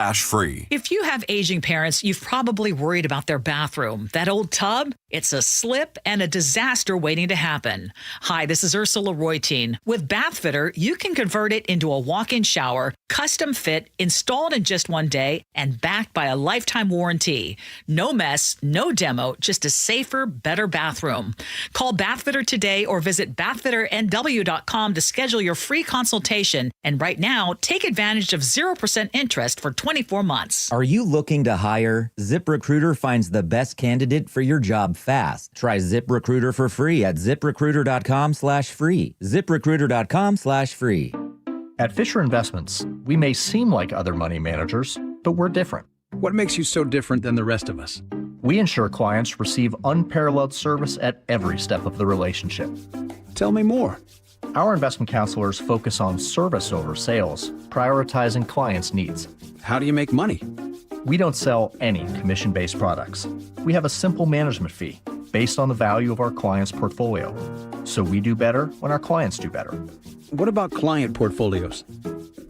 ZipRecruiter.com/free. If you have aging parents, you've probably worried about their bathroom. That old tub? It's a slip and a disaster waiting to happen. Hi, this is Ursula Royteen. With Bathfitter, you can convert it into a walk-in shower, custom fit, installed in just one day, and backed by a lifetime warranty. No mess, no demo, just a safer, better bathroom. Call Bathfitter today or visit bathfitternw.com to schedule your free consultation. And right now, take advantage of 0% interest for 24 months. Are you looking to hire? ZipRecruiter finds the best candidate for your job fast. Try ZipRecruiter for free at ZipRecruiter.com/free. ZipRecruiter.com/free. At Fisher Investments, we may seem like other money managers, but we're different. What makes you so different than the rest of us? We ensure clients receive unparalleled service at every step of the relationship. Tell me more. Our investment counselors focus on service over sales, prioritizing clients' needs. How do you make money? We don't sell any commission-based products. We have a simple management fee based on the value of our client's portfolio. So we do better when our clients do better. What about client portfolios?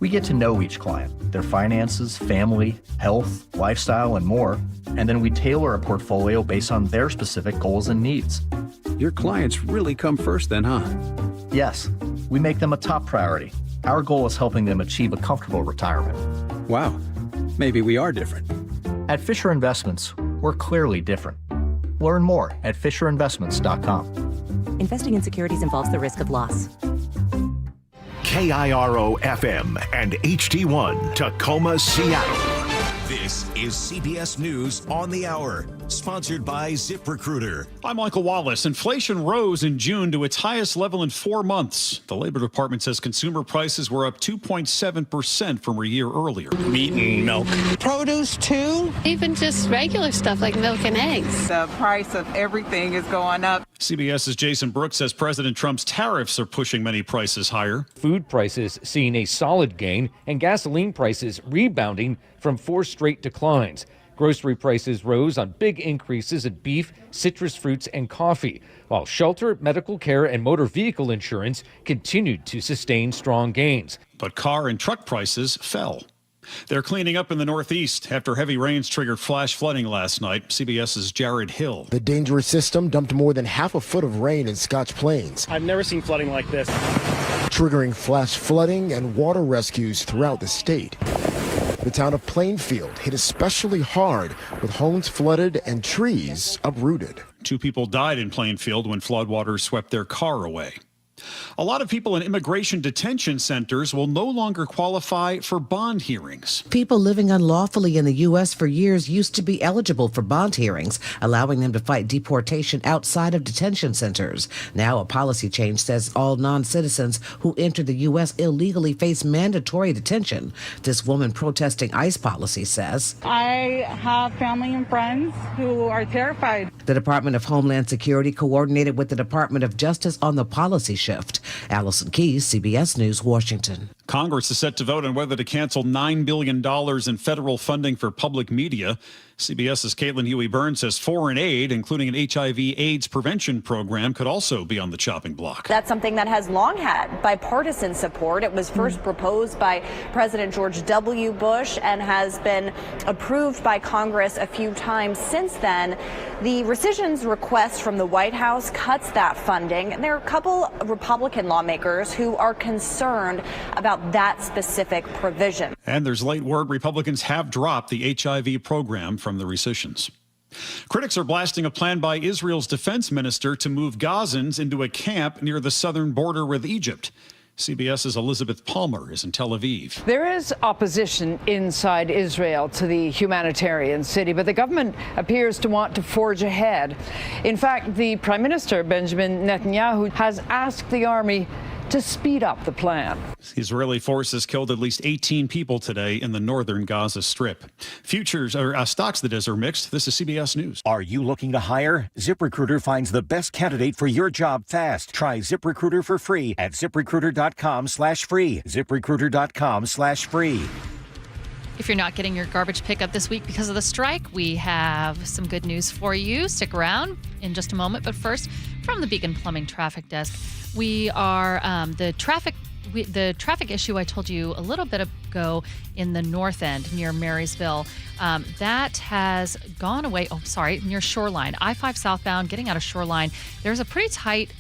We get to know each client, their finances, family, health, lifestyle, and more, and then we tailor a portfolio based on their specific goals and needs. Your clients really come first then, huh? Yes, we make them a top priority. Our goal is helping them achieve a comfortable retirement. Wow, maybe we are different. At Fisher Investments, we're clearly different. Learn more at FisherInvestments.com. Investing in securities involves the risk of loss. KIRO FM and HD1 Tacoma, Seattle. This is CBS News on the Hour, sponsored by ZipRecruiter. I'm Michael Wallace. Inflation rose in June to its highest level in 4 months. The Labor Department says consumer prices were up 2.7% from a year earlier. Meat and milk. Produce, too. Even just regular stuff like milk and eggs. The price of everything is going up. CBS's Jason Brooks says President Trump's tariffs are pushing many prices higher. Food prices seeing a solid gain and gasoline prices rebounding from 4 straight declines. Grocery prices rose on big increases in beef, citrus fruits, and coffee, while shelter, medical care, and motor vehicle insurance continued to sustain strong gains. But car and truck prices fell. They're cleaning up in the Northeast after heavy rains triggered flash flooding last night. CBS's Jared Hill. The dangerous system dumped more than half a foot of rain in Scotch Plains. I've never seen flooding like this. Triggering flash flooding and water rescues throughout the state. The town of Plainfield hit especially hard, with homes flooded and trees uprooted. 2 people died in Plainfield when floodwaters swept their car away. A lot of people in immigration detention centers will no longer qualify for bond hearings. People living unlawfully in the U.S. for years used to be eligible for bond hearings, allowing them to fight deportation outside of detention centers. Now a policy change says all non-citizens who enter the U.S. illegally face mandatory detention. This woman protesting ICE policy says, I have family and friends who are terrified. The Department of Homeland Security coordinated with the Department of Justice on the policy shift. Allison Keyes, CBS News, Washington. Congress is set to vote on whether to cancel $9 billion in federal funding for public media. CBS's Caitlin Huey-Burns says foreign aid, including an HIV/AIDS prevention program, could also be on the chopping block. That's something that has long had bipartisan support. It was first proposed by President George W. Bush and has been approved by Congress a few times since then. The rescission's request from the White House cuts that funding, and there are a couple Republican lawmakers who are concerned about that specific provision. And there's late word Republicans have dropped the HIV program from the rescissions. Critics are blasting a plan by Israel's defense minister to move Gazans into a camp near the southern border with Egypt. CBS's Elizabeth Palmer is in Tel Aviv. There is opposition inside Israel to the humanitarian city, but the government appears to want to forge ahead. In fact, the Prime Minister, Benjamin Netanyahu, has asked the army to speed up the plan. Israeli forces killed at least 18 people today in the northern Gaza Strip. Stocks are mixed. This is CBS News. Are you looking to hire? ZipRecruiter finds the best candidate for your job fast. Try ZipRecruiter for free at ZipRecruiter.com/free. ZipRecruiter.com/free. If you're not getting your garbage pickup this week because of the strike, we have some good news for you. Stick around in just a moment. But first, from the Beacon Plumbing Traffic Desk, we are the traffic issue I told you a little bit go in the north end near Marysville. That has gone away. Oh, sorry, near Shoreline. I-5 southbound, getting out of Shoreline. There's a pretty tight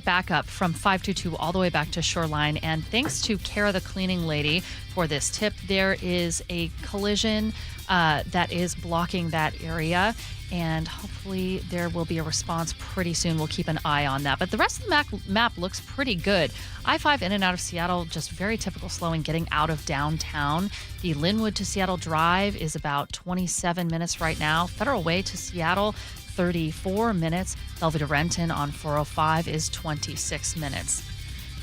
backup from 522 all the way back to Shoreline. And thanks to Kara, the cleaning lady, for this tip, there is a collision that is blocking that area. And hopefully there will be a response pretty soon. We'll keep an eye on that. But the rest of the map looks pretty good. I-5 in and out of Seattle, just very typical slowing getting out of downtown. The Linwood to Seattle Drive is about 27 minutes right now. Federal Way to Seattle, 34 minutes. Bellevue to Renton on 405 is 26 minutes.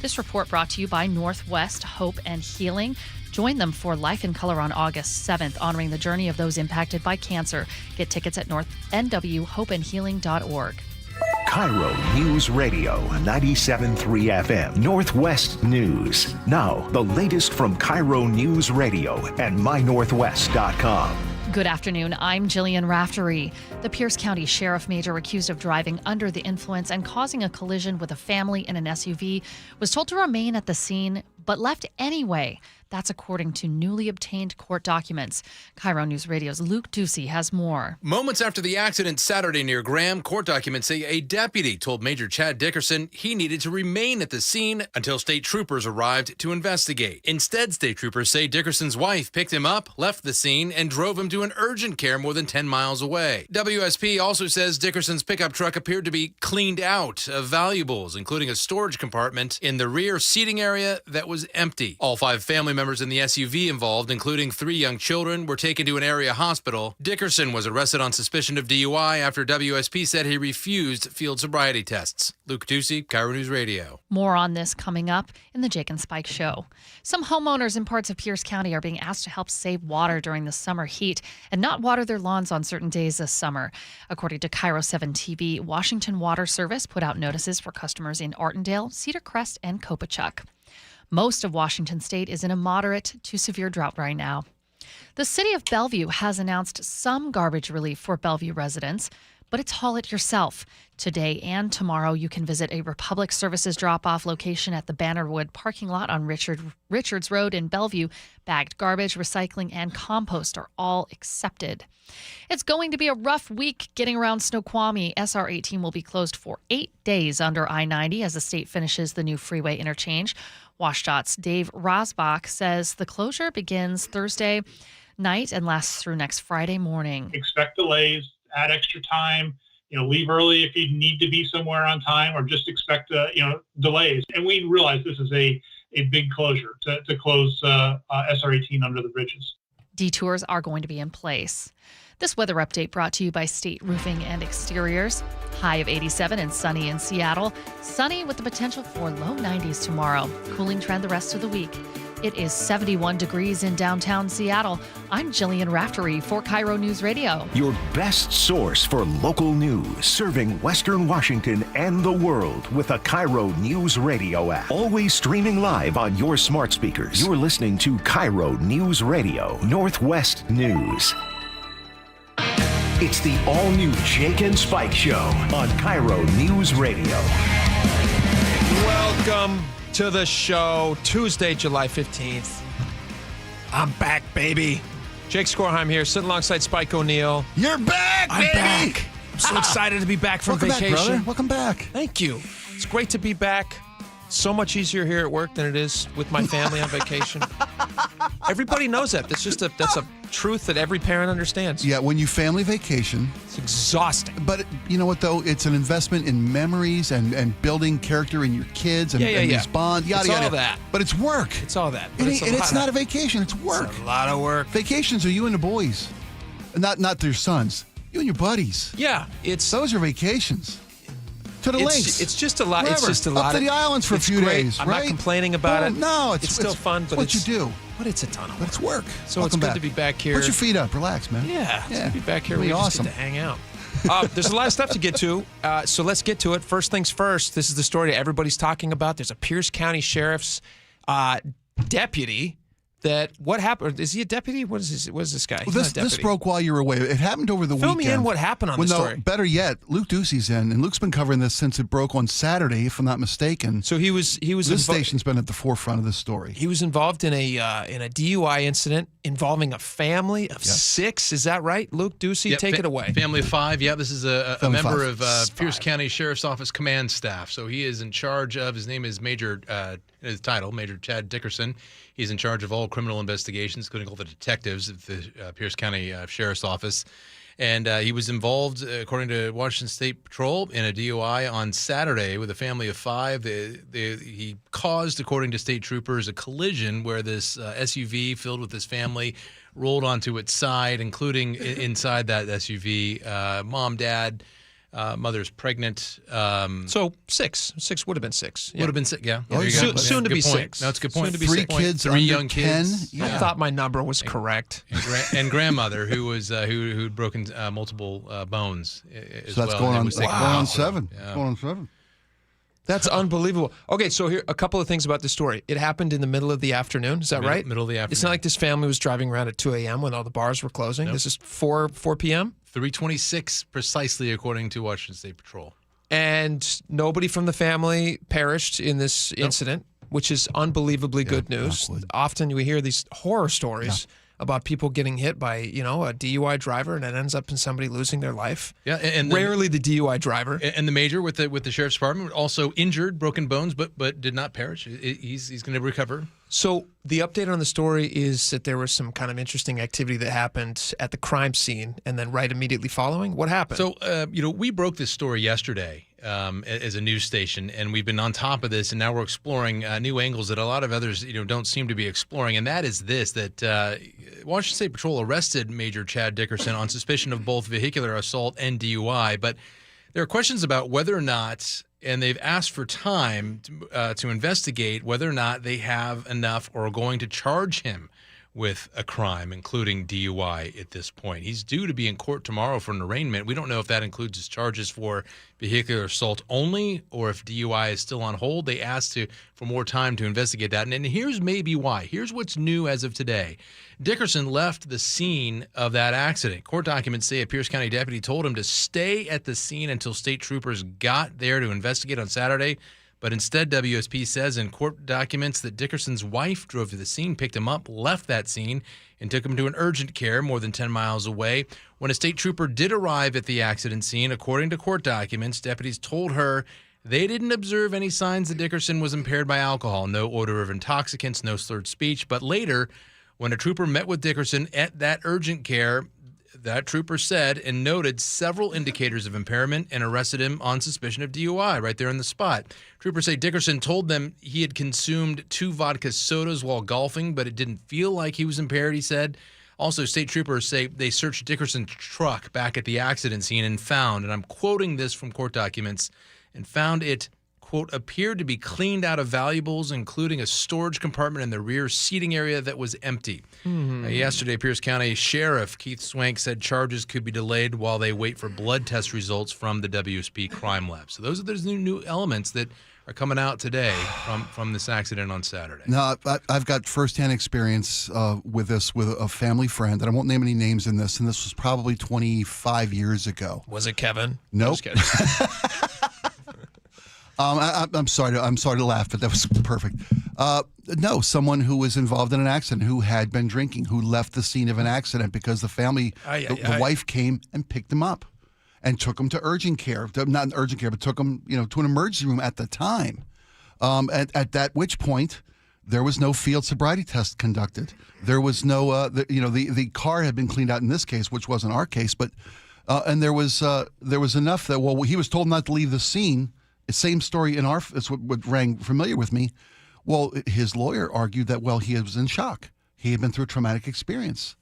This report brought to you by Northwest Hope and Healing. Join them for Life in Color on August 7th, honoring the journey of those impacted by cancer. Get tickets at nwhopeandhealing.org. KIRO News Radio 97.3 FM, Northwest News. Now, the latest from KIRO News Radio and mynorthwest.com. Good afternoon. I'm Jillian Raftery. The Pierce County Sheriff Major accused of driving under the influence and causing a collision with a family in an SUV was told to remain at the scene but left anyway. That's according to newly obtained court documents. KIRO News Radio's Luke Ducey has more. Moments after the accident Saturday near Graham, court documents say a deputy told Major Chad Dickerson he needed to remain at the scene until state troopers arrived to investigate. Instead, state troopers say Dickerson's wife picked him up, left the scene, and drove him to an urgent care more than 10 miles away. WSP also says Dickerson's pickup truck appeared to be cleaned out of valuables, including a storage compartment in the rear seating area that was empty. All 5 family members in the SUV involved, including 3 young children, were taken to an area hospital. Dickerson was arrested on suspicion of DUI after WSP said he refused field sobriety tests. Luke Ducey, KIRO News Radio. More on this coming up in the Jake and Spike Show. Some homeowners in parts of Pierce County are being asked to help save water during the summer heat and not water their lawns on certain days this summer. According to KIRO 7 TV, Washington Water Service put out notices for customers in Artendale, Cedar Crest, and Copachuck. Most of Washington state is in a moderate to severe drought right now. The city of Bellevue has announced some garbage relief for Bellevue residents, but it's haul it yourself. Today and tomorrow, you can visit a Republic Services drop-off location at the Bannerwood parking lot on Richards Road in Bellevue. Bagged garbage, recycling, and compost are all accepted. It's going to be a rough week getting around Snoqualmie. SR 18 will be closed for 8 days under I-90 as the state finishes the new freeway interchange. WashDOT's Dave Rosbach says the closure begins Thursday night and lasts through next Friday morning. Expect delays, add extra time, leave early if you need to be somewhere on time, or just expect, delays. And we realize this is a big closure to close SR 18 under the bridges. Detours are going to be in place. This weather update brought to you by State Roofing and Exteriors. High of 87 and sunny in Seattle. Sunny with the potential for low 90s tomorrow. Cooling trend the rest of the week. It is 71 degrees in downtown Seattle. I'm Jillian Raftery for KIRO News Radio. Your best source for local news, serving Western Washington and the world with a KIRO News Radio app. Always streaming live on your smart speakers. You're listening to KIRO News Radio, Northwest News. It's the all-new Jake and Spike Show on KIRO News Radio. Welcome to the show, Tuesday, July 15th. I'm back, baby. Jake Skorheim here, sitting alongside Spike O'Neill. You're back, I'm baby! back. I'm so excited to be back from vacation. Welcome back, brother. Welcome back. Thank you. It's great to be back. So much easier here at work than it is with my family on vacation. Everybody knows that. That's a truth that every parent understands. Yeah, when you family vacation, it's exhausting. But you know what, though? It's an investment in memories and building character in your kids and these bonds. Yada, it's yada. all that. But it's work. It's all that. And it's not a vacation. It's work. It's a lot of work. Vacations are you and the boys. Not their sons. You and your buddies. Yeah. Those are vacations. To the links. It's just a lot. Wherever. It's just a lot. Up to the islands for a few days. I'm not complaining about it. No, it's still fun. But what you do. But it's a ton of work. But it's work. So Welcome it's good back. to be back here. Put your feet up. Relax, man. Yeah. It's good to be back here. It'll be Just awesome. get to hang out. There's a lot of stuff to get to. So let's get to it. First things first. This is the story that everybody's talking about. There's a Pierce County Sheriff's deputy that what happened? Is he a deputy? What is this guy? Well, this broke while you were away. It happened over the weekend. Fill me in what happened on the story. Better yet, Luke Ducey's in, and Luke's been covering this since it broke on Saturday, if I'm not mistaken. So he was. This station's been at the forefront of this story. He was involved in a DUI incident involving a family of 6. Is that right, Luke Ducey? Take it away. Family of 5. Yeah, this is a member of Pierce County Sheriff's Office command staff. So he is in charge of. His name is Major. His title, Major Chad Dickerson. He's in charge of all criminal investigations, including all the detectives at the Pierce County Sheriff's Office. And he was involved, according to Washington State Patrol, in a DUI on Saturday with a family of 5. He caused, according to state troopers, a collision where this SUV filled with this family rolled onto its side, including inside that SUV, mom, dad, mother's pregnant. So 6. 6 would have been 6. Would have been 6, yeah. Soon to be 6. No, it's a good point. Soon to be 3 kids, 3 young kids. 10. I thought my number was correct. And grandmother who'd broken multiple bones as well. So that's going on 7. Yeah. Going on 7. That's unbelievable. Okay, so here a couple of things about the story. It happened in the middle of the afternoon. Is that right? Middle of the afternoon. It's not like this family was driving around at 2 a.m. when all the bars were closing. Nope. This is 4 p.m.? 3:26 precisely, according to Washington State Patrol. And nobody from the family perished in this incident, which is unbelievably good news. Often we hear these horror stories about people getting hit by, a DUI driver, and it ends up in somebody losing their life. Yeah, and rarely the DUI driver. And the major with the sheriff's department also injured, broken bones, but did not perish. He's going to recover. So the update on the story is that there was some kind of interesting activity that happened at the crime scene, and then right immediately following, what happened? So, we broke this story yesterday as a news station, and we've been on top of this, and now we're exploring new angles that a lot of others, don't seem to be exploring, and that is this, that Washington State Patrol arrested Major Chad Dickerson on suspicion of both vehicular assault and DUI, but there are questions about whether or not, and they've asked for time to investigate whether or not they have enough or are going to charge him with a crime, including DUI at this point. He's due to be in court tomorrow for an arraignment. We don't know if that includes his charges for vehicular assault only or if DUI is still on hold. They asked for more time to investigate that. And here's maybe why. Here's what's new as of today. Dickerson left the scene of that accident. Court documents say a Pierce County deputy told him to stay at the scene until state troopers got there to investigate on Saturday. But instead, WSP says in court documents that Dickerson's wife drove to the scene, picked him up, left that scene, and took him to an urgent care more than 10 miles away. When a state trooper did arrive at the accident scene, according to court documents, deputies told her they didn't observe any signs that Dickerson was impaired by alcohol, no odor of intoxicants, no slurred speech. But later, when a trooper met with Dickerson at that urgent care, that trooper said and noted several indicators of impairment and arrested him on suspicion of DUI right there on the spot. Troopers say Dickerson told them he had consumed 2 vodka sodas while golfing, but it didn't feel like he was impaired, he said. Also, state troopers say they searched Dickerson's truck back at the accident scene and found, and I'm quoting this from court documents, and found it, quote, appeared to be cleaned out of valuables, including a storage compartment in the rear seating area that was empty. Yesterday, Pierce County Sheriff Keith Swank said charges could be delayed while they wait for blood test results from the WSP crime lab. So those are those new elements that are coming out today from this accident on Saturday. Now, I've got firsthand experience with this with a family friend, and I won't name any names in this, and this was probably 25 years ago. Was it Kevin? Nope. I'm sorry to laugh, but that was perfect. No, someone who was involved in an accident, who had been drinking, who left the scene of an accident because the family, the wife came and picked him up and took him to urgent care. Not urgent care, but took him, to an emergency room at the time. At that which point, there was no field sobriety test conducted. There was no, the car had been cleaned out in this case, which wasn't our case, but and there was enough that he was told not to leave the scene. Same story in it's what rang familiar with me. Well, his lawyer argued that, he was in shock. He had been through a traumatic experience.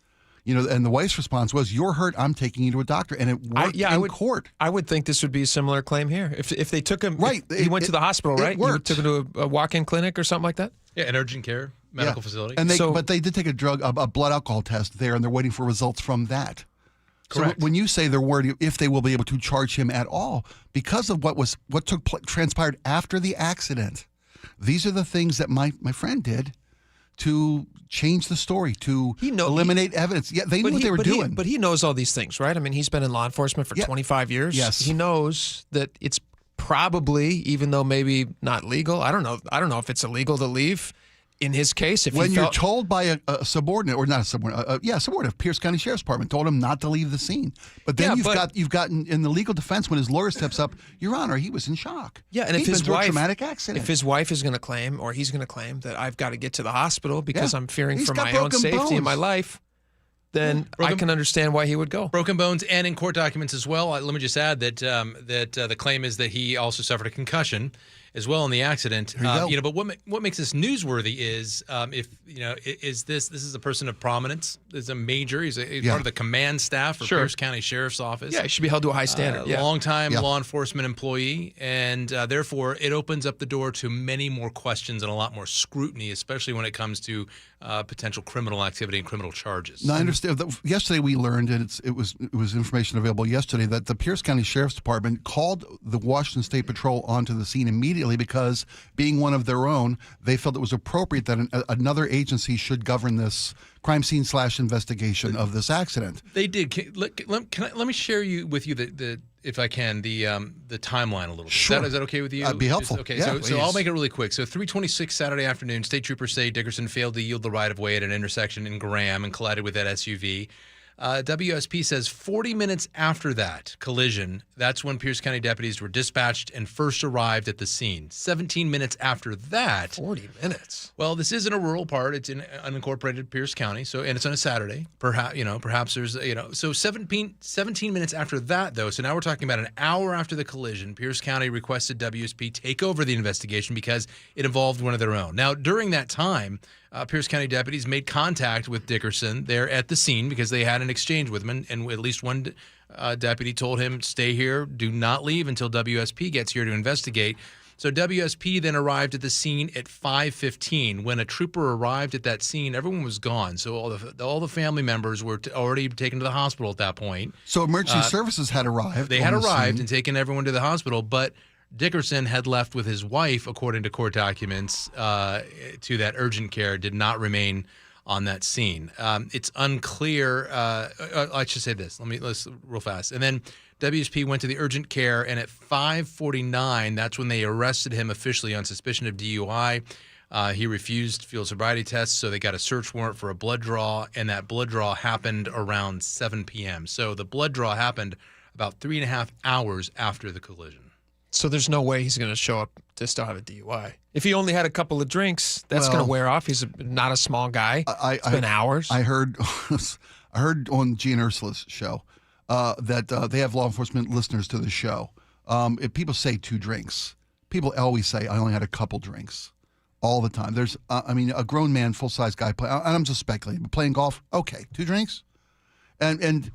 And the wife's response was, "You're hurt. I'm taking you to a doctor." And it worked in court. I would think this would be a similar claim here. If they took him, right? He went to the hospital, right? You took him to a walk-in clinic or something like that. Yeah, an urgent care medical facility. And but they did take a blood alcohol test there, and they're waiting for results from that. Correct. So when you say they're worried if they will be able to charge him at all because of what transpired after the accident, these are the things that my friend did to change the story, to eliminate evidence. Yeah, they knew what they were doing. But he knows all these things, right? I mean, he's been in law enforcement for 25 years. Yes. He knows that it's probably, even though maybe not legal, I don't know if it's illegal to leave. In his case, if when you're told by a subordinate, or not a subordinate, subordinate, Pierce County Sheriff's Department told him not to leave the scene. But then you've gotten in the legal defense when his lawyer steps up, Your Honor, he was in shock. Yeah, and if his wife, traumatic accident. If his wife is going to claim, or he's going to claim that I've got to get to the hospital because I'm fearing for my own safety in my life, then I can understand why he would go. Broken bones, and in court documents as well. Let me just add that the claim is that he also suffered a concussion as well in the accident. But what makes this newsworthy is this is a person of prominence. Is a major. He's part of the command staff for Pierce County Sheriff's Office. Yeah, he should be held to a high standard. Long-time law enforcement employee, and therefore it opens up the door to many more questions and a lot more scrutiny, especially when it comes to potential criminal activity and criminal charges. Now, I understand. Yesterday we learned, and it was information available yesterday, that the Pierce County Sheriff's Department called the Washington State Patrol onto the scene immediately because, being one of their own, they felt it was appropriate that another agency should govern this crime scene / investigation of this accident. They did. Let me share with you the if I can, the timeline a little bit. Sure. Is that okay with you? That'd be helpful. Okay, Yeah, so I'll make it really quick. So 3:26 Saturday afternoon, state troopers say Dickerson failed to yield the right-of-way at an intersection in Graham and collided with that SUV. WSP says 40 minutes after that collision, that's when Pierce County deputies were dispatched and first arrived at the scene. 17 minutes after that. 40 minutes. Well, this is in a rural part. It's in unincorporated Pierce County, and it's on a Saturday. Perhaps there's, so 17 minutes after that, though. So now we're talking about an hour after the collision. Pierce County requested WSP take over the investigation because it involved one of their own. Now, during that time, Pierce County deputies made contact with Dickerson there at the scene because they had an exchange with him, and at least one deputy told him, stay here, do not leave until WSP gets here to investigate. So WSP then arrived at the scene at 5:15. When a trooper arrived at that scene, everyone was gone. So all the family members were already taken to the hospital at that point. So emergency services had arrived. They had arrived and taken everyone to the hospital, but Dickerson had left with his wife, according to court documents, to that urgent care, did not remain on that scene. It's unclear. I should say this. Let's real fast. And then WSP went to the urgent care, and at 5:49, that's when they arrested him officially on suspicion of DUI. He refused field sobriety tests, so they got a search warrant for a blood draw, and that blood draw happened around 7 p.m. So the blood draw happened about 3.5 hours after the collision. So there's no way he's going to show up to still have a DUI. If he only had a couple of drinks, that's going to wear off. He's not a small guy. It's been hours. I heard on Gene Ursula's show that they have law enforcement listeners to the show. If people say 2 drinks, people always say, I only had a couple drinks all the time. There's, a grown man, full-size guy, and I'm just speculating, but playing golf, okay, 2 drinks? And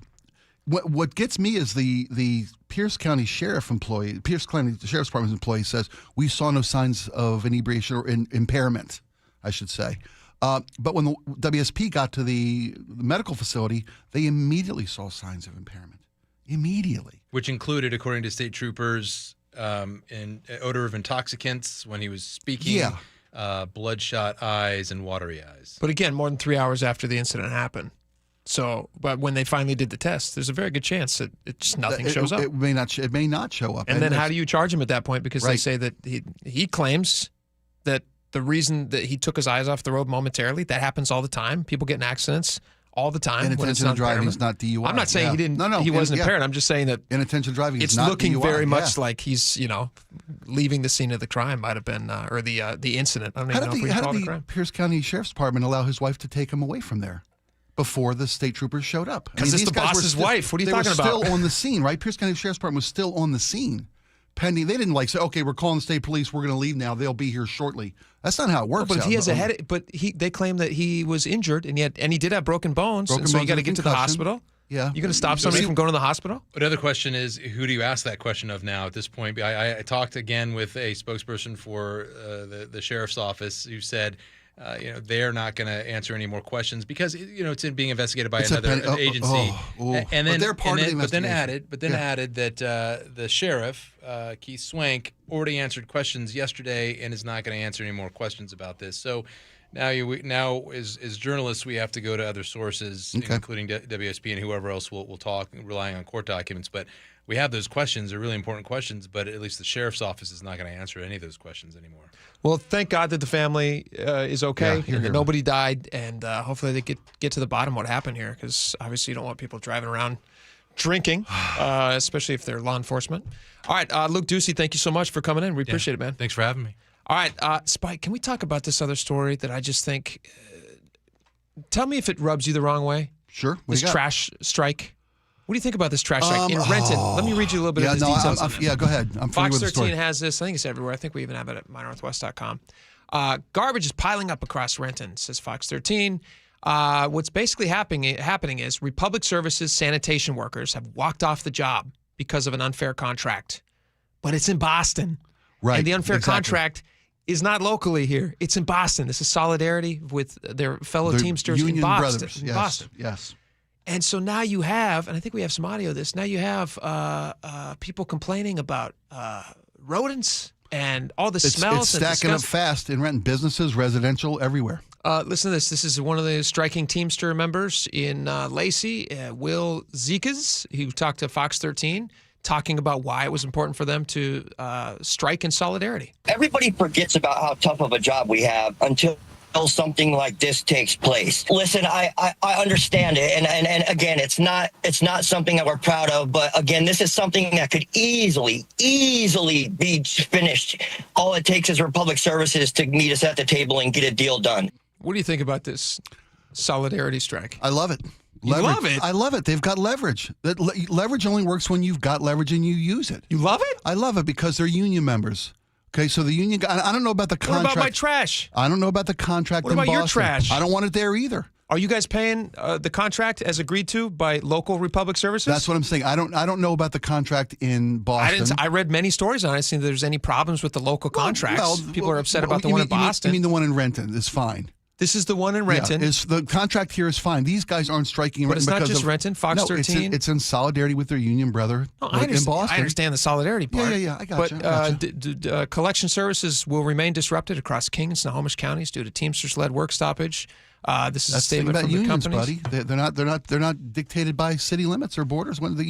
what gets me is the Pierce County Sheriff's Department's employee says, we saw no signs of inebriation or impairment, I should say. But when the WSP got to the medical facility, they immediately saw signs of impairment. Immediately. Which included, according to state troopers, an odor of intoxicants when he was speaking, bloodshot eyes, and watery eyes. But again, more than 3 hours after the incident happened. So, but when they finally did the test, there's a very good chance that nothing shows up. It may not show up. And then how do you charge him at that point? Because they say that he claims that the reason that he took his eyes off the road momentarily, that happens all the time. People get in accidents all the time. Inattentional driving is not DUI. I'm not saying he didn't. No, he wasn't impaired. I'm just saying that inattentional driving is not DUI. It's looking very much like he's, leaving the scene of the crime might have been, or the incident. I don't even know if we call it a crime. How did the Pierce County Sheriff's Department allow his wife to take him away from there before the state troopers showed up? Because it's the boss's wife. What are you talking about? They were still on the scene, right? Pierce County Sheriff's Department was still on the scene, pending. They didn't say, okay, we're calling the state police. We're going to leave now. They'll be here shortly. That's not how it works. But if he has a head, they claim that he was injured, and he did have broken bones. So you got to get to the hospital. Yeah, you're going to stop somebody from going to the hospital. Another question is, who do you ask that question of now at this point? I talked again with a spokesperson for the sheriff's office who said, they're not going to answer any more questions because it's being investigated by another agency. And then, but then added that the sheriff, Keith Swank, already answered questions yesterday and is not going to answer any more questions about this. So Now, as journalists, we have to go to other sources, including WSP and whoever else will talk, relying on court documents. But we have those questions. They're really important questions, but at least the sheriff's office is not going to answer any of those questions anymore. Well, thank God that the family is okay and that nobody died, and hopefully they get to the bottom of what happened here, because obviously you don't want people driving around drinking, especially if they're law enforcement. All right, Luke Ducey, thank you so much for coming in. We appreciate it, man. Thanks for having me. All right, Spike, can we talk about this other story that I just think, tell me if it rubs you the wrong way. Sure. This trash strike. What do you think about this trash strike in Renton? Let me read you a little bit of the details. Go ahead. I'm familiar Fox with the story. 13 has this. I think it's everywhere. I think we even have it at mynorthwest.com. Garbage is piling up across Renton, says Fox 13. What's basically happening is Republic Services sanitation workers have walked off the job because of an unfair contract. But it's in Boston. Right. And the unfair contract is not locally here. It's in Boston. This is solidarity with their fellow Teamsters Union in Boston. Brothers. In Boston. Yes. And so now you have, and I think we have some audio of this, now you have people complaining about rodents and all the smells. It's stacking up fast in Renton. Businesses, residential, everywhere. Listen to this. This is one of the striking Teamster members in Lacey, Will Zekas, who talked to Fox 13, talking about why it was important for them to strike in solidarity. Everybody forgets about how tough of a job we have until something like this takes place. Listen, I understand it, and again, it's not something that we're proud of, but again, this is something that could easily be finished. All it takes is Republic Services to meet us at the table and get a deal done. What do you think about this solidarity strike? I love it. You love it? I love it. They've got leverage. Leverage only works when you've got leverage and you use it. You love it? I love it because they're union members. Okay, so the union guy, I don't know about the contract. What about my trash? I don't know about the contract What in about Boston. your trash? I don't want it there either. Are you guys paying the contract as agreed to by local Republic Services? That's what I'm saying. I don't know about the contract in Boston. I read many stories on it. I see there's any problems with the local contracts. People are upset about the one in Boston. You mean the one in Renton is fine. This is the one in Renton. Yeah, the contract here is fine. These guys aren't striking in Renton. But it's not just Renton, Fox 13. It's in solidarity with their union brother in Boston. I understand the solidarity part. Yeah, I got you. But collection services will remain disrupted across King and Snohomish counties due to Teamsters-led work stoppage. This is a statement from the unions, companies. Buddy. They're not dictated by city limits or borders. When the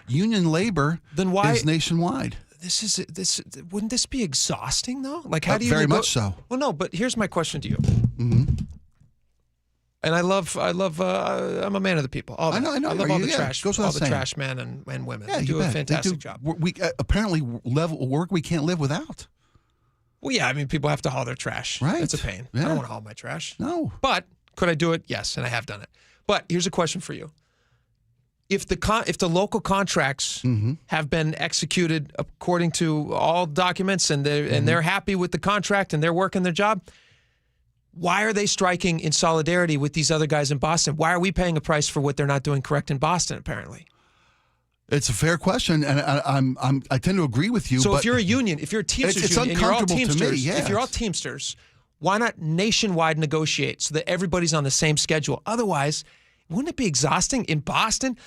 union labor is nationwide. Wouldn't this be exhausting though? Like how do you very much so? Well, no, but here's my question to you. Mm-hmm. And I love. I'm a man of the people. I know. I love all the trash, all the trash men and women. Yeah, they do a fantastic job. We apparently level work we can't live without. Well, yeah, I mean, people have to haul their trash. Right. That's a pain. Yeah. I don't want to haul my trash. No. But could I do it? Yes, and I have done it. But here's a question for you. If the local contracts have been executed according to all documents and they're happy with the contract and they're working their job, why are they striking in solidarity with these other guys in Boston? Why are we paying a price for what they're not doing correct in Boston, apparently? It's a fair question, and I tend to agree with you. So if you're a union, if you're a Teamsters it's union, and you're all uncomfortable Teamsters, to me, yeah. if you're all Teamsters, why not nationwide negotiate so that everybody's on the same schedule? Otherwise, wouldn't it be exhausting in Boston?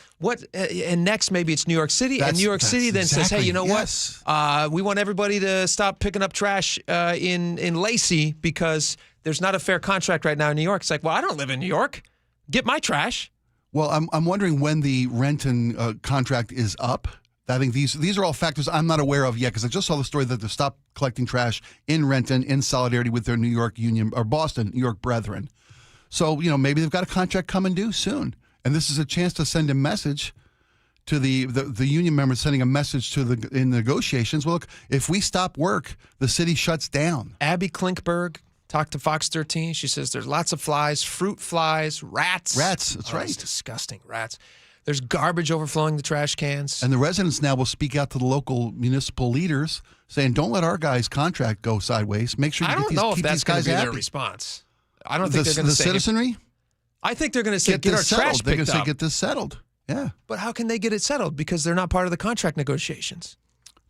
And next maybe it's New York City, and New York City then says, "Hey, you know what? We want everybody to stop picking up trash in Lacey because there's not a fair contract right now in New York." It's like, well, I don't live in New York. Get my trash. Well, I'm wondering when the Renton contract is up. I think these are all factors I'm not aware of yet because I just saw the story that they stopped collecting trash in Renton in solidarity with their New York union or Boston, New York brethren. So, maybe they've got a contract coming due soon. And this is a chance to send a message to the union members, sending a message in negotiations. Well, look, if we stop work, the city shuts down. Abby Klinkberg talked to Fox 13. She says there's lots of flies, fruit flies, rats. Rats, that's right. It's disgusting, rats. There's garbage overflowing the trash cans. And the residents now will speak out to the local municipal leaders saying, don't let our guys' contract go sideways. Make sure you keep these guys happy. I don't know if that's going to be their response. I don't think they're going to say... The citizenry? I think they're going to say, get our trash picked up. They're going to say, get this settled. Yeah. But how can they get it settled? Because they're not part of the contract negotiations.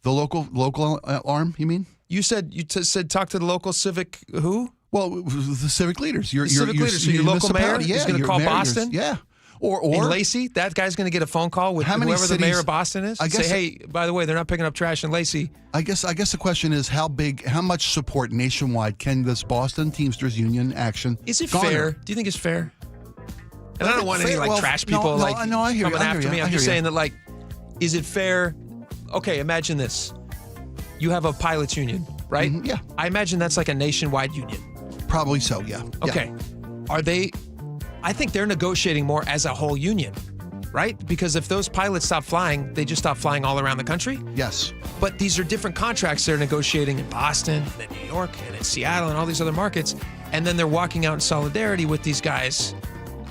The local arm, you mean? You said talk to the local civic who? Well, the civic leaders. Your civic leaders. So your local mayor is going to call Boston? Yeah. Or in Lacey, that guy's going to get a phone call with whoever the mayor of Boston is. Say, hey, by the way, they're not picking up trash in Lacey. I guess the question is how much support nationwide can this Boston Teamsters Union action Is it garner? fair? Do you think it's fair? And I don't want any trash people coming after me. I'm just saying that, is it fair? Okay, imagine this. You have a pilots union, right? Mm-hmm, yeah. I imagine that's like a nationwide union. Probably so, yeah. Okay. Are they? I think they're negotiating more as a whole union, right? Because if those pilots stop flying, they just stop flying all around the country. Yes. But these are different contracts they're negotiating in Boston, and in New York, and in Seattle, and all these other markets. And then they're walking out in solidarity with these guys.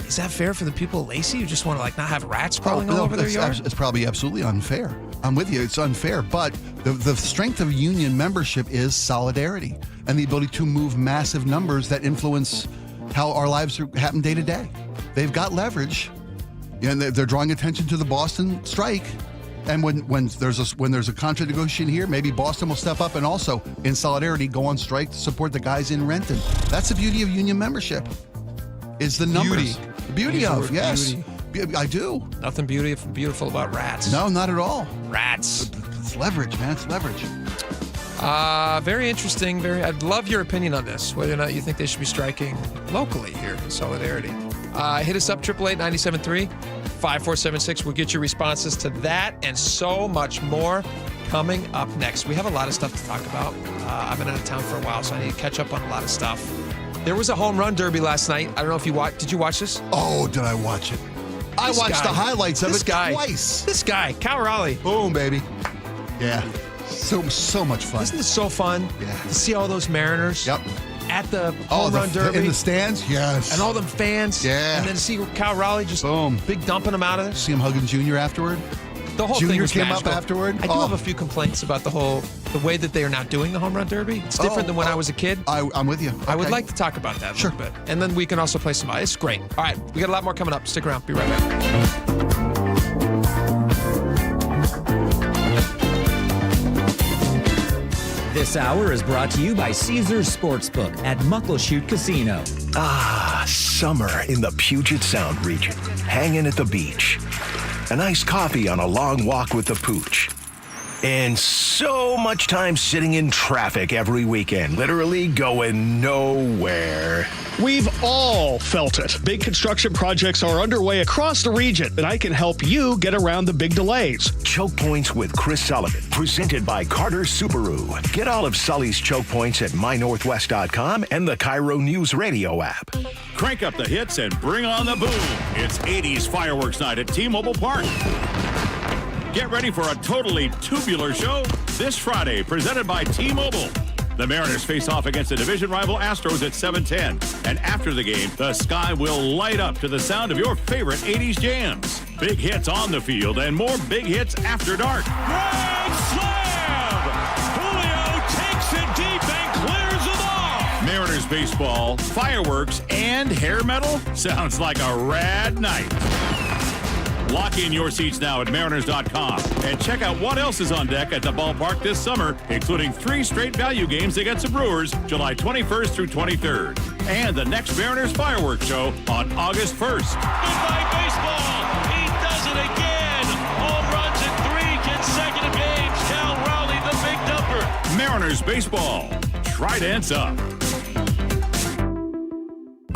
Is that fair for the people of Lacey who just want to not have rats crawling all over their yard? It's probably absolutely unfair. I'm with you. It's unfair. But the strength of union membership is solidarity and the ability to move massive numbers that influence how our lives happen day to day. They've got leverage, and they're drawing attention to the Boston strike. And when there's a contract negotiation here, maybe Boston will step up and also, in solidarity, go on strike to support the guys in Renton. That's the beauty of union membership. Is the numbers. The beauty of, yes. Beauty. I do. Nothing beautiful about rats. No, not at all. Rats. It's leverage, man. It's leverage. Very interesting. I'd love your opinion on this, whether or not you think they should be striking locally here in solidarity. Hit us up, 888-973-5476. We'll get your responses to that and so much more coming up next. We have a lot of stuff to talk about. I've been out of town for a while, so I need to catch up on a lot of stuff. There was a home run derby last night. I don't know if you watched. Did you watch this? Oh, did I watch it? I watched the highlights of it twice. This guy, Cal Raleigh. Boom, baby. Yeah. So much fun. Isn't it so fun to see all those Mariners at the home run derby? In the stands? Yes. And all them fans? Yeah. And then see Cal Raleigh just big dumping them out of there? See him hugging Junior afterward? The whole Junior thing was came magical. up afterward? I do have a few complaints about the way that they are not doing the home run derby. It's different than when I was a kid. I'm with you. I would like to talk about that a little bit. And then we can also play some. It's great. All right. We got a lot more coming up. Stick around. Be right back. This hour is brought to you by Caesars Sportsbook at Muckleshoot Casino. Summer in the Puget Sound region. Hanging at the beach. A nice coffee on a long walk with the pooch. And so much time sitting in traffic every weekend, literally going nowhere. We've all felt it. Big construction projects are underway across the region, and I can help you get around the big delays. Choke Points with Chris Sullivan, presented by Carter Subaru. Get all of Sully's choke points at mynorthwest.com and the KIRO Newsradio app. Crank up the hits and bring on the boom. It's 80s fireworks night at T-Mobile Park. Get ready for a totally tubular show this Friday, presented by T-Mobile. The Mariners face off against the division rival Astros at 7:10. And after the game, the sky will light up to the sound of your favorite 80s jams. Big hits on the field and more big hits after dark. Grand slam! Julio takes it deep and clears them off. Mariners baseball, fireworks, and hair metal? Sounds like a rad night. Lock in your seats now at Mariners.com and check out what else is on deck at the ballpark this summer, including 3 straight value games against the Brewers, July 21st through 23rd, and the next Mariners fireworks show on August 1st. Goodbye, baseball. He does it again. Home runs in 3 consecutive games. Cal Raleigh, the big dumper. Mariners baseball. Tridents up.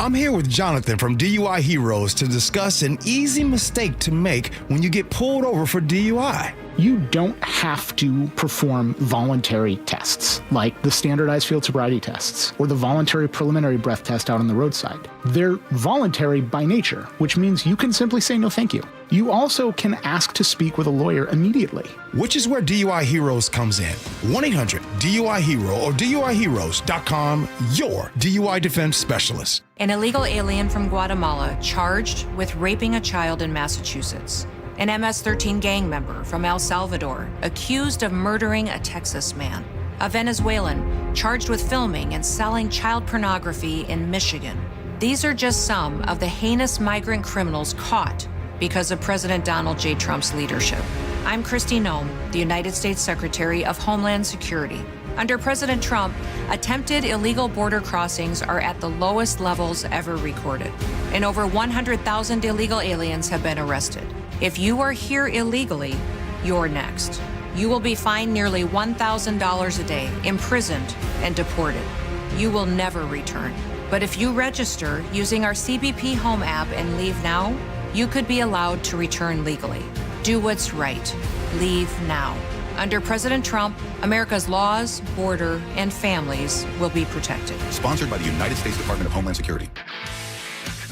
I'm here with Jonathan from DUI Heroes to discuss an easy mistake to make when you get pulled over for DUI. You don't have to perform voluntary tests like the standardized field sobriety tests or the voluntary preliminary breath test out on the roadside. They're voluntary by nature, which means you can simply say no thank you. You also can ask to speak with a lawyer immediately. Which is where DUI Heroes comes in. 1-800-DUI-HERO or DUIHeroes.com, your DUI defense specialist. An illegal alien from Guatemala charged with raping a child in Massachusetts. An MS-13 gang member from El Salvador accused of murdering a Texas man. A Venezuelan charged with filming and selling child pornography in Michigan. These are just some of the heinous migrant criminals caught because of President Donald J. Trump's leadership. I'm Kristi Noem, the United States Secretary of Homeland Security. Under President Trump, attempted illegal border crossings are at the lowest levels ever recorded, and over 100,000 illegal aliens have been arrested. If you are here illegally, you're next. You will be fined nearly $1,000 a day, imprisoned, and deported. You will never return. But if you register using our CBP Home app and leave now, you could be allowed to return legally. Do what's right. Leave now. Under President Trump, America's laws, border, and families will be protected. Sponsored by the United States Department of Homeland Security.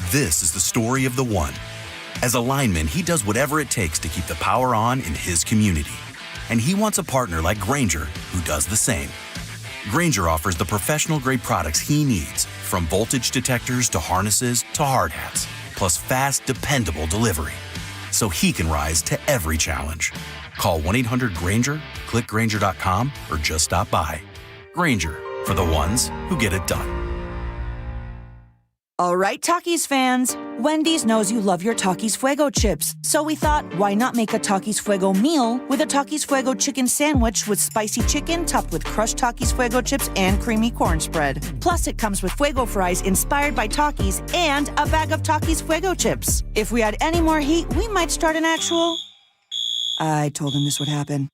This is the story of the one. As a lineman, he does whatever it takes to keep the power on in his community. And he wants a partner like Grainger who does the same. Grainger offers the professional-grade products he needs, from voltage detectors to harnesses to hard hats, plus fast, dependable delivery, so he can rise to every challenge. Call 1-800-GRAINGER, click Grainger.com, or just stop by. Grainger, for the ones who get it done. All right, Takis fans. Wendy's knows you love your Takis Fuego chips, so we thought, why not make a Takis Fuego meal with a Takis Fuego chicken sandwich with spicy chicken topped with crushed Takis Fuego chips and creamy corn spread. Plus, it comes with Fuego fries inspired by Takis and a bag of Takis Fuego chips. If we had any more heat, we might start an actual... I told him this would happen.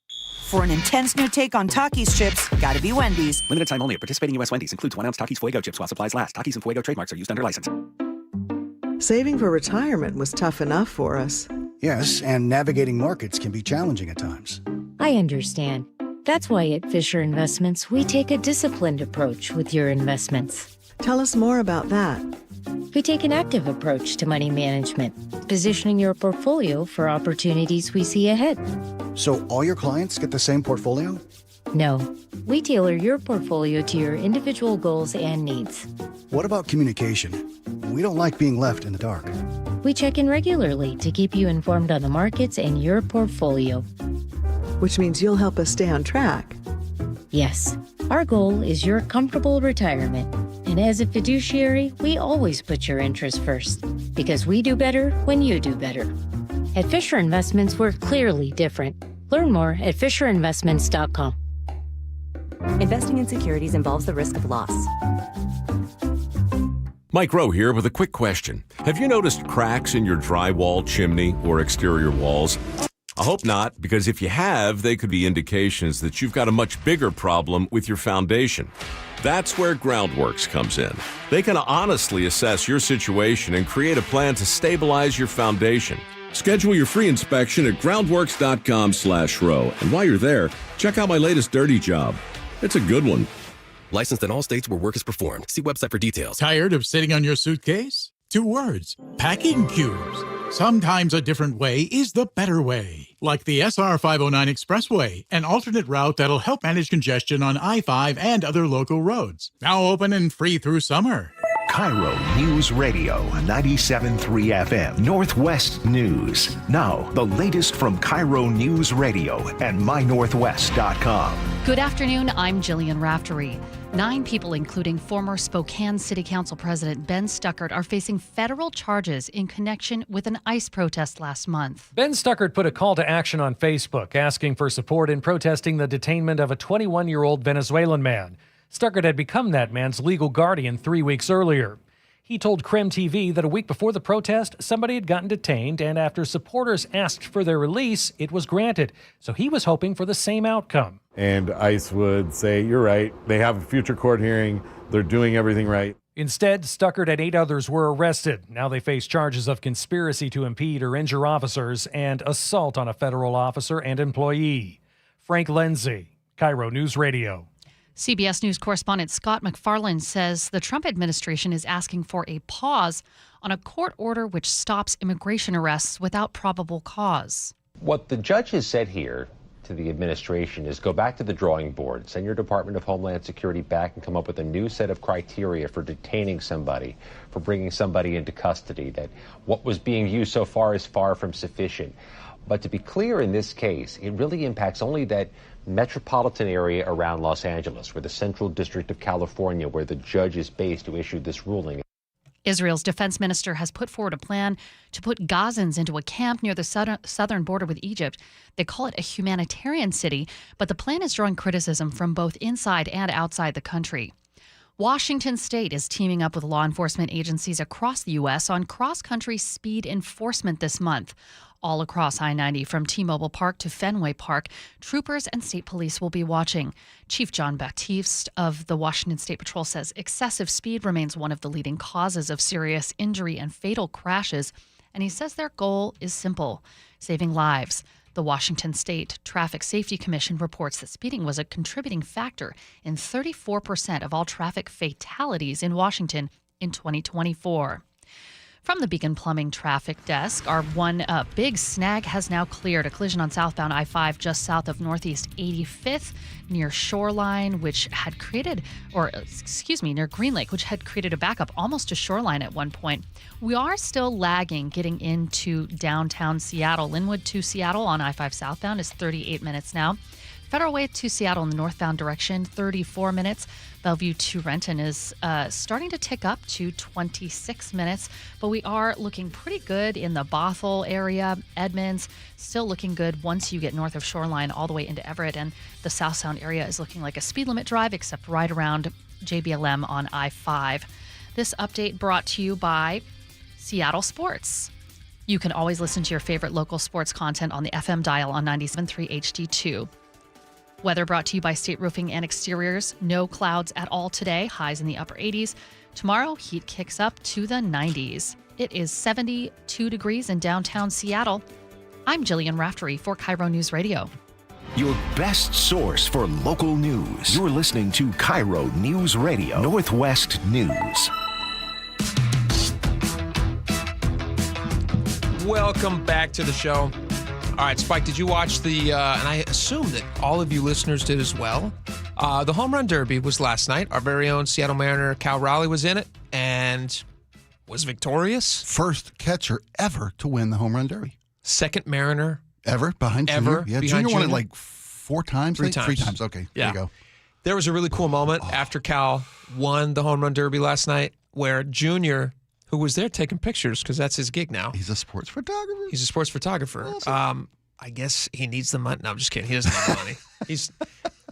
For an intense new take on Takis chips, gotta be Wendy's. Limited time only at participating U.S. Wendy's. Includes 1 ounce Takis Fuego chips while supplies last. Takis and Fuego trademarks are used under license. Saving for retirement was tough enough for us. Yes, and navigating markets can be challenging at times. I understand. That's why at Fisher Investments, we take a disciplined approach with your investments. Tell us more about that. We take an active approach to money management, positioning your portfolio for opportunities we see ahead. So all your clients get the same portfolio? No, we tailor your portfolio to your individual goals and needs. What about communication? We don't like being left in the dark. We check in regularly to keep you informed on the markets and your portfolio. Which means you'll help us stay on track. Yes, our goal is your comfortable retirement. And as a fiduciary, we always put your interests first, because we do better when you do better. At Fisher Investments, we're clearly different. Learn more at FisherInvestments.com. Investing in securities involves the risk of loss. Mike Rowe here with a quick question. Have you noticed cracks in your drywall, chimney, or exterior walls? I hope not, because if you have, they could be indications that you've got a much bigger problem with your foundation. That's where Groundworks comes in. They can honestly assess your situation and create a plan to stabilize your foundation. Schedule your free inspection at groundworks.com/row. And while you're there, check out my latest dirty job. It's a good one. Licensed in all states where work is performed. See website for details. Tired of sitting on your suitcase? 2 words. Packing cubes. Sometimes a different way is the better way. Like the SR 509 Expressway, an alternate route that'll help manage congestion on I-5 and other local roads. Now open and free through summer. KIRO News Radio 97.3 FM Northwest News. Now, the latest from KIRO News Radio and mynorthwest.com. Good afternoon, I'm Jillian Raftery. 9 people, including former Spokane City Council President Ben Stuckert, are facing federal charges in connection with an ICE protest last month. Ben Stuckert put a call to action on Facebook asking for support in protesting the detainment of a 21-year-old Venezuelan man. Stuckert had become that man's legal guardian 3 weeks earlier. He told KREM TV that a week before the protest, somebody had gotten detained, and after supporters asked for their release, it was granted. So he was hoping for the same outcome. And ICE would say, you're right, they have a future court hearing, they're doing everything right. Instead, Stuckert and 8 others were arrested. Now they face charges of conspiracy to impede or injure officers and assault on a federal officer and employee. Frank Lenzi, KIRO News Radio. CBS News correspondent Scott McFarland says the Trump administration is asking for a pause on a court order which stops immigration arrests without probable cause. What the judge has said here to the administration is go back to the drawing board, send your Department of Homeland Security back and come up with a new set of criteria for detaining somebody, for bringing somebody into custody, that what was being used so far is far from sufficient. But to be clear in this case, it really impacts only that metropolitan area around Los Angeles, where the Central District of California, where the judge is based who issued this ruling. Israel's defense minister has put forward a plan to put Gazans into a camp near the southern border with Egypt. They call it a humanitarian city, but the plan is drawing criticism from both inside and outside the country. Washington State is teaming up with law enforcement agencies across the U.S. on cross-country speed enforcement this month. All across I-90 from T-Mobile Park to Fenway Park, troopers and state police will be watching. Chief John Baptiste of the Washington State Patrol says excessive speed remains one of the leading causes of serious injury and fatal crashes, and he says their goal is simple: saving lives. The Washington State Traffic Safety Commission reports that speeding was a contributing factor in 34% of all traffic fatalities in Washington in 2024. From the Beacon Plumbing Traffic Desk, our one big snag has now cleared. A collision on southbound I-5 just south of Northeast 85th near Shoreline, which had created, near Green Lake, which had created a backup almost to Shoreline at one point. We are still lagging getting into downtown Seattle. Linwood to Seattle on I-5 southbound is 38 minutes now. Federal Way to Seattle in the northbound direction, 34 minutes. Bellevue to Renton is starting to tick up to 26 minutes, but we are looking pretty good in the Bothell area. Edmonds still looking good once you get north of Shoreline all the way into Everett, and the South Sound area is looking like a speed limit drive, except right around JBLM on I-5. This update brought to you by Seattle Sports. You can always listen to your favorite local sports content on the FM dial on 97.3 HD2. Weather brought to you by State Roofing and Exteriors. No clouds at all today. Highs in the upper 80s. Tomorrow, heat kicks up to the 90s. It is 72 degrees in downtown Seattle. I'm Jillian Raftery for KIRO News Radio. Your best source for local news. You're listening to KIRO News Radio, Northwest News. Welcome back to the show. All right, Spike, did you watch and I assume that all of you listeners did as well, the Home Run Derby was last night. Our very own Seattle Mariner Cal Raleigh was in it and was victorious. First catcher ever to win the Home Run Derby. Second Mariner. Ever, behind Junior. Yeah, Junior won it like 4 times. Three times. 3 times, okay. Yeah. There you go. There was a really cool moment after Cal won the Home Run Derby last night where Junior, who was there taking pictures because that's his gig now. He's a sports photographer. Awesome. I guess he needs the money. No, I'm just kidding. He doesn't need the money.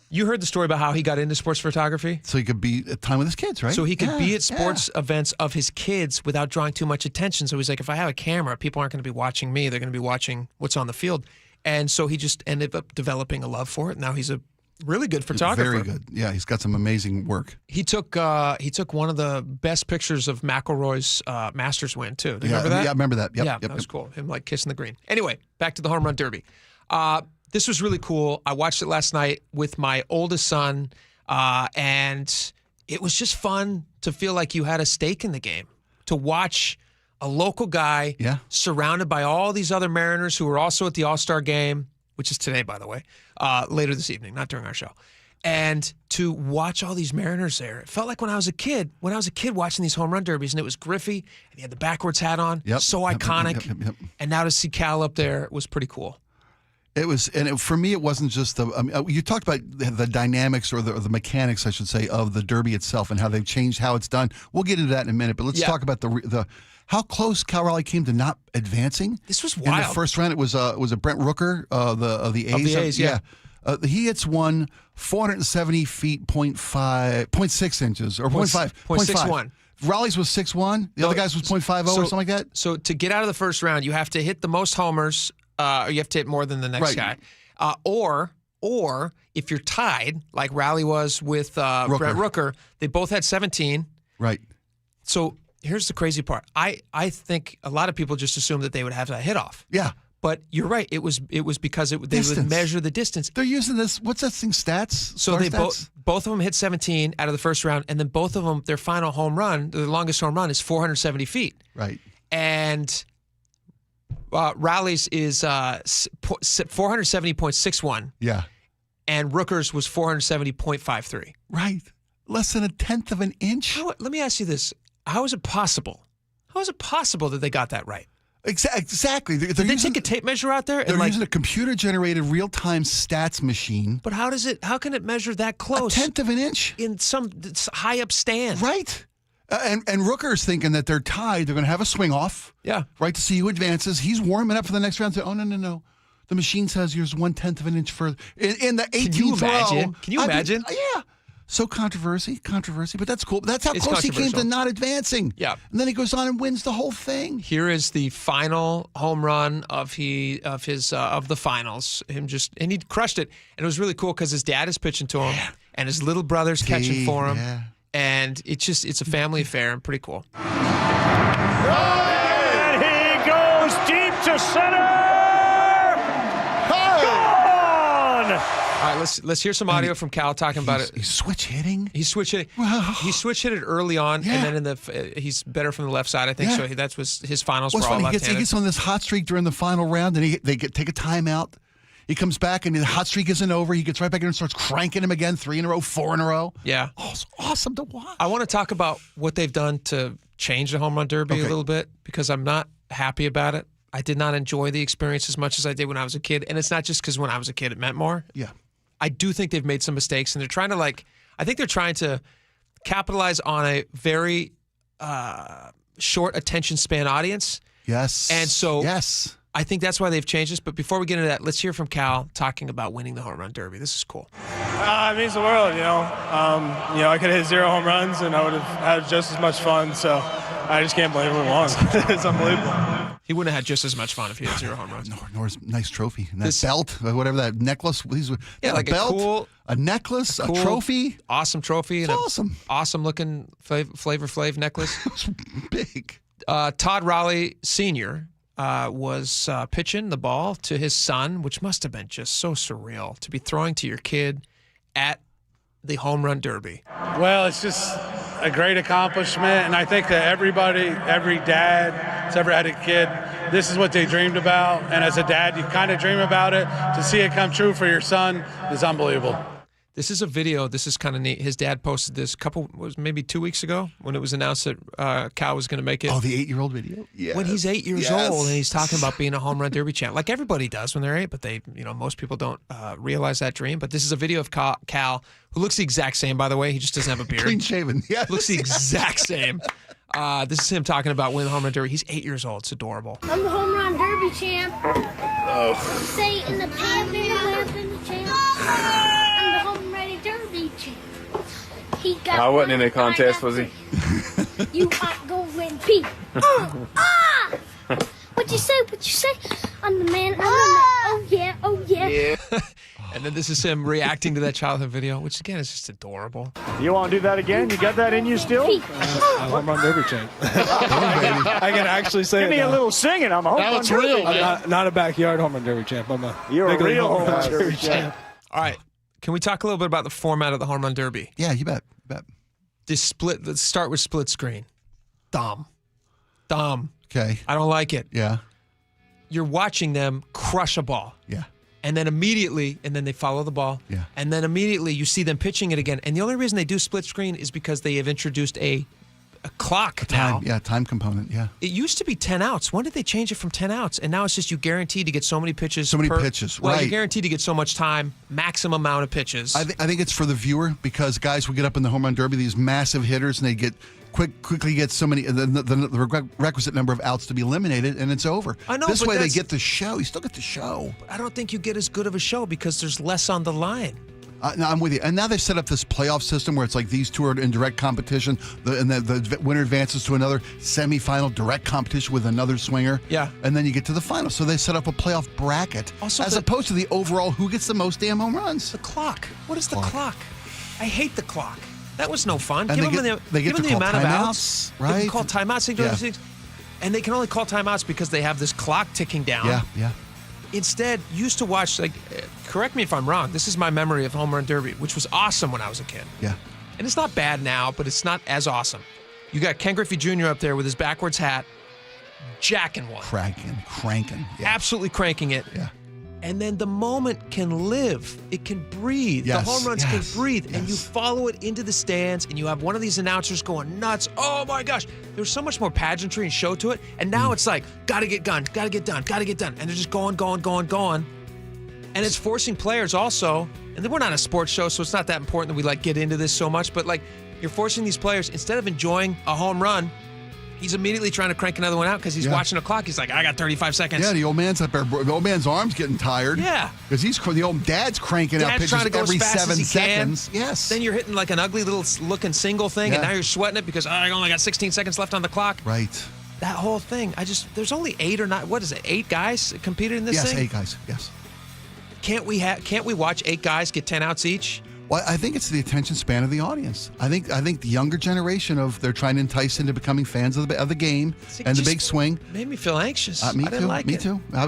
You heard the story about how he got into sports photography? So he could be at time with his kids, right? So he could be at sports events of his kids without drawing too much attention. So he's like, if I have a camera, people aren't going to be watching me. They're going to be watching what's on the field. And so he just ended up developing a love for it. Now he's a really good photographer. Very good. Yeah, he's got some amazing work. He took one of the best pictures of McIlroy's Masters win too. Do you remember that? Yeah, I remember that. Yep, that was cool. Him like kissing the green. Anyway, back to the Home Run Derby. This was really cool. I watched it last night with my oldest son, and it was just fun to feel like you had a stake in the game, to watch a local guy surrounded by all these other Mariners who were also at the All-Star game, which is today, by the way, later this evening, not during our show. And to watch all these Mariners there, it felt like when I was a kid watching these home run derbies, and it was Griffey, and he had the backwards hat on, so iconic. Yep. And now to see Cal up there was pretty cool. It was, for me, it wasn't just you talked about the dynamics or the mechanics, I should say, of the Derby itself and how they've changed how it's done. We'll get into that in a minute, but let's talk about the how close Cal Raleigh came to not advancing. This was wild. In the first round, it was a Brent Rooker of the A's. Of the A's, yeah. He hits one 470 feet, 0.6 inches, or 0.5. 0.61. Raleigh's was 6'1". The other guy's was 0.50 or something like that. So to get out of the first round, you have to hit the most homers, or you have to hit more than the next guy. Or if you're tied, like Raleigh was with Brent Rooker, they both had 17. Right. So here's the crazy part. I think a lot of people just assume that they would have to hit off. Yeah. But you're right. It was because they would measure the distance. They're using this. What's that thing? Stats. So they both of them hit 17 out of the first round, and then both of them, their final home run, their longest home run, is 470 feet. Right. And Raleigh's is 470.61. Yeah. And Rooker's was 470.53. Right. Less than a tenth of an inch. Let me ask you this: how is it possible? How is it possible that they got that right? Exactly. Did they take a tape measure out there? They're using a computer-generated real-time stats machine. But how can it measure that close? A tenth of an inch in some high-up stand. Right. And Rooker's thinking that they're tied. They're going to have a swing off. Yeah. Right, to see who advances. He's warming up for the next round. Oh, no. The machine says yours 1/10 of an inch further. In the 18th row. Can you imagine? Yeah. So controversy, but that's cool. That's how close he came to not advancing. Yeah. And then he goes on and wins the whole thing. Here is the final home run of the finals. And he crushed it. And it was really cool because his dad is pitching to him and his little brother's catching for him. Yeah. And it's a family affair and pretty cool. And he goes deep to center. Gone. All right, let's hear some audio from Cal talking about it. He's switch hitting. He switch hit it early on, and then he's better from the left side, I think. So that was his finals were all left-handed. He gets on this hot streak during the final round, and take a timeout. He comes back, and the hot streak isn't over. He gets right back in and starts cranking him again, 3 in a row, 4 in a row. Yeah. Oh, it's awesome to watch. I want to talk about what they've done to change the home run derby a little bit because I'm not happy about it. I did not enjoy the experience as much as I did when I was a kid, and it's not just because when I was a kid it meant more. Yeah. I do think they've made some mistakes, and they're trying to capitalize on a very short attention span audience. Yes. And so yes. I think that's why they've changed this. But before we get into that, let's hear from Cal talking about winning the home run derby. This is cool. It means the world, I could have hit 0 home runs, and I would have had just as much fun. So I just can't believe we won. It's unbelievable. He wouldn't have had just as much fun if he had 0 home runs. Nor his nice trophy. And that belt, whatever that necklace. Like a belt, a necklace, a trophy. Awesome trophy. It's and awesome. Awesome looking Flavor Flav necklace. It was big. Todd Raleigh Sr. Was pitching the ball to his son, which must have been just so surreal to be throwing to your kid at the home run derby. Well, it's just a great accomplishment, and I think that every dad that's ever had a kid, this is what they dreamed about, and as a dad, you kind of dream about it. To see it come true for your son is unbelievable. This is a video. This is kind of neat. His dad posted this maybe 2 weeks ago when it was announced that Cal was going to make it. Oh, the 8-year-old video? Yeah. When he's 8 years old and he's talking about being a home run derby champ. Like everybody does when they're 8, but most people don't realize that dream. But this is a video of Cal, who looks the exact same, by the way. He just doesn't have a beard. Clean shaven. Yeah. Looks the exact same. This is him talking about winning the home run derby. He's 8 years old. It's adorable. I'm the home run derby champ. Oh. Say in the champ. I'm the home run derby champ. I wasn't in a contest, was he? You aren't going to pee. What'd you say? I'm the man. Oh yeah. And then this is him reacting to that childhood video, which again is just adorable. You want to do that again? You got that in you still? I'm on derby champ. I can actually say Give me a little singing. I'm a home run derby champ. Not a backyard home run derby champ. You're a real home run derby champ. All right. Can we talk a little bit about the format of the home run derby? Yeah, you bet. Let's start with split screen. Dumb. Okay. I don't like it. Yeah. You're watching them crush a ball. Yeah. And then they follow the ball. Yeah. And then immediately you see them pitching it again. And the only reason they do split screen is because they have introduced a clock now. Time component, yeah. It used to be 10 outs. When did they change it from 10 outs? And now it's just you guaranteed to get so many pitches. Well, right. You're guaranteed to get so much time, maximum amount of pitches. I think it's for the viewer because guys will get up in the home run derby, these massive hitters, and they get quickly get so many the requisite number of outs to be eliminated, and it's over. I know. This way they get the show. You still get the show. But I don't think you get as good of a show because there's less on the line. No, I'm with you. And now they've set up this playoff system where it's like these two are in direct competition, and the winner advances to another semifinal direct competition with another swinger. Yeah. And then you get to the final. So they set up a playoff bracket as opposed to the overall who gets the most damn home runs. The clock. What is the clock? I hate the clock. That was no fun. And give they get them to the call amount of timeouts, outs. right? They can call timeouts. They can do those things. And they can only call timeouts because they have this clock ticking down. Yeah. Instead, used to watch, correct me if I'm wrong, this is my memory of Home Run Derby, which was awesome when I was a kid. Yeah. And it's not bad now, but it's not as awesome. You got Ken Griffey Jr. up there with his backwards hat, jacking one. Cranking. Yeah. Absolutely cranking it. Yeah. And then the moment can live. It can breathe. Yes, the home runs can breathe. yes. And you follow it into the stands, and you have one of these announcers going nuts. Oh, my gosh. There's so much more pageantry and show to it. And now it's like, got to get done, got to get done, got to get done. And they're just going. And it's forcing players also, and we're not a sports show, so it's not that important that we, get into this so much, but, You're forcing these players, instead of enjoying a home run, he's immediately trying to crank another one out because he's watching the clock. He's like, I got 35 seconds. Yeah, the old man's up there. The old man's arm's getting tired. Yeah. Because the old dad's cranking out pitches trying to go every as fast 7 as he seconds. Can. Yes. Then you're hitting like an ugly little looking single thing, and now you're sweating it because I only got 16 seconds left on the clock. Right. That whole thing, there's only 8 or 9, what is it, 8 guys competed in this thing? Yes, 8 guys, yes. Can't we watch 8 guys get 10 outs each? Well, I think it's the attention span of the audience. I think the younger generation they're trying to entice into becoming fans of the game and the big swing. Made me feel anxious. Me I didn't like it. Me too. I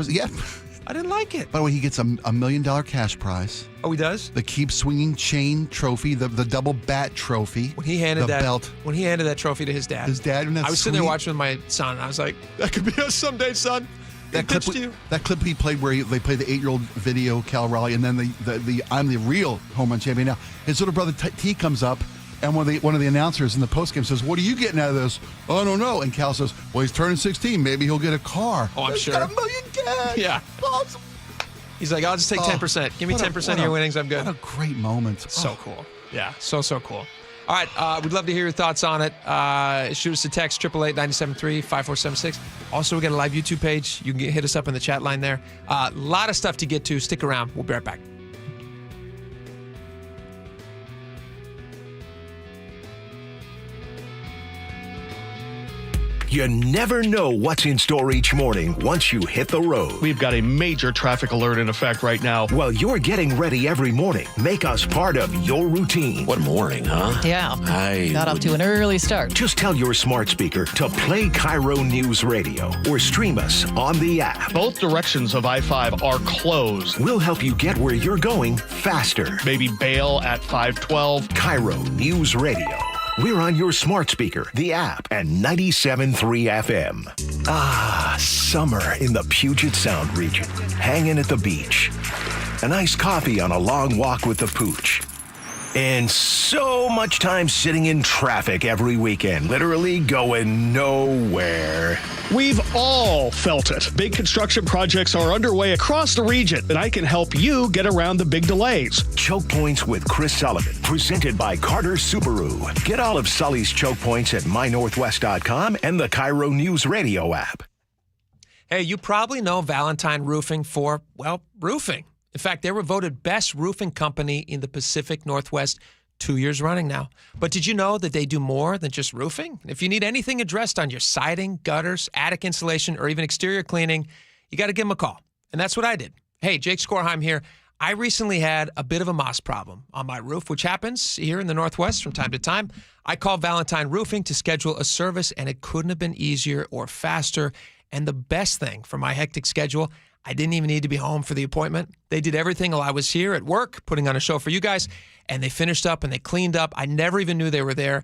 didn't like it. By the way, he gets a $1 million cash prize. Oh, he does? The Keep Swinging Chain trophy, the double bat trophy. When he handed the belt. When he handed that trophy to his dad. And I was sitting there watching with my son. I was like, that could be us someday, son. That clip he played where they played the 8-year-old video, Cal Raleigh, and then the I'm the real home run champion now. His little brother T comes up, and one of the announcers in the postgame says, "What are you getting out of this?" "Oh, I don't know." And Cal says, "Well, he's turning 16. Maybe he'll get a car." Oh, I'm sure. Got $1 million cash. Yeah. Awesome. He's like, I'll just take 10%. Give me 10% of your winnings. I'm good. What a great moment. So cool. Yeah, so cool. All right, we'd love to hear your thoughts on it. Shoot us a text, 888-973-5476. Also, we got a live YouTube page. You can hit us up in the chat line there. A lot of stuff to get to. Stick around. We'll be right back. You never know what's in store each morning once you hit the road. We've got a major traffic alert in effect right now. While you're getting ready every morning, make us part of your routine. What morning, huh? Yeah. Got off to an early start. Just tell your smart speaker to play KIRO News Radio or stream us on the app. Both directions of I-5 are closed. We'll help you get where you're going faster. Maybe bail at 512. KIRO News Radio. We're on your smart speaker, the app, and 97.3 FM. Ah, summer in the Puget Sound region. Hanging at the beach. A nice coffee on a long walk with the pooch. And so much time sitting in traffic every weekend, literally going nowhere. We've all felt it. Big construction projects are underway across the region, and I can help you get around the big delays. Choke Points with Chris Sullivan, presented by Carter Subaru. Get all of Sully's choke points at mynorthwest.com and the KIRO News Radio app. Hey, you probably know Valentine Roofing for, well, roofing. In fact, they were voted best roofing company in the Pacific Northwest 2 years running now. But did you know that they do more than just roofing? If you need anything addressed on your siding, gutters, attic insulation, or even exterior cleaning, you got to give them a call. And that's what I did. Hey, Jake Skorheim here. I recently had a bit of a moss problem on my roof, which happens here in the Northwest from time to time. I called Valentine Roofing to schedule a service, and it couldn't have been easier or faster. And the best thing for my hectic schedule, I didn't even need to be home for the appointment. They did everything while I was here at work, putting on a show for you guys, and they finished up and they cleaned up. I never even knew they were there,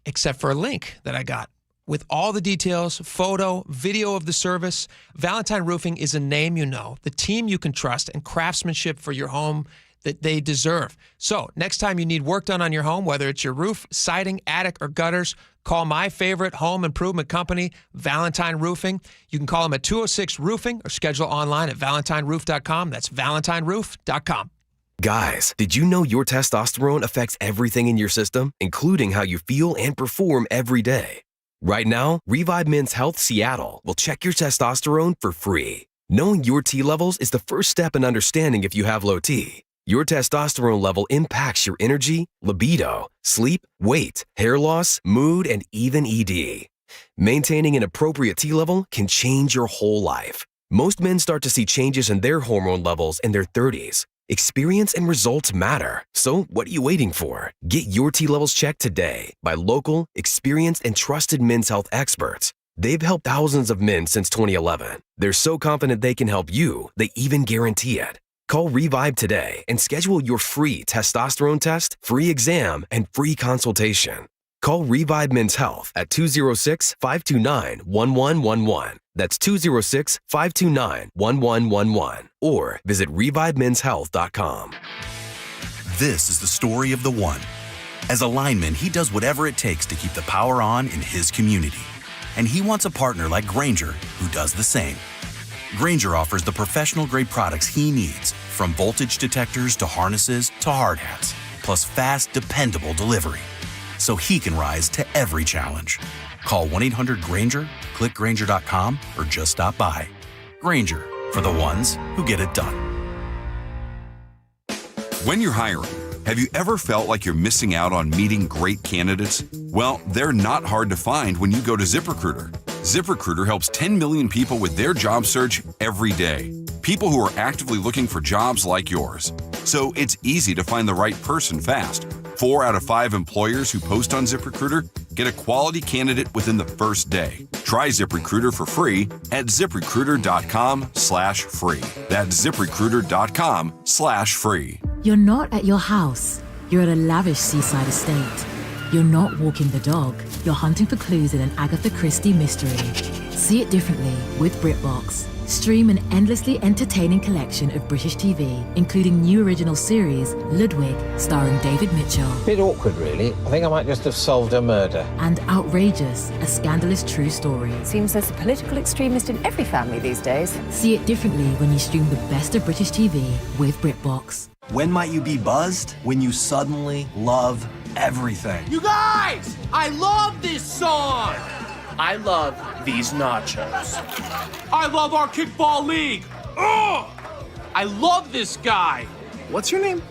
except for a link that I got with all the details, photo, video of the service. Valentine Roofing is a name you know, the team you can trust, and craftsmanship for your home that they deserve. So next time you need work done on your home, whether it's your roof, siding, attic, or gutters, call my favorite home improvement company, Valentine Roofing. You can call them at 206-ROOFING or schedule online at valentinерoof.com. That's valentinерoof.com. Guys, did you know your testosterone affects everything in your system, including how you feel and perform every day? Right now, Revive Men's Health Seattle will check your testosterone for free. Knowing your T levels is the first step in understanding if you have low T. Your testosterone level impacts your energy, libido, sleep, weight, hair loss, mood, and even ED. Maintaining an appropriate T level can change your whole life. Most men start to see changes in their hormone levels in their 30s. Experience and results matter. So what are you waiting for? Get your T levels checked today by local, experienced, and trusted men's health experts. They've helped thousands of men since 2011. They're so confident they can help you, they even guarantee it. Call Revive today and schedule your free testosterone test, free exam, and free consultation. Call Revive Men's Health at 206-529-1111. That's 206-529-1111. Or visit revivemenshealth.com. This is the story of the one. As a lineman, he does whatever it takes to keep the power on in his community. And he wants a partner like Grainger who does the same. Grainger offers the professional-grade products he needs, from voltage detectors to harnesses to hard hats, plus fast, dependable delivery. so he can rise to every challenge. Call 1-800-GRANGER, click Grainger.com, or just stop by. Grainger, for the ones who get it done. When you're hiring, have you ever felt like you're missing out on meeting great candidates? Well, they're not hard to find when you go to ZipRecruiter. ZipRecruiter helps 10 million people with their job search every day. People who are actively looking for jobs like yours. So it's easy to find the right person fast. 4 out of 5 employers who post on ZipRecruiter get a quality candidate within the first day. Try ZipRecruiter for free at ZipRecruiter.com/free. That's ZipRecruiter.com/free. You're not at your house. You're at a lavish seaside estate. You're not walking the dog. You're hunting for clues in an Agatha Christie mystery. See it differently with BritBox. Stream an endlessly entertaining collection of British TV, including new original series, Ludwig, starring David Mitchell. Bit awkward, really. I think I might just have solved a murder. And Outrageous, a scandalous true story. Seems there's a political extremist in every family these days. See it differently when you stream the best of British TV with BritBox. When might you be buzzed? When you suddenly love everything. You guys! I love this song! I love these nachos. I love our kickball league. Ugh! I love this guy. What's your name?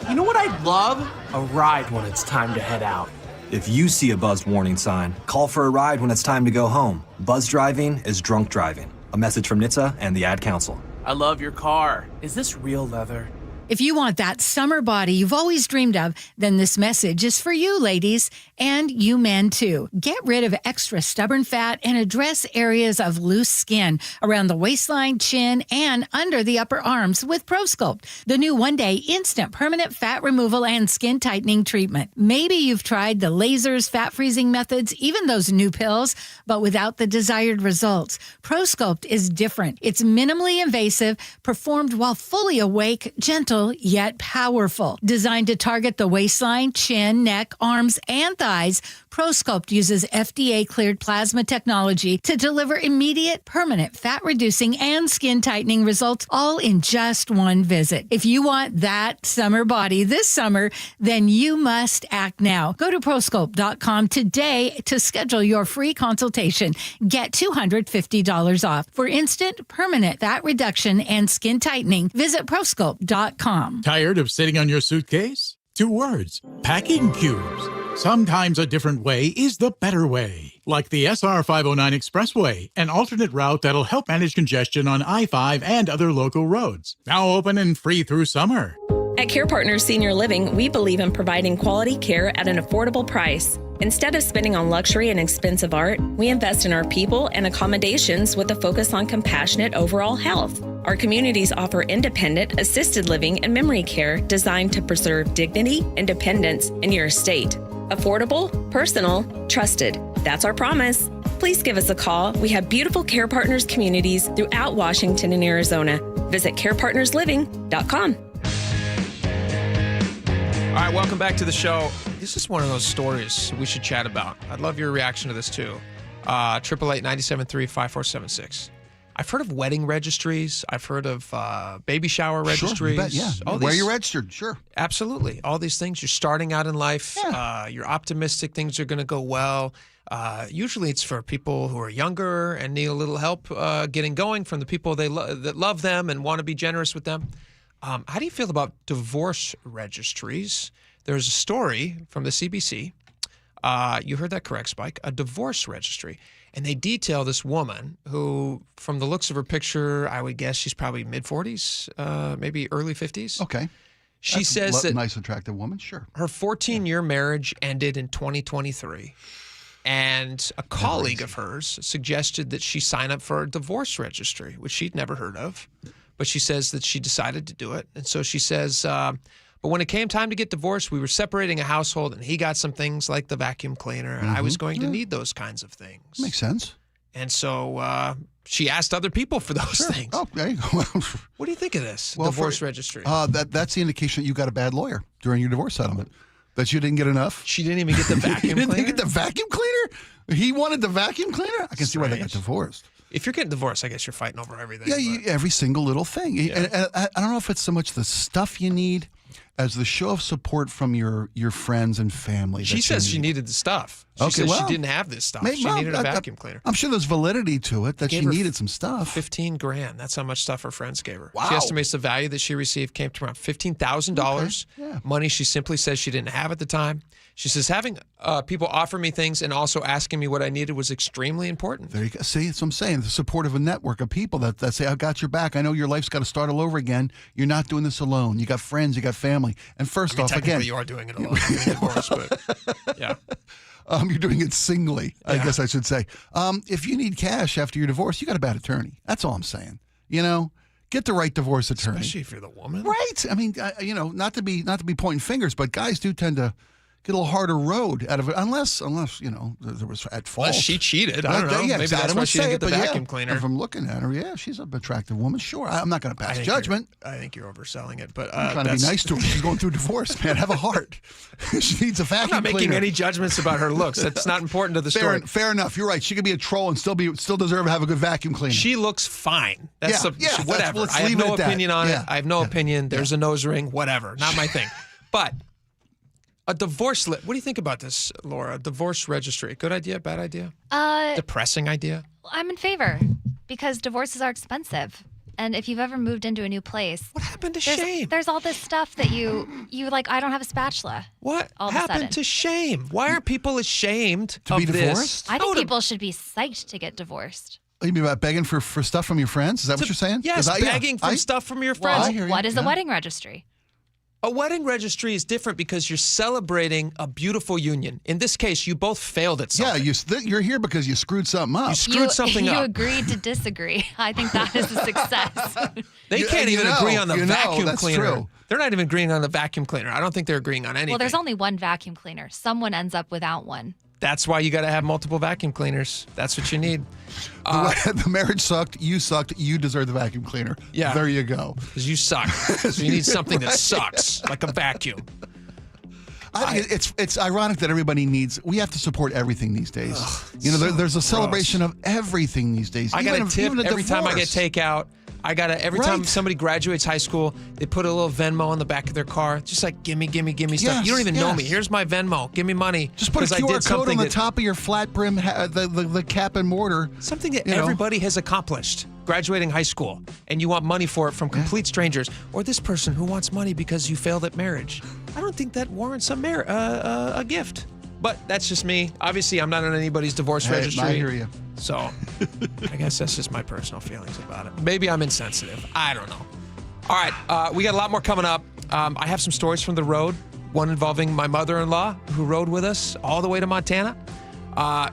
You know what I'd love? A ride when it's time to head out. If you see a buzzed warning sign, call for a ride when it's time to go home. Buzz driving is drunk driving. A message from NHTSA and the Ad Council. I love your car. Is this real leather? If you want that summer body you've always dreamed of, then this message is for you, ladies, and you men too. Get rid of extra stubborn fat and address areas of loose skin around the waistline, chin, and under the upper arms with ProSculpt, the new one-day instant permanent fat removal and skin tightening treatment. Maybe you've tried the lasers, fat freezing methods, even those new pills, but without the desired results. ProSculpt is different. It's minimally invasive, performed while fully awake, gentle, yet powerful. Designed to target the waistline, chin, neck, arms, and thighs, ProSculpt uses FDA-cleared plasma technology to deliver immediate, permanent fat-reducing and skin-tightening results, all in just one visit. If you want that summer body this summer, then you must act now. Go to ProSculpt.com today to schedule your free consultation. Get $250 off. For instant, permanent fat reduction and skin tightening, visit ProSculpt.com. Tired of sitting on your suitcase? 2 words. Packing cubes. Sometimes a different way is the better way. Like the SR 509 Expressway, an alternate route that'll help manage congestion on I-5 and other local roads. Now open and free through summer. At Care Partners Senior Living, we believe in providing quality care at an affordable price. Instead of spending on luxury and expensive art, we invest in our people and accommodations with a focus on compassionate overall health. Our communities offer independent, assisted living, and memory care designed to preserve dignity, independence, and your estate. Affordable, personal, trusted. That's our promise. Please give us a call. We have beautiful Care Partners communities throughout Washington and Arizona. Visit carepartnersliving.com. All right, welcome back to the show. This is one of those stories we should chat about. I'd love your reaction to this, too. 888-973-5476. I've heard of wedding registries. I've heard of baby shower registries. Sure, you bet, yeah. Where you're registered, sure. Absolutely. All these things. You're starting out in life. Yeah. You're optimistic. Things are going to go well. Usually it's for people who are younger and need a little help getting going from the people that love them and want to be generous with them. How do you feel about divorce registries? There's a story from the CBC. You heard that correct, Spike. A divorce registry. And they detail this woman who, from the looks of her picture, I would guess she's probably mid-40s, maybe early 50s. Okay. She says that nice, attractive woman, sure. Her 14-year marriage ended in 2023. And a colleague of hers suggested that she sign up for a divorce registry, which she'd never heard of. But she says that she decided to do it. And so she says, but when it came time to get divorced, we were separating a household, and he got some things like the vacuum cleaner, and I was going to need those kinds of things. Makes sense. And so she asked other people for those things. Oh, there you go. What do you think of this divorce registry? That's the indication that you got a bad lawyer during your divorce settlement. That you didn't get enough. She didn't even get the vacuum cleaner? Didn't get the vacuum cleaner? He wanted the vacuum cleaner? I can see why they got divorced. If you're getting divorced, I guess you're fighting over everything. Yeah, every single little thing. Yeah. And I don't know if it's so much the stuff you need as the show of support from your friends and family. She says she needed the stuff. She says she didn't have this stuff. She needed a vacuum cleaner. I'm sure there's validity to it that she needed some stuff. $15,000. That's how much stuff her friends gave her. Wow. She estimates the value that she received came to around $15,000. Okay. Yeah. Money she simply says she didn't have at the time. She says having people offer me things and also asking me what I needed was extremely important. There you go. See, that's what I'm saying. The support of a network of people that say, I got your back. I know your life's got to start all over again. You're not doing this alone. You got friends. You got family. And first off, again. You are doing it alone. You're getting divorced, but yeah. You're doing it singly, I guess I should say. If you need cash after your divorce, you got a bad attorney. That's all I'm saying. Get the right divorce attorney. Especially if you're the woman. Right. I mean, not to be pointing fingers, but guys do tend to get a little harder road out of it, unless there was at fault. Unless she cheated. I don't know. Yeah, Maybe that's why she didn't get the vacuum cleaner. If I'm looking at her, she's an attractive woman. Sure, I'm not going to pass judgment. I think you're overselling it, but I'm trying to be nice to her. She's going through a divorce, man. Have a heart. She needs a vacuum cleaner. I'm not making any judgments about her looks. That's not important to the story. Fair enough. You're right. She could be a troll and still deserve to have a good vacuum cleaner. She looks fine. That's whatever. Let's I have leave no it at opinion that. on Yeah. it. I have no opinion. There's a nose ring. Whatever. Not my thing. But a divorce what do you think about this, Laura? Divorce registry. Good idea? Bad idea? Depressing idea? I'm in favor because divorces are expensive. And if you've ever moved into a new place, what happened to shame? There's all this stuff that you like. I don't have a spatula. What all happened to shame? Why are people ashamed to be of divorced? This? I think people should be psyched to get divorced. You mean about begging for stuff from your friends? Is that what you're saying? Yes, begging for stuff from your friends. Well, what is a wedding registry? A wedding registry is different because you're celebrating a beautiful union. In this case, you both failed at something. Yeah, you're here because you screwed something up. You screwed something up. You agreed to disagree. I think that is a success. They can't even agree on the vacuum that's cleaner. True. They're not even agreeing on the vacuum cleaner. I don't think they're agreeing on anything. Well, there's only one vacuum cleaner. Someone ends up without one. That's why you got to have multiple vacuum cleaners. That's what you need. The marriage sucked. You sucked. You deserve the vacuum cleaner. Yeah. There you go. Because you suck. So you need something that sucks, like a vacuum. I think it's ironic that everybody we have to support everything these days. There's a celebration of everything these days. I got a tip every time I get takeout. Every time somebody graduates high school, they put a little Venmo on the back of their car. Just like, gimme stuff. Yes, you don't even know me. Here's my Venmo. Give me money. Just put a QR code on the top of your flat brim, the cap and mortar. Something that everybody has accomplished. Graduating high school, and you want money for it from complete strangers, or this person who wants money because you failed at marriage. I don't think that warrants a gift. But that's just me. Obviously, I'm not on anybody's divorce registry. I hear you. So I guess that's just my personal feelings about it. Maybe I'm insensitive. I don't know. All right, we got a lot more coming up. I have some stories from the road. One involving my mother-in-law who rode with us all the way to Montana.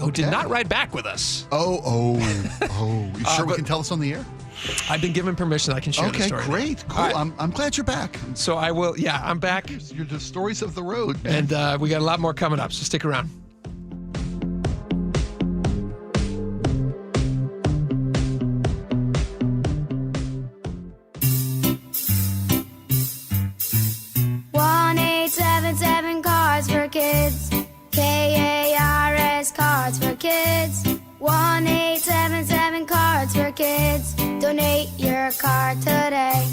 Who did not ride back with us. Oh. You sure we can tell this on the air? I've been given permission. I can share the story. Okay, great. Cool. Right. I'm glad you're back. So I will. Yeah, I'm back. You're the stories of the road, man. And we got a lot more coming up, so stick around. Cars for Kids. KARS Cards for Kids. 1-877 Cards for Kids. Donate your card today.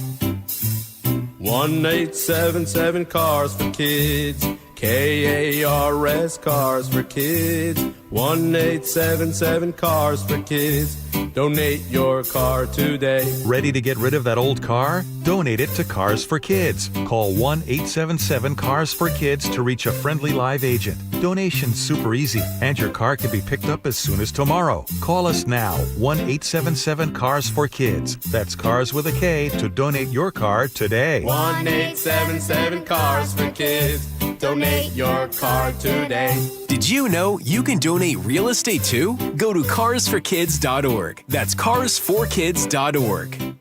1-877 Cars for Kids. KARS Cars for Kids. 1-877 Cars for Kids. Donate your car today. Ready to get rid of that old car? Donate it to Cars for Kids. Call 1-877-CARS-FOR-KIDS to reach a friendly live agent. Donation's super easy, and your car can be picked up as soon as tomorrow. Call us now, 1-877-CARS-FOR-KIDS. That's Cars with a K to donate your car today. 1-877 Cars for Kids. Donate your car today. Did you know you can donate real estate too? Go to carsforkids.org. That's carsforkids.org.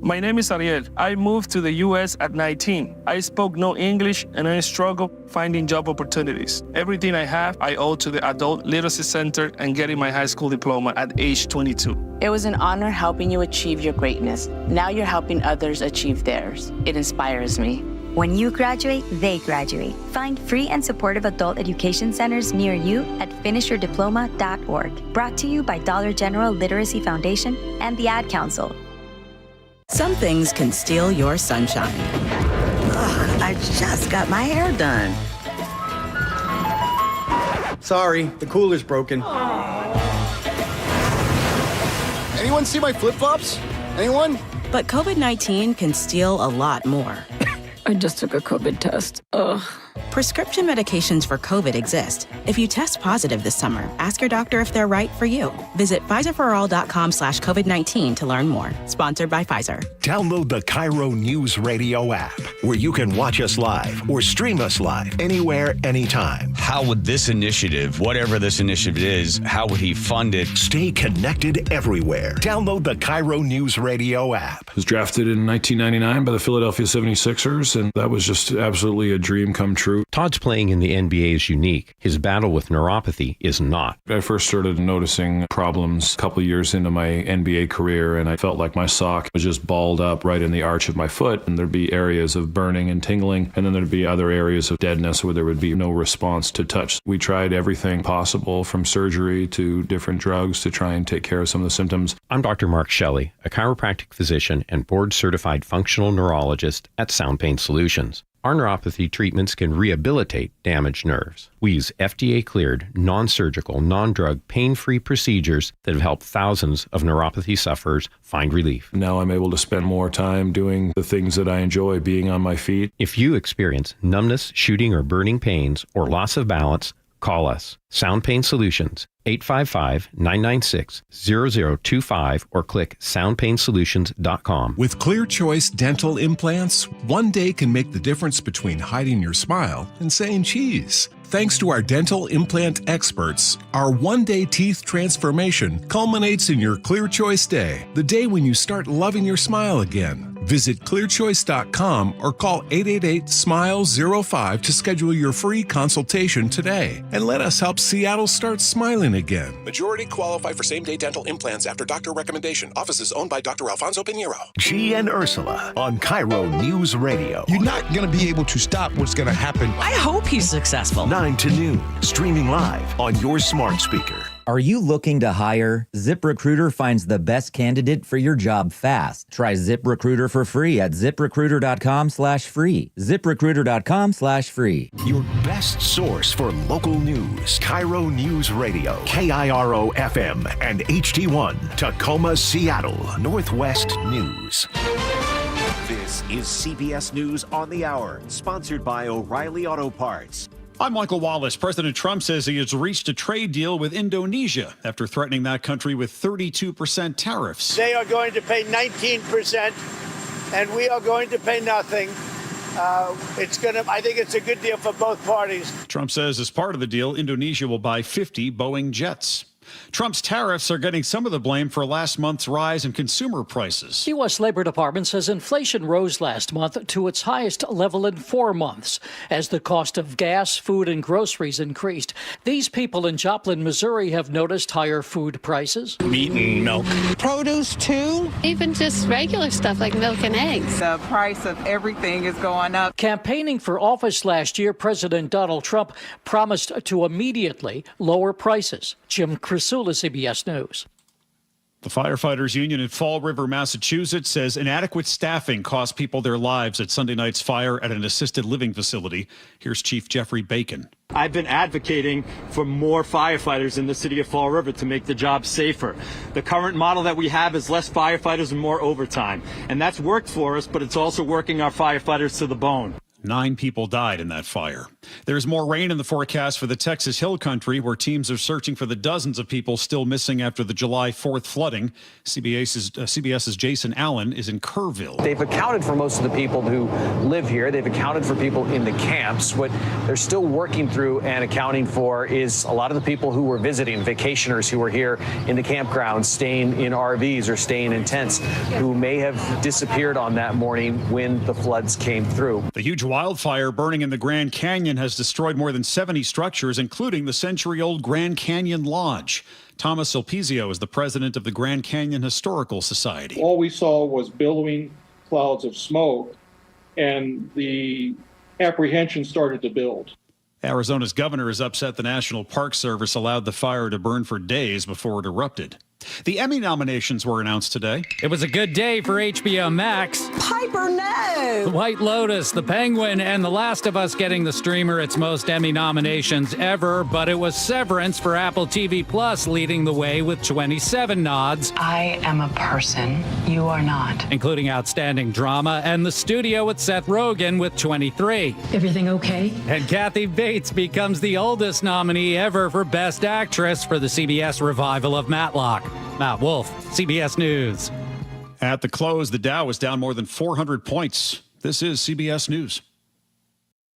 My name is Ariel. I moved to the U.S. at 19. I spoke no English and I struggled finding job opportunities. Everything I have, I owe to the Adult Literacy Center and getting my high school diploma at age 22. It was an honor helping you achieve your greatness. Now you're helping others achieve theirs. It inspires me. When you graduate, they graduate. Find free and supportive adult education centers near you at finishyourdiploma.org. Brought to you by Dollar General Literacy Foundation and the Ad Council. Some things can steal your sunshine. Ugh, I just got my hair done. Sorry, the cooler's broken. Anyone see my flip-flops? Anyone? But COVID-19 can steal a lot more. I just took a COVID test. Ugh. Prescription medications for COVID exist. If you test positive this summer, ask your doctor if they're right for you. Visit PfizerForAll.com/COVID-19 to learn more. Sponsored by Pfizer. Download the KIRO Newsradio app, where you can watch us live or stream us live anywhere, anytime. How would this initiative, whatever this initiative is, how would he fund it? Stay connected everywhere. Download the KIRO Newsradio app. It was drafted in 1999 by the Philadelphia 76ers, and that was just absolutely a dream come true. Todd's playing in the NBA is unique. His battle with neuropathy is not. I first started noticing problems a couple years into my NBA career, and I felt like my sock was just balled up right in the arch of my foot, and there'd be areas of burning and tingling, and then there'd be other areas of deadness where there would be no response to touch. We tried everything possible, from surgery to different drugs, to try and take care of some of the symptoms. I'm Dr. Mark Shelley, a chiropractic physician and board-certified functional neurologist at Sound Pain Solutions. Our neuropathy treatments can rehabilitate damaged nerves. We use FDA-cleared, non-surgical, non-drug, pain-free procedures that have helped thousands of neuropathy sufferers find relief. Now I'm able to spend more time doing the things that I enjoy, being on my feet. If you experience numbness, shooting, or burning pains, or loss of balance, call us. Sound Pain Solutions, 855-996-0025, or click soundpainsolutions.com. With Clear Choice dental implants, one day can make the difference between hiding your smile and saying cheese. Thanks to our dental implant experts, our one-day teeth transformation culminates in your Clear Choice Day, the day when you start loving your smile again. Visit clearchoice.com or call 888-SMILE-05 to schedule your free consultation today. And let us help Seattle start smiling again. Majority qualify for same-day dental implants after doctor recommendation. Offices owned by Dr. Alfonso Pinheiro. G and Ursula on KIRO News Radio. You're not going to be able to stop what's going to happen. I hope he's successful. 9 to noon, streaming live on your smart speaker. Are you looking to hire? ZipRecruiter finds the best candidate for your job fast. Try ZipRecruiter for free at ziprecruiter.com/free. ZipRecruiter.com/free. Your best source for local news. KIRO News Radio. KIRO FM and HD1. Tacoma, Seattle. Northwest News. This is CBS News on the Hour, sponsored by O'Reilly Auto Parts. I'm Michael Wallace. President Trump says he has reached a trade deal with Indonesia after threatening that country with 32% tariffs. They are going to pay 19%, and we are going to pay nothing. I think it's a good deal for both parties. Trump says as part of the deal, Indonesia will buy 50 Boeing jets. Trump's tariffs are getting some of the blame for last month's rise in consumer prices. The U.S. Labor Department says inflation rose last month to its highest level in 4 months as the cost of gas, food, and groceries increased. These people in Joplin, Missouri have noticed higher food prices. Meat and milk. Produce, too. Even just regular stuff like milk and eggs. The price of everything is going up. Campaigning for office last year, President Donald Trump promised to immediately lower prices. Jim Crisula, CBS News. The Firefighters Union in Fall River, Massachusetts says inadequate staffing cost people their lives at Sunday night's fire at an assisted living facility. Here's Chief Jeffrey Bacon. I've been advocating for more firefighters in the city of Fall River to make the job safer. The current model that we have is less firefighters and more overtime. And that's worked for us, but it's also working our firefighters to the bone. 9 people died in that fire. There's more rain in the forecast for the Texas Hill Country, where teams are searching for the dozens of people still missing after the July 4th flooding. CBS's Jason Allen is in Kerrville. They've accounted for most of the people who live here. They've accounted for people in the camps. What they're still working through and accounting for is a lot of the people who were visiting, vacationers who were here in the campground, staying in RVs or staying in tents, who may have disappeared on that morning when the floods came through. The huge wildfire burning in the Grand Canyon has destroyed more than 70 structures, including the century-old Grand Canyon Lodge. Thomas Sulpizio is the president of the Grand Canyon Historical Society. All we saw was billowing clouds of smoke, and the apprehension started to build. Arizona's governor is upset the National Park Service allowed the fire to burn for days before it erupted. The Emmy nominations were announced today. It was a good day for HBO Max. Piper, no! The White Lotus, The Penguin, and The Last of Us getting the streamer its most Emmy nominations ever, but it was Severance for Apple TV Plus leading the way with 27 nods. I am a person. You are not. Including Outstanding Drama and The Studio with Seth Rogen with 23. Everything okay? And Kathy Bates becomes the oldest nominee ever for Best Actress for the CBS revival of Matlock. Matt Wolf, CBS News. At the close, the Dow was down more than 400 points. This is CBS News.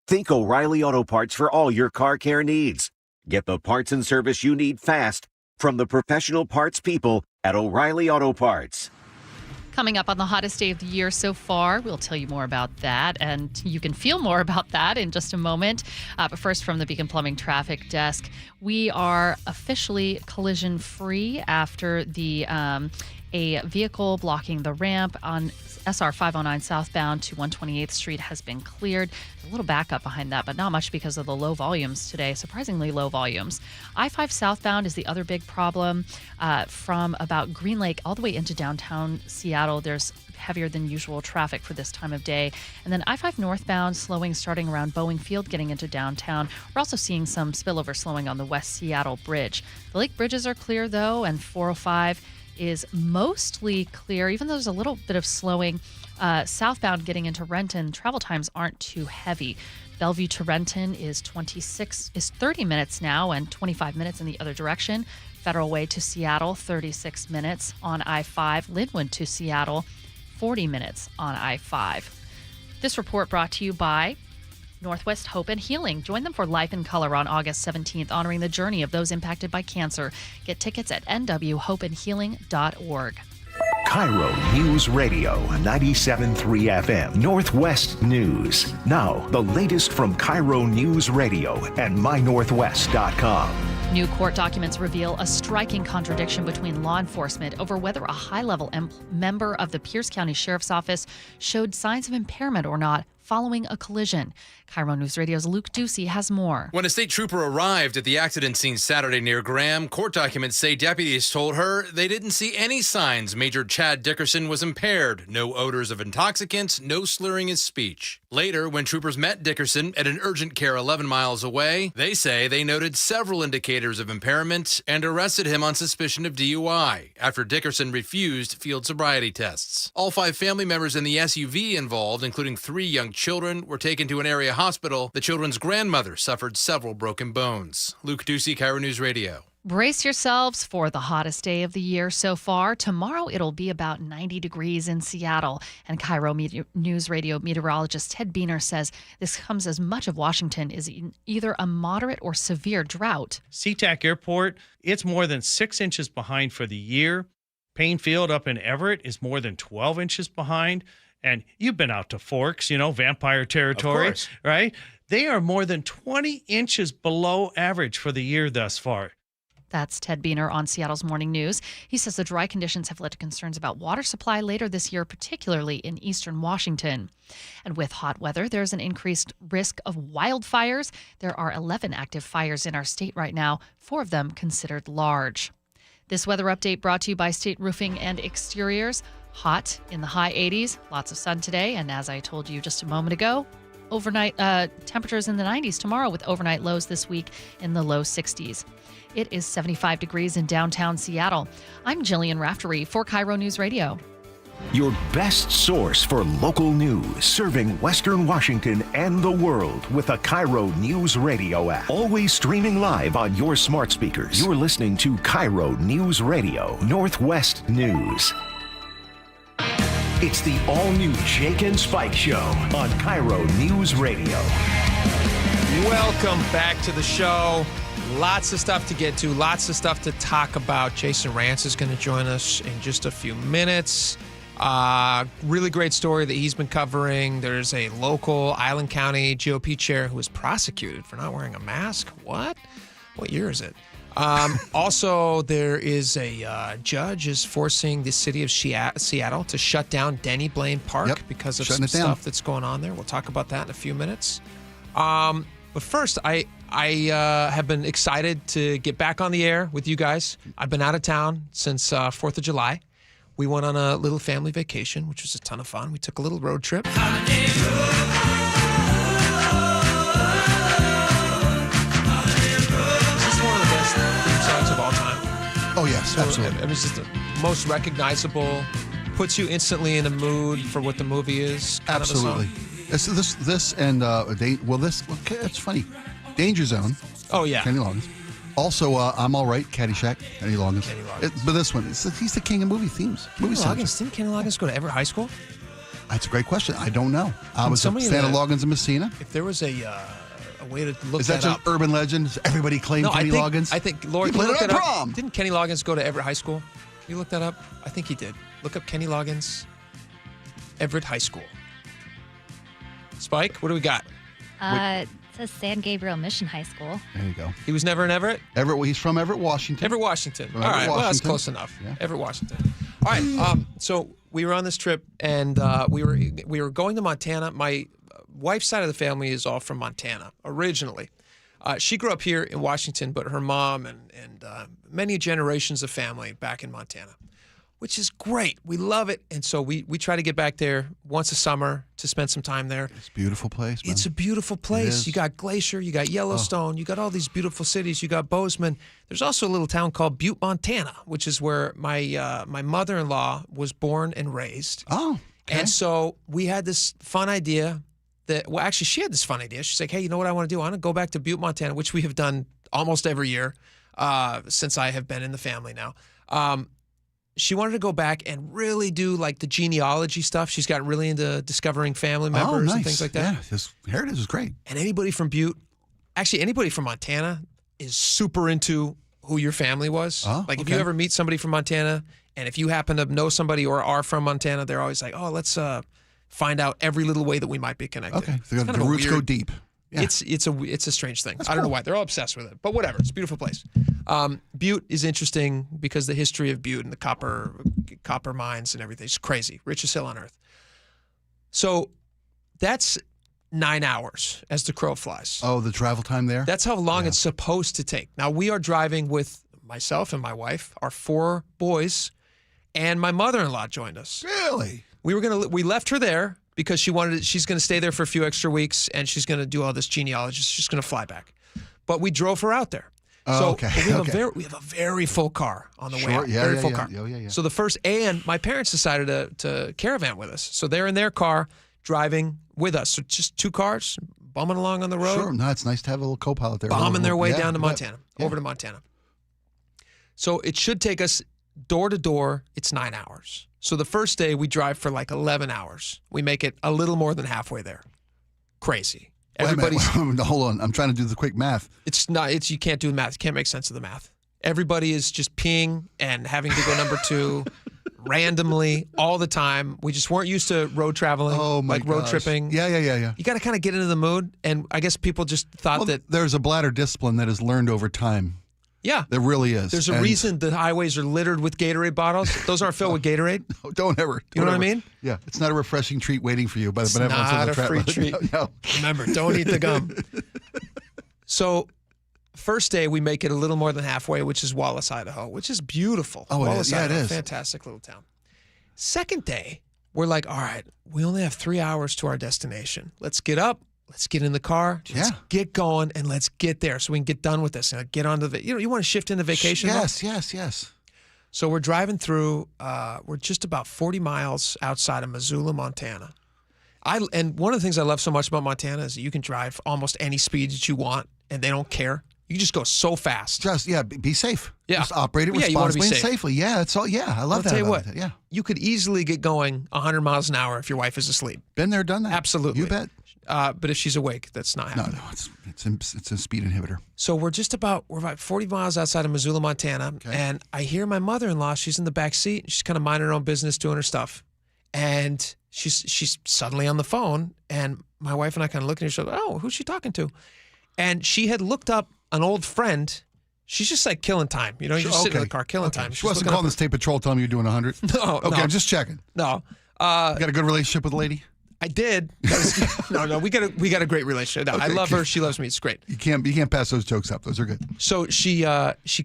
Think O'Reilly Auto Parts for all your car care needs. Get the parts and service you need fast from the professional parts people at O'Reilly Auto Parts. Coming up on the hottest day of the year so far, we'll tell you more about that, and you can feel more about that in just a moment. But first, from the Beacon Plumbing Traffic Desk, we are officially collision-free after a vehicle blocking the ramp on SR 509 southbound to 128th Street has been cleared. A little backup behind that, but not much because of the low volumes today, surprisingly low volumes. I-5 southbound is the other big problem from about Green Lake all the way into downtown Seattle. There's heavier than usual traffic for this time of day. And then I-5 northbound slowing starting around Boeing Field getting into downtown. We're also seeing some spillover slowing on the West Seattle Bridge. The lake bridges are clear though, and 405 is mostly clear, even though there's a little bit of slowing. Southbound getting into Renton, travel times aren't too heavy. Bellevue to Renton is 30 minutes now and 25 minutes in the other direction. Federal Way to Seattle, 36 minutes on I-5. Linwood to Seattle, 40 minutes on I-5. This report brought to you by Northwest Hope and Healing. Join them for Life in Color on August 17th, honoring the journey of those impacted by cancer. Get tickets at nwhopeandhealing.org. KIRO News Radio 97.3 FM, Northwest News. Now, the latest from KIRO News Radio and mynorthwest.com. New court documents reveal a striking contradiction between law enforcement over whether a high-level member of the Pierce County Sheriff's Office showed signs of impairment or not following a collision. KIRO News Radio's Luke Ducey has more. When a state trooper arrived at the accident scene Saturday near Graham, court documents say deputies told her they didn't see any signs Major Chad Dickerson was impaired. No odors of intoxicants, no slurring his speech. Later, when troopers met Dickerson at an urgent care 11 miles away, they say they noted several indicators of impairment and arrested him on suspicion of DUI after Dickerson refused field sobriety tests. All 5 family members in the SUV involved, including 3 young children, were taken to an area hospital. The children's grandmother suffered several broken bones. Luke Ducey, KIRO News Radio. Brace yourselves for the hottest day of the year so far. Tomorrow it'll be about 90 degrees in Seattle. And KIRO News Radio meteorologist Ted Beener says this comes as much of Washington is in either a moderate or severe drought. SeaTac Airport, it's more than 6 inches behind for the year. Payne Field up in Everett is more than 12 inches behind. And you've been out to Forks, vampire territory, right? They are more than 20 inches below average for the year thus far. That's Ted Beener on Seattle's Morning News. He says the dry conditions have led to concerns about water supply later this year, particularly in eastern Washington. And with hot weather, there's an increased risk of wildfires. There are 11 active fires in our state right now, 4 of them considered large. This weather update brought to you by State Roofing and Exteriors. Hot in the high 80s, lots of sun today, and as I told you just a moment ago, overnight temperatures in the 90s tomorrow with overnight lows this week in the low 60s. It is 75 degrees in downtown Seattle. I'm Jillian Raftery for KIRO News Radio. Your best source for local news, serving Western Washington and the world with a KIRO News Radio app. Always streaming live on your smart speakers. You're listening to KIRO News Radio, Northwest News. It's the all-new Jake and Spike Show on KIRO News Radio. Welcome back to the show. Lots of stuff to get to, lots of stuff to talk about. Jason Rance is going to join us in just a few minutes. Really great story that he's been covering. There's a local Island County GOP chair who was prosecuted for not wearing a mask. What year is it? Also, there is a judge is forcing the city of Seattle to shut down Denny Blaine Park because of some stuff that's going on there. We'll talk about that in a few minutes. But first, I I have been excited to get back on the air with you guys. I've been out of town since 4th of July. We went on a little family vacation, which was a ton of fun. We took a little road trip. Is this one of the best theme songs of all time? Oh, yes, absolutely. I mean, it's just the most recognizable, puts you instantly in a mood for what the movie is. Absolutely. This and it's funny. Danger Zone. Oh, yeah. Kenny Loggins. Also, I'm All Right, Caddyshack, Kenny Loggins. But this one, he's the king of movie themes. Didn't Kenny Loggins go to Everett High School? That's a great question. I don't know. I was a fan of Loggins and Messina. If there was a way to look Is that that up. just urban legend? Does everybody claim Kenny Loggins? I think, Lord, he played it at prom. Didn't Kenny Loggins go to Everett High School? Can you look that up? I think he did. Look up Kenny Loggins, Everett High School. Spike, what do we got? It says San Gabriel Mission High School. There you go. He was never in Everett? He's from Everett, Washington. Everett, Washington. From All Everett, right, well, that's Washington. close enough. Yeah. Everett, Washington. All right, so we were on this trip, and we were going to Montana. My wife's side of the family is all from Montana, originally. She grew up here in Washington, but her mom and many generations of family back in Montana, which is great. We love it. And so we try to get back there once a summer to spend some time there. It's a beautiful place, man. It's a beautiful place. You got Glacier, you got Yellowstone, you got all these beautiful cities. You got Bozeman. There's also a little town called Butte, Montana, which is where my mother-in-law was born and raised. Oh, okay. And so we had this fun idea actually, she had this fun idea. She's like, hey, you know what I want to do? I want to go back to Butte, Montana, which we have done almost every year since I have been in the family now. She wanted to go back and really do like the genealogy stuff. She's gotten really into discovering family members and things like that. Yeah, his heritage is great. And anybody from Butte, actually anybody from Montana is super into who your family was. Oh, like if you ever meet somebody from Montana, and if you happen to know somebody or are from Montana, they're always like, oh, let's find out every little way that we might be connected. Okay, so the roots go deep. Yeah. It's a strange thing. I don't know why. They're all obsessed with it, but whatever. It's a beautiful place. Butte is interesting because the history of Butte and the copper mines and everything is crazy. Richest hill on earth. So that's 9 hours as the crow flies. Oh, the travel time there? That's how long it's supposed to take. Now, we are driving with myself and my wife, our 4 boys, and my mother-in-law joined us. Really? We left her there because she's going to stay there for a few extra weeks, and she's going to do all this genealogy. She's going to fly back. But we drove her out there. Oh, okay. We have a very full car on the way out. Yeah, very full yeah, car. Yeah. So and my parents decided to caravan with us. So they're in their car driving with us. So just 2 cars bumming along on the road. Sure. No, it's nice to have a little co-pilot there. Bombing their way down to Montana, over to Montana. So it should take us door to door. It's 9 hours. So the first day we drive for like 11 hours. We make it a little more than halfway there. Crazy. Everybody's. Hold on. I'm trying to do the quick math. You can't do the math. You can't make sense of the math. Everybody is just peeing and having to go number 2 randomly all the time. We just weren't used to road traveling, road tripping. Yeah. You got to kind of get into the mood. And I guess people just thought that there's a bladder discipline that is learned over time. Yeah. There really is. There's a reason the highways are littered with Gatorade bottles. Those aren't filled with Gatorade. No, don't ever. You know what I mean? Yeah. It's not a refreshing treat waiting for you by the benevolence not of the a free treat. No. Remember, don't eat the gum. So, first day, we make it a little more than halfway, which is Wallace, Idaho, which is beautiful. Oh, Wallace, it Idaho, is. Fantastic little town. Second day, we're like, all right, we only have 3 hours to our destination. Let's get up. Let's get in the car. Let's get going, and let's get there so we can get done with this and get on to the. You want to shift into vacation? Yes. So we're driving through. We're just about 40 miles outside of Missoula, Montana. And one of the things I love so much about Montana is that you can drive almost any speed that you want, and they don't care. You just go so fast. Be safe. Yeah. Just operate it responsibly and safely. Yeah, that's all. Yeah, I love that. I'll tell you what. Yeah. You could easily get going 100 miles an hour if your wife is asleep. Been there, done that. Absolutely. You bet. But if she's awake, that's not happening. No, it's a speed inhibitor. So we're about 40 miles outside of Missoula, Montana, and I hear my mother-in-law. She's in the back seat. She's kind of minding her own business, doing her stuff, and she's suddenly on the phone. And my wife and I kind of look at each other. Oh, who's she talking to? And she had looked up an old friend. She's just like killing time. You know, just sitting in the car killing time. She wasn't calling the state patrol telling me you're doing 100? No. Okay, I'm just checking. No. You got a good relationship with the lady? I did. No, we got a great relationship. No, I love her. She loves me. It's great. You can't pass those jokes up. Those are good. So she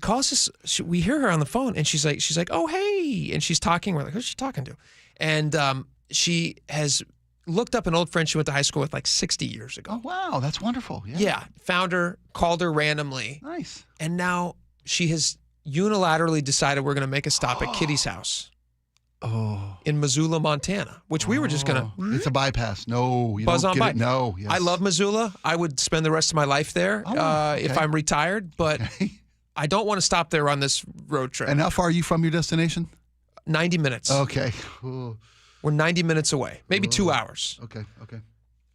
calls us. We hear her on the phone, and she's like, oh hey, and she's talking. We're like, who's she talking to? And she has looked up an old friend she went to high school with like 60 years ago. Oh wow, that's wonderful. Yeah, found her, called her randomly. Nice. And now she has unilaterally decided we're going to make a stop at Kitty's house. Oh. In Missoula, Montana, which we were just going to... It's a bypass. No, you buzz don't on get by. it. No. Yes. I love Missoula. I would spend the rest of my life there if I'm retired, but I don't want to stop there on this road trip. And how far are you from your destination? 90 minutes. Okay. Ooh. We're 90 minutes away, maybe 2 hours. Okay.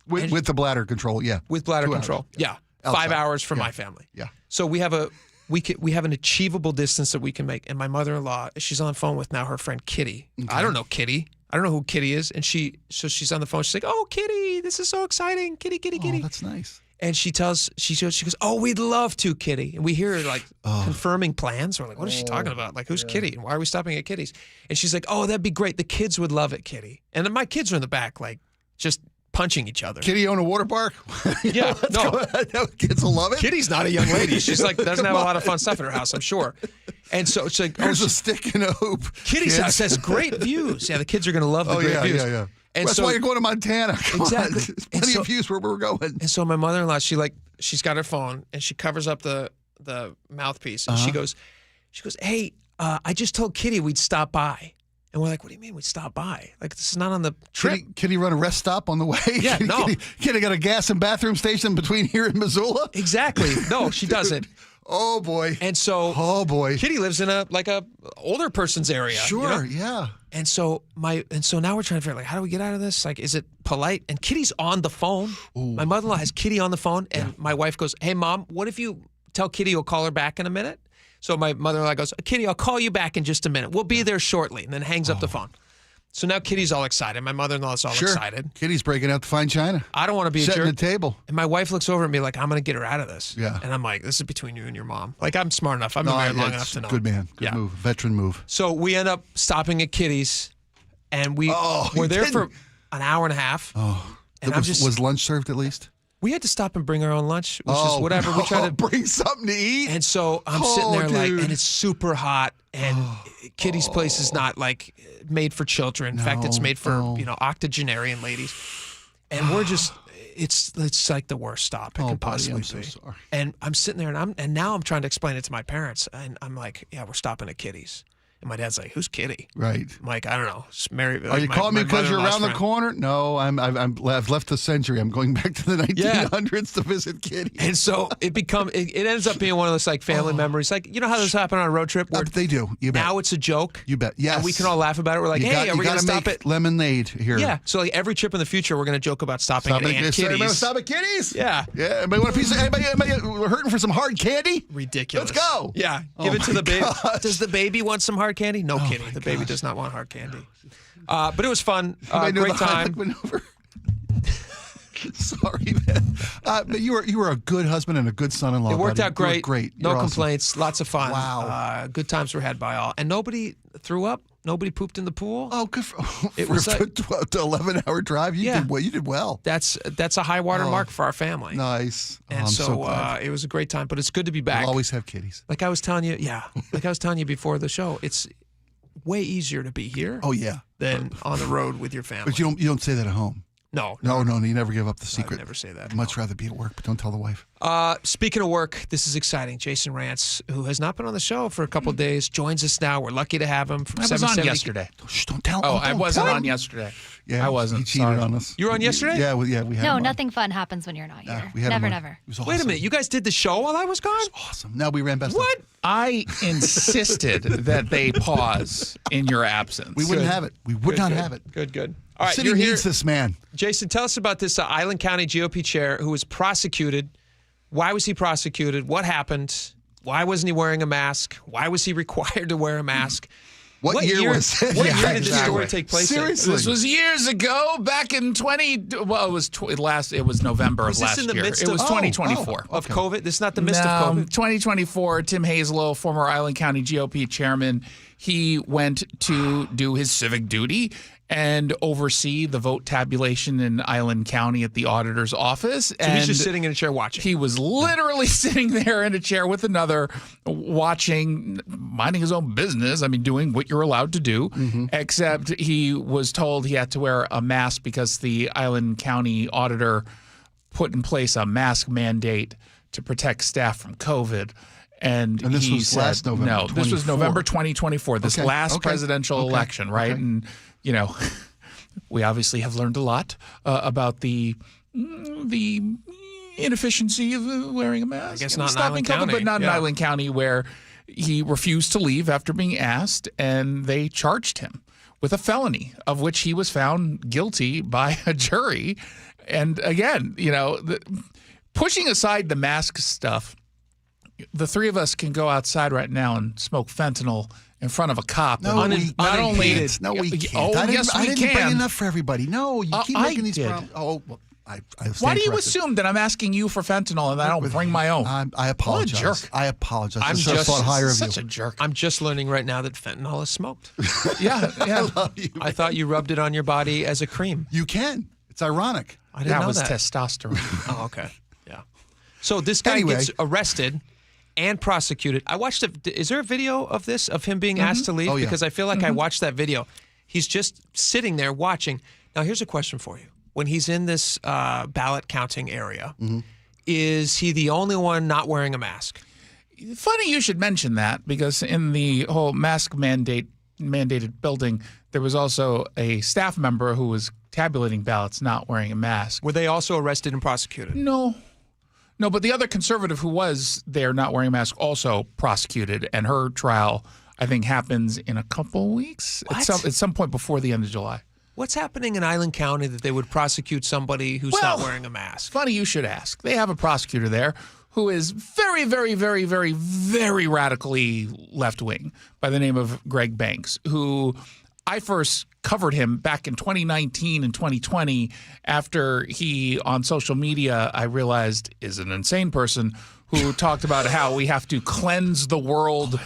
With the bladder control, yeah. With bladder 2 control, hours. yeah. Outside. 5 hours from my family. Yeah. So we have an achievable distance that we can make. And my mother-in-law, she's on the phone with now her friend Kitty. Okay. I don't know Kitty. I don't know who Kitty is. And she's on the phone. She's like, oh, Kitty, this is so exciting. Kitty. Oh, that's nice. And she goes, oh, we'd love to, Kitty. And we hear her like confirming plans. We're like, what is she talking about? Like, who's Kitty? And why are we stopping at Kitty's? And she's like, oh, that'd be great. The kids would love it, Kitty. And then my kids are in the back, like, just punching each other. Kitty own a water park? Yeah, no. Kids will love it. Kitty's not a young lady. She's like, doesn't have a lot of fun stuff in her house, I'm sure. And so it's like, here's a stick and a hoop. Kitty's house has great views. Yeah, the kids are going to love the great views. Yeah. And that's why you're going to Montana. Come exactly. On. There's plenty of views where we're going. And so my mother-in-law, she's got her phone and she covers up the mouthpiece and she goes, hey, I just told Kitty we'd stop by. And we're like, what do you mean we'd stop by? Like, this is not on the trip. Kitty run a rest stop on the way? Yeah, no. Kitty got a gas and bathroom station between here and Missoula? Exactly. No, she doesn't. Oh, boy. And so Kitty lives in a older person's area. Sure, yeah. And so now we're trying to figure out, like, how do we get out of this? Like, is it polite? And Kitty's on the phone. Ooh. My mother-in-law has Kitty on the phone, and my wife goes, hey, Mom, what if you tell Kitty you'll call her back in a minute? So my mother-in-law goes, Kitty, I'll call you back in just a minute. We'll be there shortly, and then hangs up the phone. So now Kitty's all excited. My mother-in-law's all excited. Kitty's breaking out to fine china. I don't want to be setting a jerk. the table. And my wife looks over at me like, I'm going to get her out of this. Yeah. And I'm like, this is between you and your mom. Like, I'm smart enough. I've been married long enough to know. Good man. Good move. Veteran move. So we end up stopping at Kitty's, and we're there for an hour and a half. Oh. And was lunch served at least? We had to stop and bring our own lunch, which is whatever. We try to bring something to eat. And so I'm sitting there and it's super hot, and Kitty's place is not like made for children. In fact, it's made for octogenarian ladies. And we're just it's like the worst stop it could possibly be. So sorry. And I'm sitting there and now I'm trying to explain it to my parents, and I'm like, yeah, we're stopping at Kitty's. And my dad's like, who's Kitty? Right. I'm like, I don't know. Mary. Are you calling me because you're around the corner? No, I've left the century. I'm going back to the 1900s to visit Kitty. And so it ends up being one of those like family memories. Like, you know how this happened on a road trip? Where they do. You bet. Now it's a joke. You bet. Yes. And we can all laugh about it. We're like, hey, are we going to stop at lemonade here? Yeah. So like every trip in the future, we're going to joke about stopping at Aunt Kitty's. Everybody stop at Kitty's? Yeah. Yeah. Anybody want a piece of? Anybody hurting for some hard candy? Ridiculous. Let's go. Yeah. Give it to the baby. Does the baby want some hard candy? No, Kitty. The baby does not want hard candy. But it was fun. Great time. Sorry, man. But you were a good husband and a good son-in-law. It worked out great. Great. No You're complaints. Awesome. Lots of fun. Wow. Good times were had by all. And nobody threw up. Nobody pooped in the pool. Oh, good. It was like a 12-11-hour drive. You did well. That's a high water mark for our family. Nice. And I'm so glad. It was a great time. But it's good to be back. We'll always have kitties. Like I was telling you before the show, it's way easier to be here. Oh yeah. Than on the road with your family. But you don't say that at home. No. You never give up the secret. I never say that. I'd much rather be at work, but don't tell the wife. Speaking of work, this is exciting. Jason Rantz, who has not been on the show for a couple of days, joins us now. We're lucky to have him. From I was on yesterday. Shh, don't tell. Oh, I wasn't on yesterday. Yeah, I wasn't. He cheated on us. You were on yesterday? Yeah, we had No, him nothing fun happens when you're not here. We had him never. It was awesome. Wait a minute. You guys did the show while I was gone? It was awesome. No, we ran best. What? I insisted that they pause in your absence. We wouldn't have it. We would not have it. Good. All right, City needs this man. Jason, tell us about this Island County GOP chair who was prosecuted. Why was he prosecuted? What happened? Why wasn't he wearing a mask? Why was he required to wear a mask? What year was it? What year did this story take place Seriously. This was years ago, back in it was November of last year. It was 2024. Of COVID? This is not the midst of COVID? 2024, Tim Hazelow, former Island County GOP chairman, he went to do his civic duty and oversee the vote tabulation in Island County at the auditor's office. So he's just sitting in a chair watching. He was literally sitting there in a chair with another, watching, minding his own business. I mean, doing what you're allowed to do, except he was told he had to wear a mask because the Island County auditor put in place a mask mandate to protect staff from COVID. And this he was said, last November. No, this was November 2024, this last presidential election, right? Okay. And, you know, we obviously have learned a lot about the inefficiency of wearing a mask. I guess and not in stopping Island COVID, County. but not in Island County, where he refused to leave after being asked, and they charged him with a felony, of which he was found guilty by a jury. And again, you know, pushing aside the mask stuff, the three of us can go outside right now and smoke fentanyl in front of a cop. No, we can't. Oh, yes, we didn't can. bring enough for everybody. No, you keep making these problems. Oh, well, I Why do you assume that I'm asking you for fentanyl and I don't bring my own? I apologize. What a jerk. I apologize. I'm I should have thought higher of you. such a jerk. I'm just learning right now that fentanyl is smoked. Yeah. I love you. I thought you rubbed it on your body as a cream. You can. It's ironic. I didn't know was that. testosterone. Oh, okay. Yeah. So this guy gets arrested and prosecuted. I watched is there a video of this, of him being asked to leave? Oh, yeah. Because I feel like I watched that video. He's just sitting there watching. Now, here's a question for you. When he's in this ballot counting area, is he the only one not wearing a mask? Funny you should mention that, because in the whole mask mandated building, there was also a staff member who was tabulating ballots not wearing a mask. Were they also arrested and prosecuted? No, but the other conservative who was there not wearing a mask also prosecuted, and her trial, I think, happens in a couple weeks at some point before the end of July. What's happening in Island County that they would prosecute somebody who's not wearing a mask? Funny you should ask. They have a prosecutor there who is very, very, very, very, very radically left-wing by the name of Greg Banks, who I first covered him back in 2019 and 2020 after he, on social media, I realized is an insane person who talked about how we have to cleanse the world, of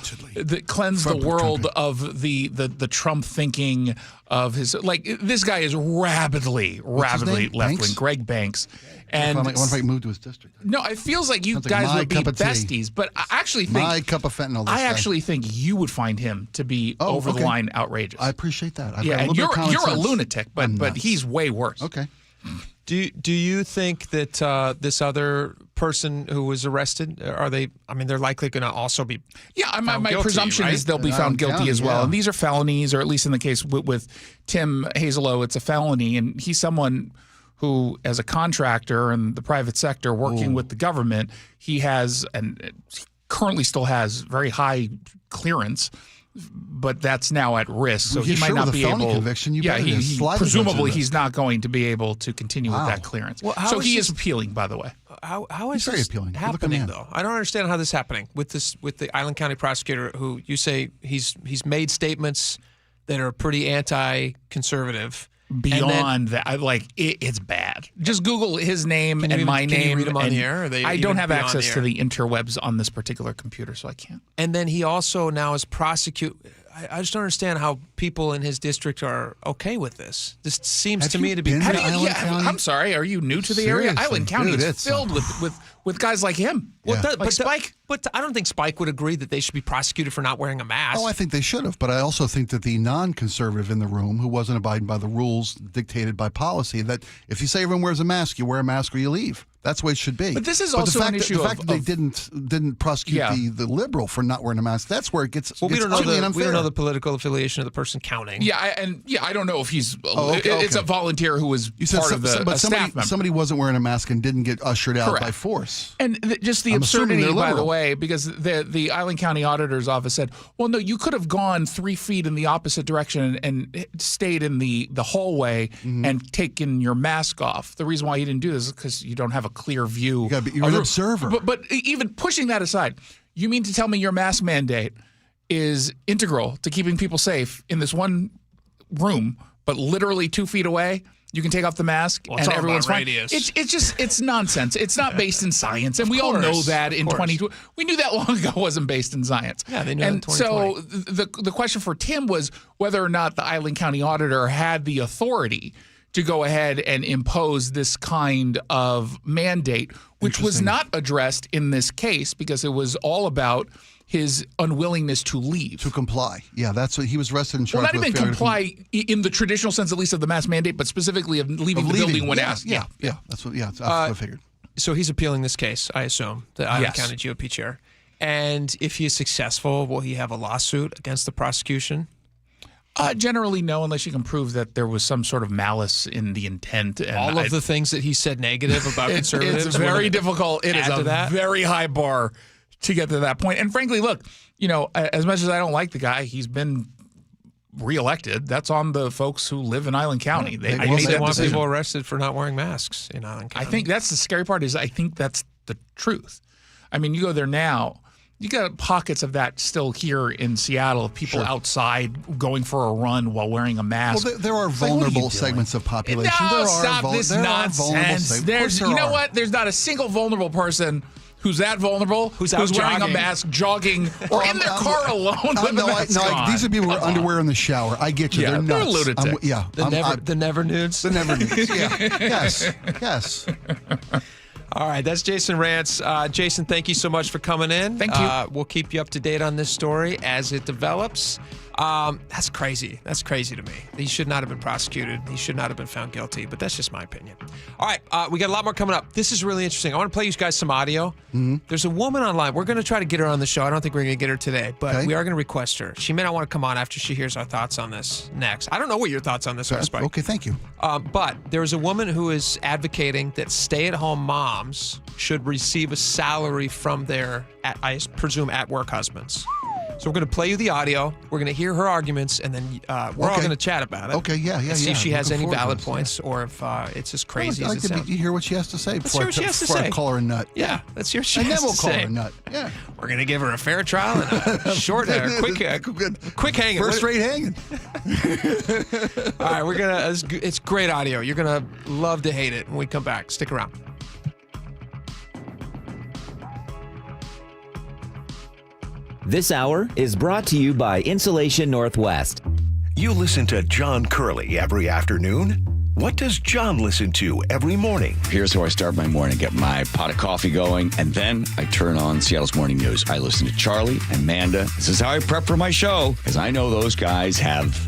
the Trump thinking of his, like, this guy is rabidly left-wing, Greg Banks. And I wonder if I can move to his district. No, it feels like you guys would be besties, but I actually think my cup of fentanyl. I actually think you would find him to be over the line outrageous. I appreciate that. And you're a lunatic, but he's way worse. Okay. Do you think that this other person who was arrested, are they? I mean, they're likely going to also be. Yeah, my guilty, presumption right? is they'll be found guilty as well. And these are felonies, or at least in the case with Tim Hazelow, it's a felony, and he's someone who, as a contractor in the private sector working with the government, he has and currently still has very high clearance, but that's now at risk. So he might not be able. Conviction, presumably he's not going to be be able to continue with that clearance. Well, so he is appealing, by the way. How is this happening, though? I don't understand how this is happening with the Island County prosecutor, who you say he's made statements that are pretty anti-conservative. Beyond that, it's bad. Just Google his name and my name. Can you read them on the air? I don't have access to the interwebs on this particular computer, so I can't. And then he also now is prosecuted. I just don't understand how people in his district are okay with this. This seems to me to be. I'm sorry. Are you new to the area? Island County is filled with guys like him. Well, Spike. But I don't think Spike would agree that they should be prosecuted for not wearing a mask. Oh, I think they should have. But I also think that the non-conservative in the room, who wasn't abiding by the rules dictated by policy, that if you say everyone wears a mask, you wear a mask or you leave. That's the way it should be. But this is also an issue the fact that they didn't prosecute the liberal for not wearing a mask. That's where it gets. Well, we don't know the political affiliation of the person counting. I don't know if he's. It's a volunteer who was part of the staff member. Somebody wasn't wearing a mask and didn't get ushered out by force. And just the absurdity, by the way, because the Island County Auditor's Office said, well, no, you could have gone 3 feet in the opposite direction and stayed in the hallway and taken your mask off. The reason why you didn't do this is because you don't have a clear view. You're an observer. But even pushing that aside, you mean to tell me your mask mandate is integral to keeping people safe in this one room, but literally 2 feet away? You can take off the mask Well, it's and all everyone's about fine. radius. It's nonsense. It's not based in science, and we all know that in 2020. We knew that long ago wasn't based in science. Yeah, they knew and in 2020. so the question for Tim was whether or not the Island County Auditor had the authority to go ahead and impose this kind of mandate, which was not addressed in this case because it was all about his unwillingness to leave. To comply. Yeah, that's what he was arrested and charged Well, not with. even comply in the traditional sense, at least of the mask mandate, but specifically of leaving the building when asked. Yeah, that's what. Yeah, that's what I figured. So he's appealing this case, I assume, the Island Yes. County GOP chair. And if he is successful, will he have a lawsuit against the prosecution? Generally, no, unless you can prove that there was some sort of malice in the intent. And All of the things that he said negative about conservatives. It's very difficult. It is add to a that? very high bar to get to that point. And frankly, look, as much as I don't like the guy, he's been reelected. That's on the folks who live in Island County. They made that want decision. people arrested for not wearing masks in Island County. I think that's the scary part. I think that's the truth. I mean, you go there now. You got pockets of that still here in Seattle of people outside going for a run while wearing a mask. Well, there are It's like, what are you vulnerable doing? segments of population. No, there are stop this there are vulnerable nonsense. segments. Of There's, course you know are. what? There's not a single vulnerable person who's that vulnerable, who's out wearing a jogging. mask, jogging, or in their car alone with a mask on. These are people who wear underwear in the shower. I get you. Yeah, they're they're nuts. lunatics. The never nudes. The never nudes. Yeah. Yes. All right, that's Jason Rantz. Jason, thank you so much for coming in. Thank you. We'll keep you up to date on this story as it develops. That's crazy. That's crazy to me. He should not have been prosecuted. He should not have been found guilty, but that's just my opinion. All right, we got a lot more coming up. This is really interesting. I want to play you guys some audio. Mm-hmm. There's a woman online. We're going to try to get her on the show. I don't think we're going to get her today, but Okay. we are going to request her. She may not want to come on after she hears our thoughts on this next. I don't know what your thoughts on this are, Spike. Okay, thank you. But there is a woman who is advocating that stay-at-home moms should receive a salary from their, I presume, at-work husbands. So we're going to play you the audio. We're going to hear her arguments, and then we're all going to chat about it. Okay, yeah. And see if she has Looking any forward to valid this, points or if it's as crazy I'd as like it to sounds. hear what she has to say Let's hear what she has to before I say. call her a nut. Yeah, let's hear what she And has then we'll to call say. her a nut. Yeah. We're going to give her a fair trial and a short hair, quick hanging. First rate hanging. All right, we're going to, it's great audio. You're going to love to hate it when we come back. Stick around. This hour is brought to you by Insulation Northwest. You listen to John Curley every afternoon. What does John listen to every morning? Here's how I start my morning. Get my pot of coffee going, and then I turn on Seattle's Morning News. I listen to Charlie and Amanda. This is how I prep for my show, because I know those guys have,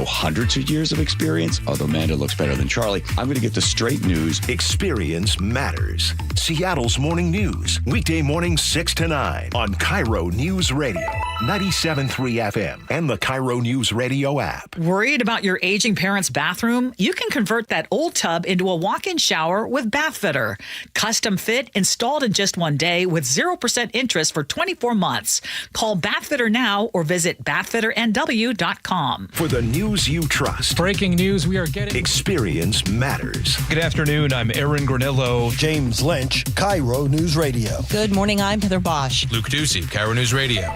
hundreds of years of experience, although Amanda looks better than Charlie. I'm going to get the straight news. Experience matters. Seattle's Morning News. Weekday mornings 6 to 9 on KIRO News Radio, 97.3 FM, and the KIRO News Radio app. Worried about your aging parents' bathroom? You can convert that old tub into a walk-in shower with Bathfitter. Custom fit, installed in just one day with 0% interest for 24 months. Call Bathfitter now or visit bathfitternw.com. For the news you trust. Breaking news, we are getting... Experience matters. Good afternoon. I'm Aaron Granillo. James Lynch, KIRO News Radio. Good morning. I'm Heather Bosch. Luke Ducey, KIRO News Radio.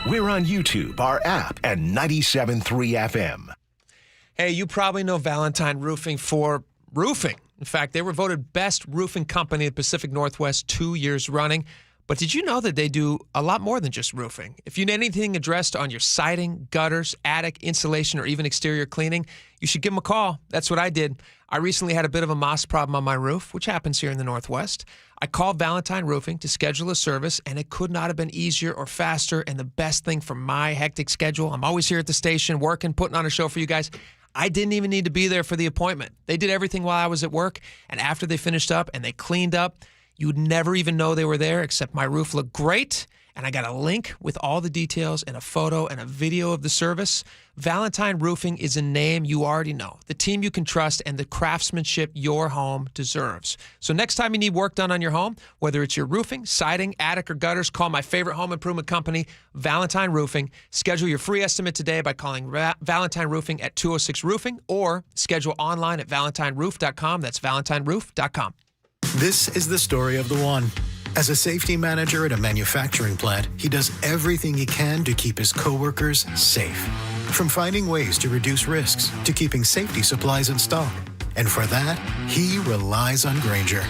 We're on YouTube, our app, and 97.3 FM. Hey, you probably know Valentine Roofing for roofing. In fact, they were voted best roofing company in the Pacific Northwest 2 years running. But did you know that they do a lot more than just roofing? If you need anything addressed on your siding, gutters, attic, insulation, or even exterior cleaning, you should give them a call. That's what I did. I recently had a bit of a moss problem on my roof, which happens here in the Northwest. I called Valentine Roofing to schedule a service, and it could not have been easier or faster. And the best thing for my hectic schedule, I'm always here at the station working, putting on a show for you guys. I didn't even need to be there for the appointment. They did everything while I was at work, and after they finished up and they cleaned up, you'd never even know they were there, except my roof looked great, and I got a link with all the details and a photo and a video of the service. Valentine Roofing is a name you already know, the team you can trust, and the craftsmanship your home deserves. So next time you need work done on your home, whether it's your roofing, siding, attic, or gutters, call my favorite home improvement company, Valentine Roofing. Schedule your free estimate today by calling Valentine Roofing at 206-ROOFING or schedule online at valentinерoof.com. That's valentinерoof.com. This is the story of the one. As a safety manager at a manufacturing plant, he does everything he can to keep his coworkers safe. From finding ways to reduce risks to keeping safety supplies in stock. And for that, he relies on Grainger.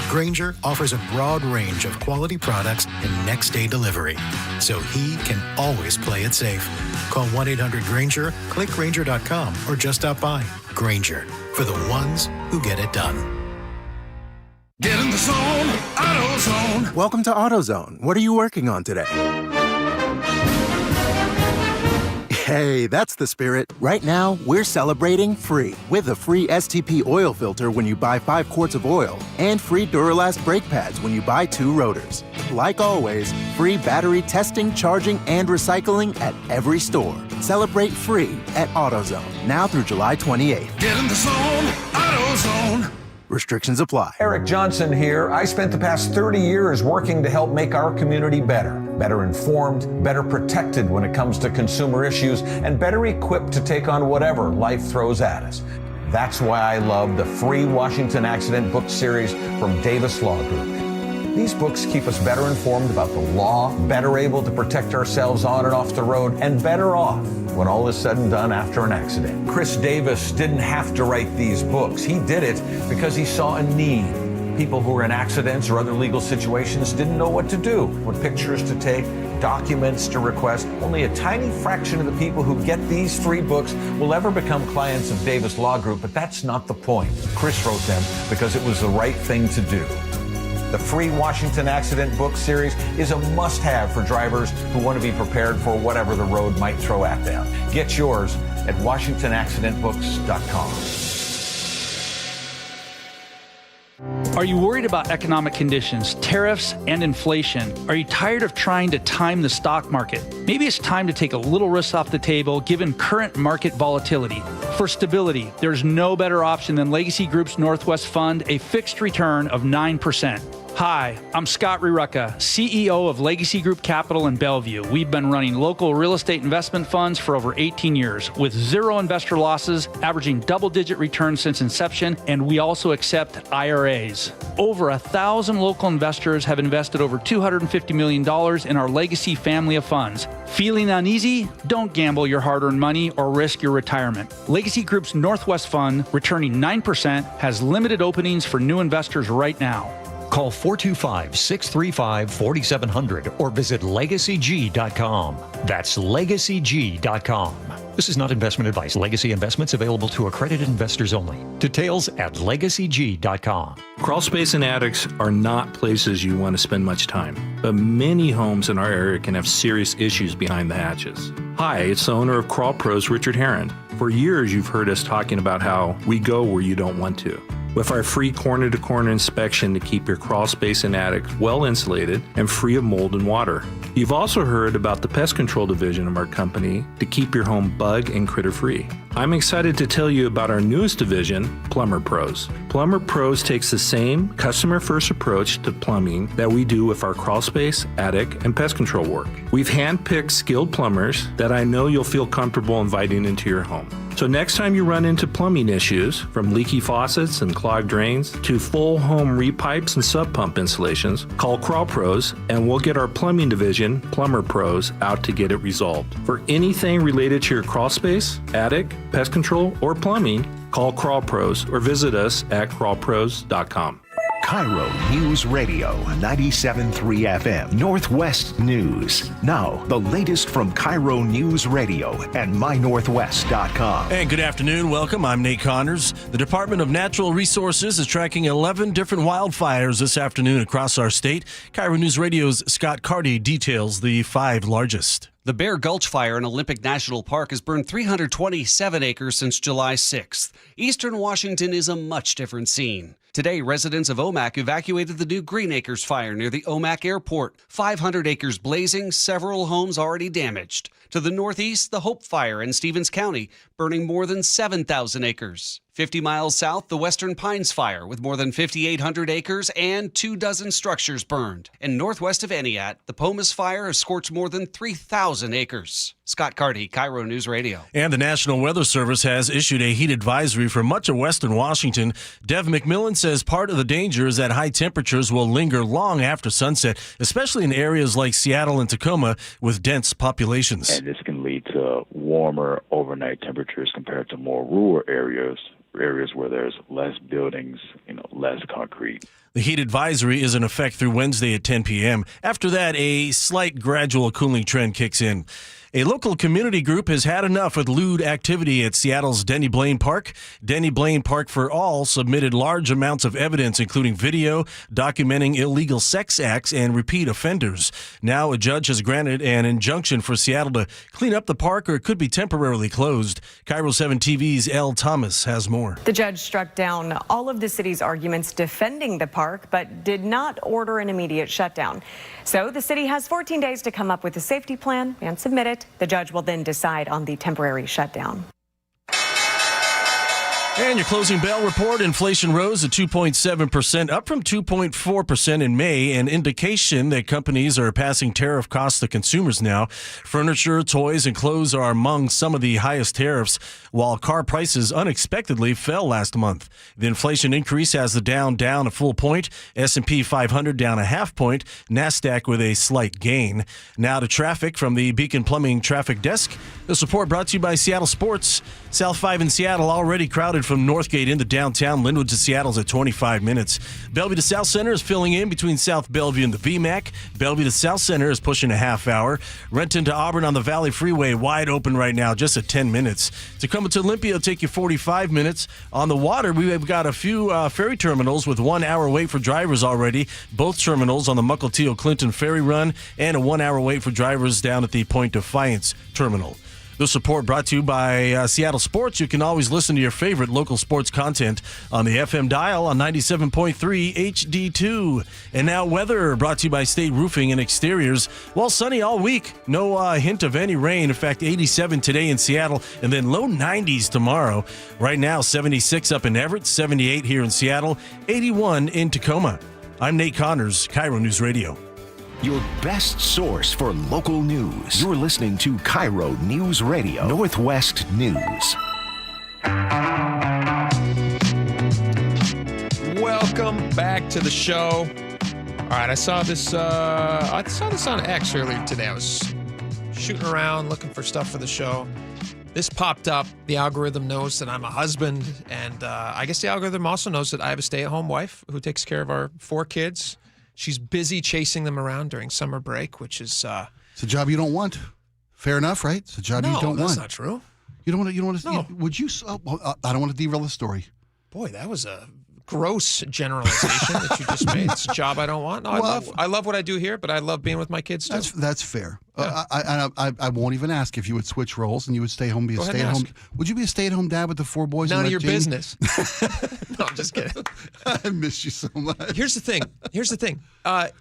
Grainger offers a broad range of quality products and next-day delivery, so he can always play it safe. Call 1-800-GRAINGER, click Grainger.com, or just stop by. Grainger, for the ones who get it done. Get in the zone, AutoZone. Welcome to AutoZone. What are you working on today? Hey, that's the spirit. Right now, we're celebrating free with a free STP oil filter when you buy 5 quarts of oil and free Duralast brake pads when you buy 2 rotors. Like always, free battery testing, charging, and recycling at every store. Celebrate free at AutoZone, now through July 28th. Get in the zone, AutoZone. Restrictions apply. Eric Johnson here. I spent the past 30 years working to help make our community better informed, better protected when it comes to consumer issues, and better equipped to take on whatever life throws at us. That's why I love the free Washington Accident Book Series from Davis Law Group. These books keep us better informed about the law, better able to protect ourselves on and off the road, and better off when all is said and done after an accident. Chris Davis didn't have to write these books. He did it because he saw a need. People who were in accidents or other legal situations didn't know what to do, what pictures to take, documents to request. Only a tiny fraction of the people who get these free books will ever become clients of Davis Law Group, but that's not the point. Chris wrote them because it was the right thing to do. The free Washington Accident Book Series is a must-have for drivers who want to be prepared for whatever the road might throw at them. Get yours at WashingtonAccidentBooks.com. Are you worried about economic conditions, tariffs, and inflation? Are you tired of trying to time the stock market? Maybe it's time to take a little risk off the table given current market volatility. For stability, there's no better option than Legacy Group's Northwest Fund, a fixed return of 9%. Hi, I'm Scott Rurucka, CEO of Legacy Group Capital in Bellevue. We've been running local real estate investment funds for over 18 years with 0 investor losses, averaging double-digit returns since inception, and we also accept IRAs. Over 1,000 local investors have invested over $250 million in our Legacy family of funds. Feeling uneasy? Don't gamble your hard-earned money or risk your retirement. Legacy Group's Northwest Fund, returning 9%, has limited openings for new investors right now. Call 425-635-4700 or visit LegacyG.com. That's LegacyG.com. This is not investment advice. Legacy investments available to accredited investors only. Details at LegacyG.com. Crawl space and attics are not places you want to spend much time, but many homes in our area can have serious issues behind the hatches. Hi, it's the owner of Crawl Pros, Richard Herron. For years, you've heard us talking about how we go where you don't want to. With our free corner-to-corner inspection to keep your crawl space and attic well insulated and free of mold and water. You've also heard about the pest control division of our company to keep your home bug and critter free. I'm excited to tell you about our newest division, Plumber Pros. Plumber Pros takes the same customer-first approach to plumbing that we do with our crawl space, attic, and pest control work. We've handpicked skilled plumbers that I know you'll feel comfortable inviting into your home. So next time you run into plumbing issues, from leaky faucets and clogged drains to full home repipes and sub pump installations, call Crawl Pros and we'll get our plumbing division, Plumber Pros, out to get it resolved. For anything related to your crawl space, attic, pest control, or plumbing, call Crawl Pros or visit us at crawlpros.com. KIRO News Radio 97.3 FM Northwest News. Now, the latest from KIRO News Radio and mynorthwest.com. And good afternoon. Welcome. I'm Nate Connors. The Department of Natural Resources is tracking 11 different wildfires this afternoon across our state. KIRO News Radio's Scott Carty details the 5 largest. The Bear Gulch Fire in Olympic National Park has burned 327 acres since July 6th. Eastern Washington is a much different scene. Today, residents of Omak evacuated the new Green Acres fire near the Omak Airport. 500 acres blazing, several homes already damaged. To the northeast, the Hope Fire in Stevens County, burning more than 7,000 acres. 50 miles south, the Western Pines Fire with more than 5,800 acres and 24 structures burned. And northwest of Entiat, the Pomus Fire has scorched more than 3,000 acres. Scott Carty, KIRO News Radio. And the National Weather Service has issued a heat advisory for much of western Washington. Dev McMillan says part of the danger is that high temperatures will linger long after sunset, especially in areas like Seattle and Tacoma with dense populations. And this can lead to warmer overnight temperatures compared to more rural areas areas where there's less buildings, less concrete. The heat advisory is in effect through Wednesday at 10 p.m. After that, a slight gradual cooling trend kicks in. A local community group has had enough with lewd activity at Seattle's Denny Blaine Park. Denny Blaine Park for All submitted large amounts of evidence, including video documenting illegal sex acts and repeat offenders. Now a judge has granted an injunction for Seattle to clean up the park, or it could be temporarily closed. KIRO 7 TV's Elle Thomas has more. The judge struck down all of the city's arguments defending the park, but did not order an immediate shutdown. So the city has 14 days to come up with a safety plan and submit it. The judge will then decide on the temporary shutdown. And your closing bell report, inflation rose at 2.7%, up from 2.4% in May, an indication that companies are passing tariff costs to consumers now. Furniture, toys, and clothes are among some of the highest tariffs, while car prices unexpectedly fell last month. The inflation increase has the Dow down a full point, S&P 500 down a half point, NASDAQ with a slight gain. Now to traffic from the Beacon Plumbing Traffic Desk. This report brought to you by Seattle Sports. South 5 in Seattle already crowded from Northgate into downtown. Linwood to Seattle's at 25 minutes. Bellevue to South Center is filling in between South Bellevue and the VMAC. Bellevue to South Center is pushing a half hour. Renton to Auburn on the Valley Freeway wide open right now, just at 10 minutes. Tacoma to Olympia will take you 45 minutes. On the water, we've got a few ferry terminals with 1 hour wait for drivers already. Both terminals on the Mukilteo-Clinton ferry run, and a 1 hour wait for drivers down at the Point Defiance terminal. This report brought to you by Seattle Sports. You can always listen to your favorite local sports content on the FM dial on 97.3 HD2. And now weather brought to you by State Roofing and Exteriors. Well, sunny all week. No hint of any rain. In fact, 87 today in Seattle, and then low 90s tomorrow. Right now, 76 up in Everett, 78 here in Seattle, 81 in Tacoma. I'm Nate Connors, KIRO News Radio. Your best source for local news. You're listening to KIRO News Radio, Northwest News. Welcome back to the show. All right, I saw this on X earlier today. I was shooting around looking for stuff for the show. This popped up. The algorithm knows that I'm a husband, and I guess the algorithm also knows that I have a stay-at-home wife who takes care of our 4 kids. She's busy chasing them around during summer break, which is... it's a job you don't want. Fair enough, right? It's a job you don't want. No, that's not true. You don't want to... No. Would you... I don't want to derail the story. Boy, that was a gross generalization that you just made. It's a job I don't want. No, I love what I do here, but I love being with my kids too. That's fair. Yeah. I won't even ask if you would switch roles and you would stay home, be a stay-at-home. Would you be a stay-at-home dad with the 4 boys? None of your business. No, I'm just kidding. I miss you so much. Here's the thing.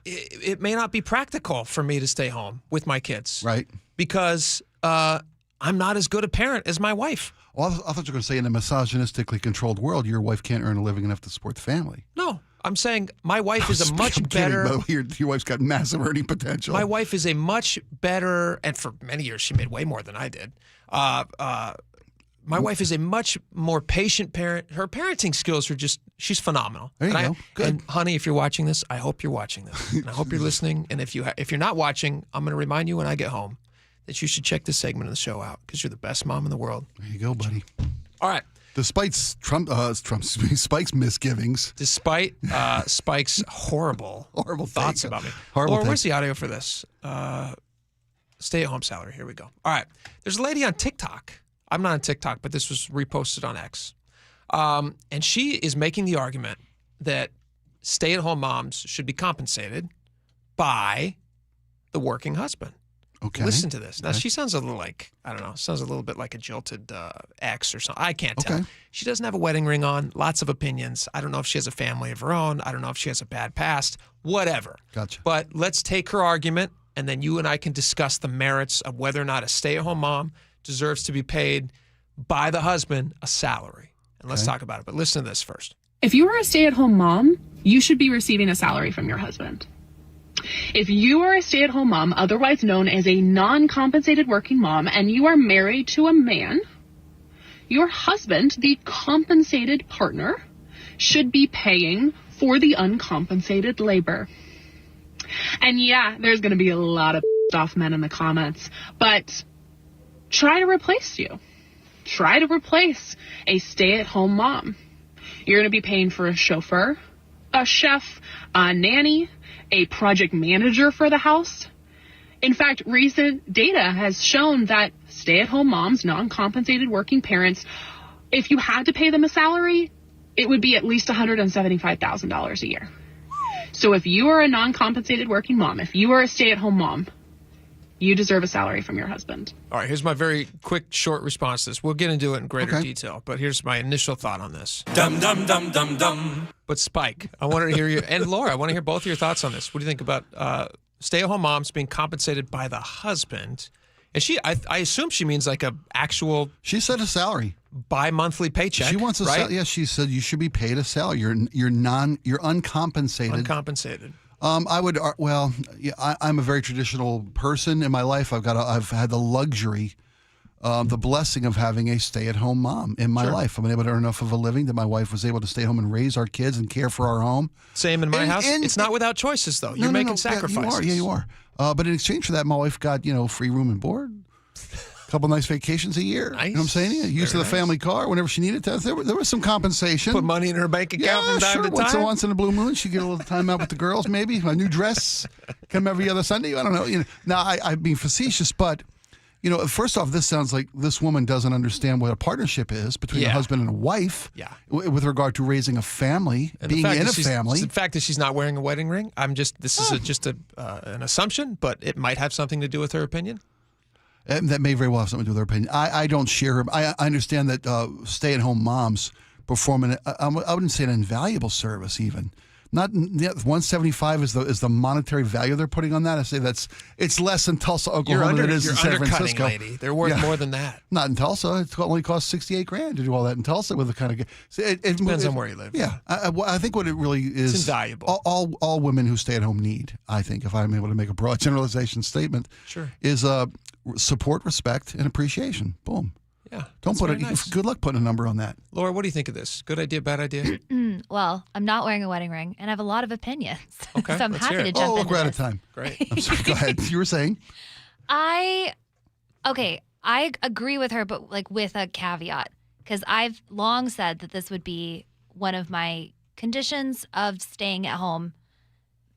It may not be practical for me to stay home with my kids, right? Because I'm not as good a parent as my wife. Well, I thought you were going to say in a misogynistically controlled world, your wife can't earn a living enough to support the family. No, I'm saying my wife is a much better... Kidding, by the way, your wife's got massive earning potential. My wife is a much better, and for many years she made way more than I did. My wife is a much more patient parent. Her parenting skills are she's phenomenal. There you go. Good. And honey, if you're watching this, I hope you're watching this. And I hope you're listening. And if you're not watching, I'm going to remind you when I get home that you should check this segment of the show out because you're the best mom in the world. There you go, buddy. All right. Despite Spike's misgivings. Despite Spike's horrible thoughts about me. Or where's the audio for this? Stay-at-home salary. Here we go. All right. There's a lady on TikTok. I'm not on TikTok, but this was reposted on X. And she is making the argument that stay-at-home moms should be compensated by the working husband. Okay. Listen to this. Now, okay. She sounds a little like, I don't know, sounds a little bit like a jilted ex or something. I can't tell. She doesn't have a wedding ring on. Lots of opinions. I don't know if she has a family of her own. I don't know if she has a bad past. Whatever. Gotcha. But let's take her argument, and then you and I can discuss the merits of whether or not a stay-at-home mom deserves to be paid by the husband a salary. And let's talk about it. But listen to this first. If you are a stay-at-home mom, you should be receiving a salary from your husband. If you are a stay-at-home mom, otherwise known as a non-compensated working mom, and you are married to a man, your husband, the compensated partner, should be paying for the uncompensated labor. And yeah, there's going to be a lot of off men in the comments, but try to replace you. try to replace a stay-at-home mom. You're going to be paying for a chauffeur, a chef, a nanny, a project manager for the house. In fact, recent data has shown that stay-at-home moms, non-compensated working parents, if you had to pay them a salary, it would be at least $175,000 a year. So if you are a non-compensated working mom, if you are a stay-at-home mom, you deserve a salary from your husband. All right, here's my very quick, short response to this. We'll get into it in greater detail, but here's my initial thought on this. Dum dum dum dum dum. But Spike, I wanted to hear you, and Laura, I want to hear both of your thoughts on this. What do you think about stay-at-home moms being compensated by the husband? And I assume she means like a actual. She said a salary, bi-monthly paycheck. She wants a right? salary. Yeah, she said you should be paid a salary. You're uncompensated. Uncompensated. I would. Well, yeah, I'm a very traditional person in my life. I've had the luxury, the blessing of having a stay-at-home mom in my life. I've been able to earn enough of a living that my wife was able to stay home and raise our kids and care for our home. Same in my house. It's not without choices, though. You're making sacrifices. Yeah, you are. But in exchange for that, my wife got free room and board, a couple nice vacations a year. Nice. You know what I'm saying? Yeah, use of the family car whenever she needed to. There was some compensation. Put money in her bank account from time to time. Once in a blue moon, she get a little time out with the girls. Maybe a new dress, come every other Sunday. I don't know. Now I'm being facetious, but. First off, this sounds like this woman doesn't understand what a partnership is between a husband and a wife with regard to raising a family, and being in a family. The fact that she's not wearing a wedding ring, this is just an assumption, but it might have something to do with her opinion. That may very well have something to do with her opinion. I don't share her. I understand that stay-at-home moms perform I wouldn't say an invaluable service even. Not 175 is the monetary value they're putting on that. I say it's less in Tulsa, Oklahoma than it is in San Francisco. Lady. They're worth more than that. Not in Tulsa. It only costs $68,000 to do all that in Tulsa with the kind of. It depends on where you live. Yeah, I think what it really is. It's invaluable. All women who stay at home need. I think if I'm able to make a broad generalization statement, is support, respect, and appreciation. Boom. Yeah. Don't put it. Nice. Good luck putting a number on that. Laura, what do you think of this? Good idea, bad idea? Well, I'm not wearing a wedding ring, and I have a lot of opinions. Okay, so I'm happy to jump in. We're out of time. Great. I'm sorry. Go ahead. You were saying. I agree with her, but with a caveat, because I've long said that this would be one of my conditions of staying at home,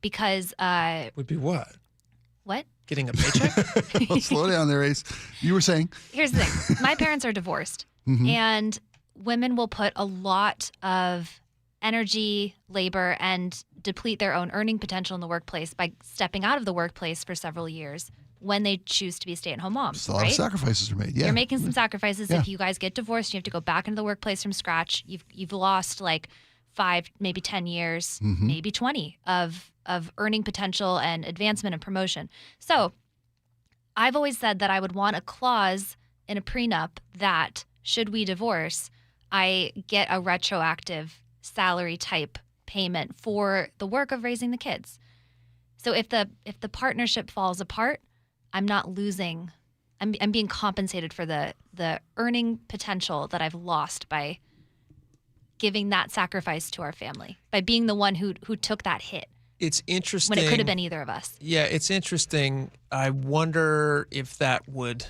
because would be what? What? Getting a paycheck? Well, slow down there, Ace. You were saying? Here's the thing. My parents are divorced, and women will put a lot of energy, labor, and deplete their own earning potential in the workplace by stepping out of the workplace for several years when they choose to be stay-at-home moms. A lot of sacrifices are made. Yeah. You're making some sacrifices. If you guys get divorced, you have to go back into the workplace from scratch. You've lost 5, maybe 10 years, maybe 20 of earning potential and advancement and promotion. So I've always said that I would want a clause in a prenup that should we divorce, I get a retroactive salary type payment for the work of raising the kids. So if the partnership falls apart, I'm not losing. I'm being compensated for the earning potential that I've lost by giving that sacrifice to our family, by being the one who took that hit. It's interesting. When it could have been either of us. Yeah, it's interesting. I wonder if that would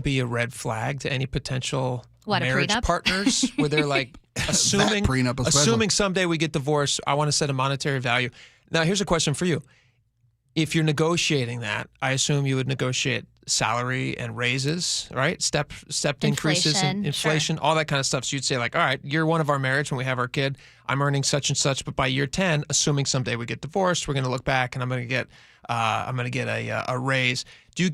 be a red flag to any potential marriage partners, where they're assuming someday we get divorced, I want to set a monetary value. Now, here's a question for you. If you're negotiating that, I assume you would negotiate salary and raises, right? Stepped increases in inflation, all that kind of stuff. So you'd say all right, year one of our marriage, when we have our kid, I'm earning such and such, but by year 10, assuming someday we get divorced, we're going to look back and I'm going to get a raise. Do you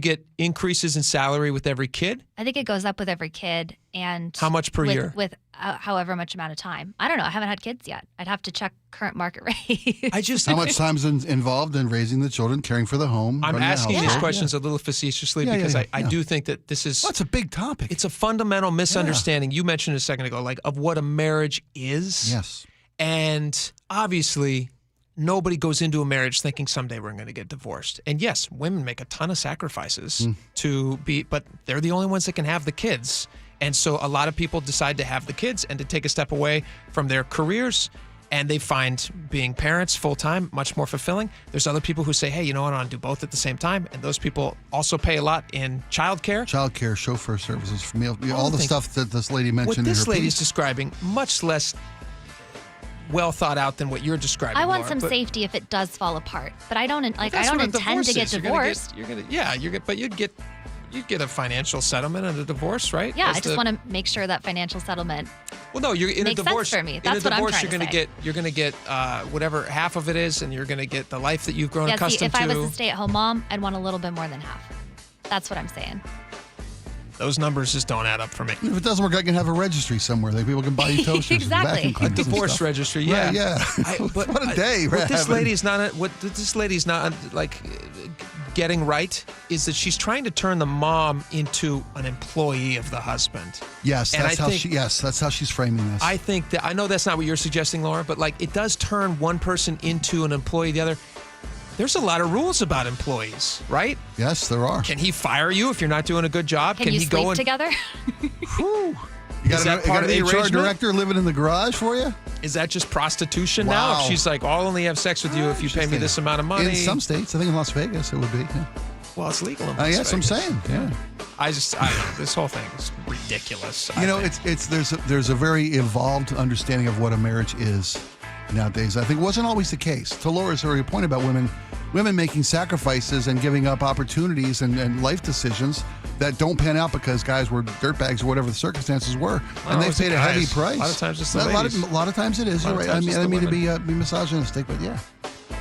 get increases in salary with every kid? I think it goes up with every kid. And how much per year? With however much amount of time. I don't know. I haven't had kids yet. I'd have to check current market rate. How much time's involved in raising the children, caring for the home? I'm asking these questions a little facetiously because I do think that this is. Well, it's a big topic. It's a fundamental misunderstanding. You mentioned a second ago, of what a marriage is. Yes. And obviously, nobody goes into a marriage thinking someday we're going to get divorced. And yes, women make a ton of sacrifices but they're the only ones that can have the kids. And so a lot of people decide to have the kids and to take a step away from their careers. and they find being parents full-time much more fulfilling. There's other people who say, hey, you know what, I want to do both at the same time. And those people also pay a lot in childcare. Childcare, chauffeur services, for meal, all the stuff that this lady mentioned. What this in her lady's piece. describing, much less well thought out than what you're describing. I want Laura, some but safety if it does fall apart, but I don't that's intend what to get is. divorced. You'd get a financial settlement and a divorce, right? Yeah, I just want to make sure that financial settlement. Well, no, you're in makes a divorce. Sense for me. In That's a what I'm divorce, trying you're to say. you're gonna get whatever half of it is, and you're gonna get the life that you've grown Yeah, accustomed see, if to. I was a stay-at-home mom, I'd want a little bit more than half. That's what I'm saying. Those numbers just don't add up for me. If it doesn't work, I can have a registry somewhere. Like people can buy you toasters. Exactly. And vacuum A cleaners and divorce stuff. registry, yeah. Right, yeah. What a day. What this lady's not like getting right is that she's trying to turn the mom into an employee of the husband. Yes, And that's that's how she's framing this. I think that I know that's not what you're suggesting, Laura, but like it does turn one person into an employee of the other. There's a lot of rules about employees, right? Yes, there are. Can he fire you if you're not doing a good job? Can you he sleep go and together? You got, Is that part of an the HR arrangement? director living in the garage for you? Is that just prostitution now? Wow. If she's like, I'll only have sex with you if you pay me this amount of money. In some states, I think in Las Vegas it would be. Yeah. Well, it's legal in Las Yes, I'm Vegas. saying. Yeah. I don't know. This whole thing is ridiculous. You know, there's a very evolved understanding of what a marriage is nowadays. I think it wasn't always the case. To Laura's earlier point about women making sacrifices and giving up opportunities and life decisions that don't pan out because guys were dirtbags or whatever the circumstances were, and they paid a heavy price. A lot of times it's the a ladies. lot of times it is. You're right. I didn't mean to be misogynistic, but yeah.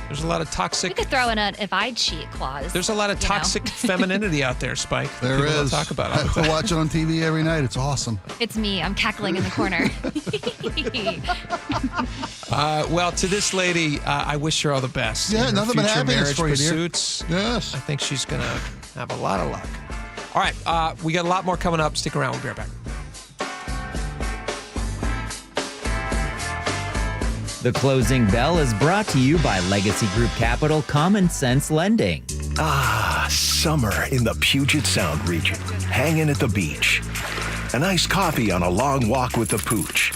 There's a lot of toxic. We could throw in an "if I'd cheat" clause. There's a lot of toxic femininity out there, Spike. There People don't is. talk about it all the I time. watch it on TV every night. It's awesome. It's me. I'm cackling in the corner. Well, to this lady, I wish her all the best. Yeah, in her nothing but future happiness marriage for you, dear. pursuits. Yes. I think she's going to have a lot of luck. All right, we got a lot more coming up. Stick around. We'll be right back. The closing bell is brought to you by Legacy Group Capital Common Sense Lending. Ah, summer in the Puget Sound region. Hanging at the beach. A nice coffee on a long walk with the pooch.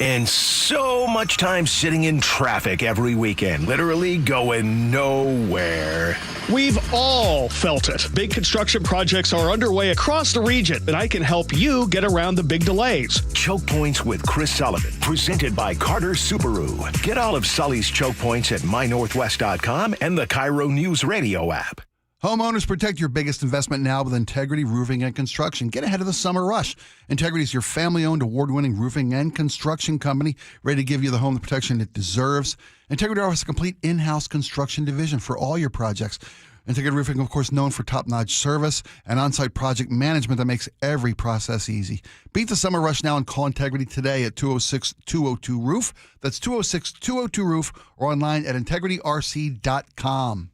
And so much time sitting in traffic every weekend, literally going nowhere. We've all felt it. Big construction projects are underway across the region, and I can help you get around the big delays. Choke Points with Chris Sullivan, presented by Carter Subaru. Get all of Sully's choke points at mynorthwest.com and the KIRO Newsradio app. Homeowners, protect your biggest investment now with Integrity Roofing and Construction. Get ahead of the summer rush. Integrity is your family-owned, award-winning roofing and construction company, ready to give you the home protection it deserves. Integrity offers a complete in-house construction division for all your projects. Integrity Roofing, of course, known for top-notch service and on-site project management that makes every process easy. Beat the summer rush now and call Integrity today at 206-202-ROOF. That's 206-202-ROOF or online at integrityrc.com.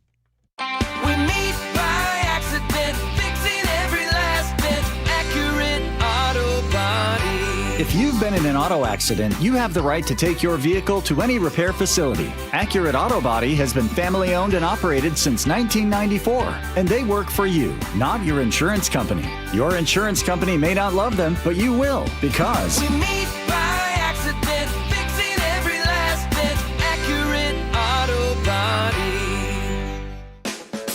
We meet by accident, fixing every last bit, Accurate Auto Body. If you've been in an auto accident, you have the right to take your vehicle to any repair facility. Accurate Auto Body has been family owned and operated since 1994, and they work for you, not your insurance company. Your insurance company may not love them, but you will, because We meet by accident, fixing every last bit, Accurate Auto Body.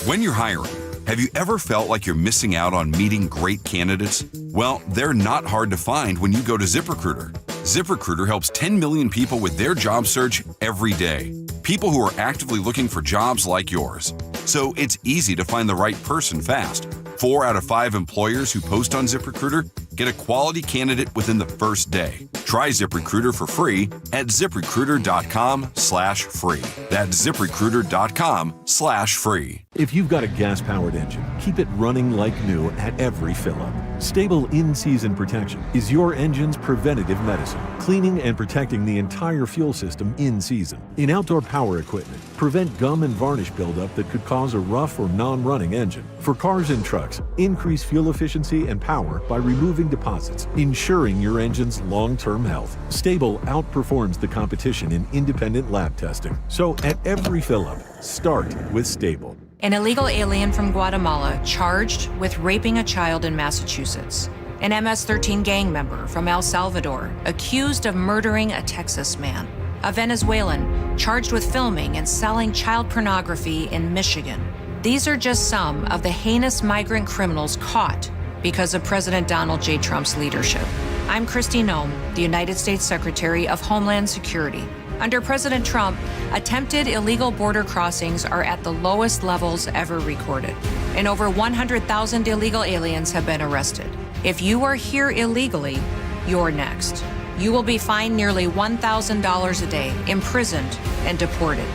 When you're hiring, have you ever felt like you're missing out on meeting great candidates? Well, they're not hard to find when you go to ZipRecruiter. ZipRecruiter helps 10 million people with their job search every day. People who are actively looking for jobs like yours. So it's easy to find the right person fast. 4 out of 5 employers who post on ZipRecruiter get a quality candidate within the first day. Try ZipRecruiter for free at ZipRecruiter.com/free. That's ZipRecruiter.com/free. If you've got a gas-powered engine, keep it running like new at every fill-up. Stable in-season protection is your engine's preventative medicine, cleaning and protecting the entire fuel system in season. In outdoor power equipment, prevent gum and varnish buildup that could cause a rough or non-running engine. For cars and trucks, increase fuel efficiency and power by removing deposits, ensuring your engine's long-term health. Stable outperforms the competition in independent lab testing. So at every fill-up, start with Stable. An illegal alien from Guatemala charged with raping a child in Massachusetts. An MS-13 gang member from El Salvador accused of murdering a Texas man. A Venezuelan charged with filming and selling child pornography in Michigan. These are just some of the heinous migrant criminals caught because of President Donald J. Trump's leadership. I'm Kristi Noem, the United States Secretary of Homeland Security. Under President Trump, attempted illegal border crossings are at the lowest levels ever recorded, and over 100,000 illegal aliens have been arrested. If you are here illegally, you're next. You will be fined nearly $1,000 a day, imprisoned, and deported.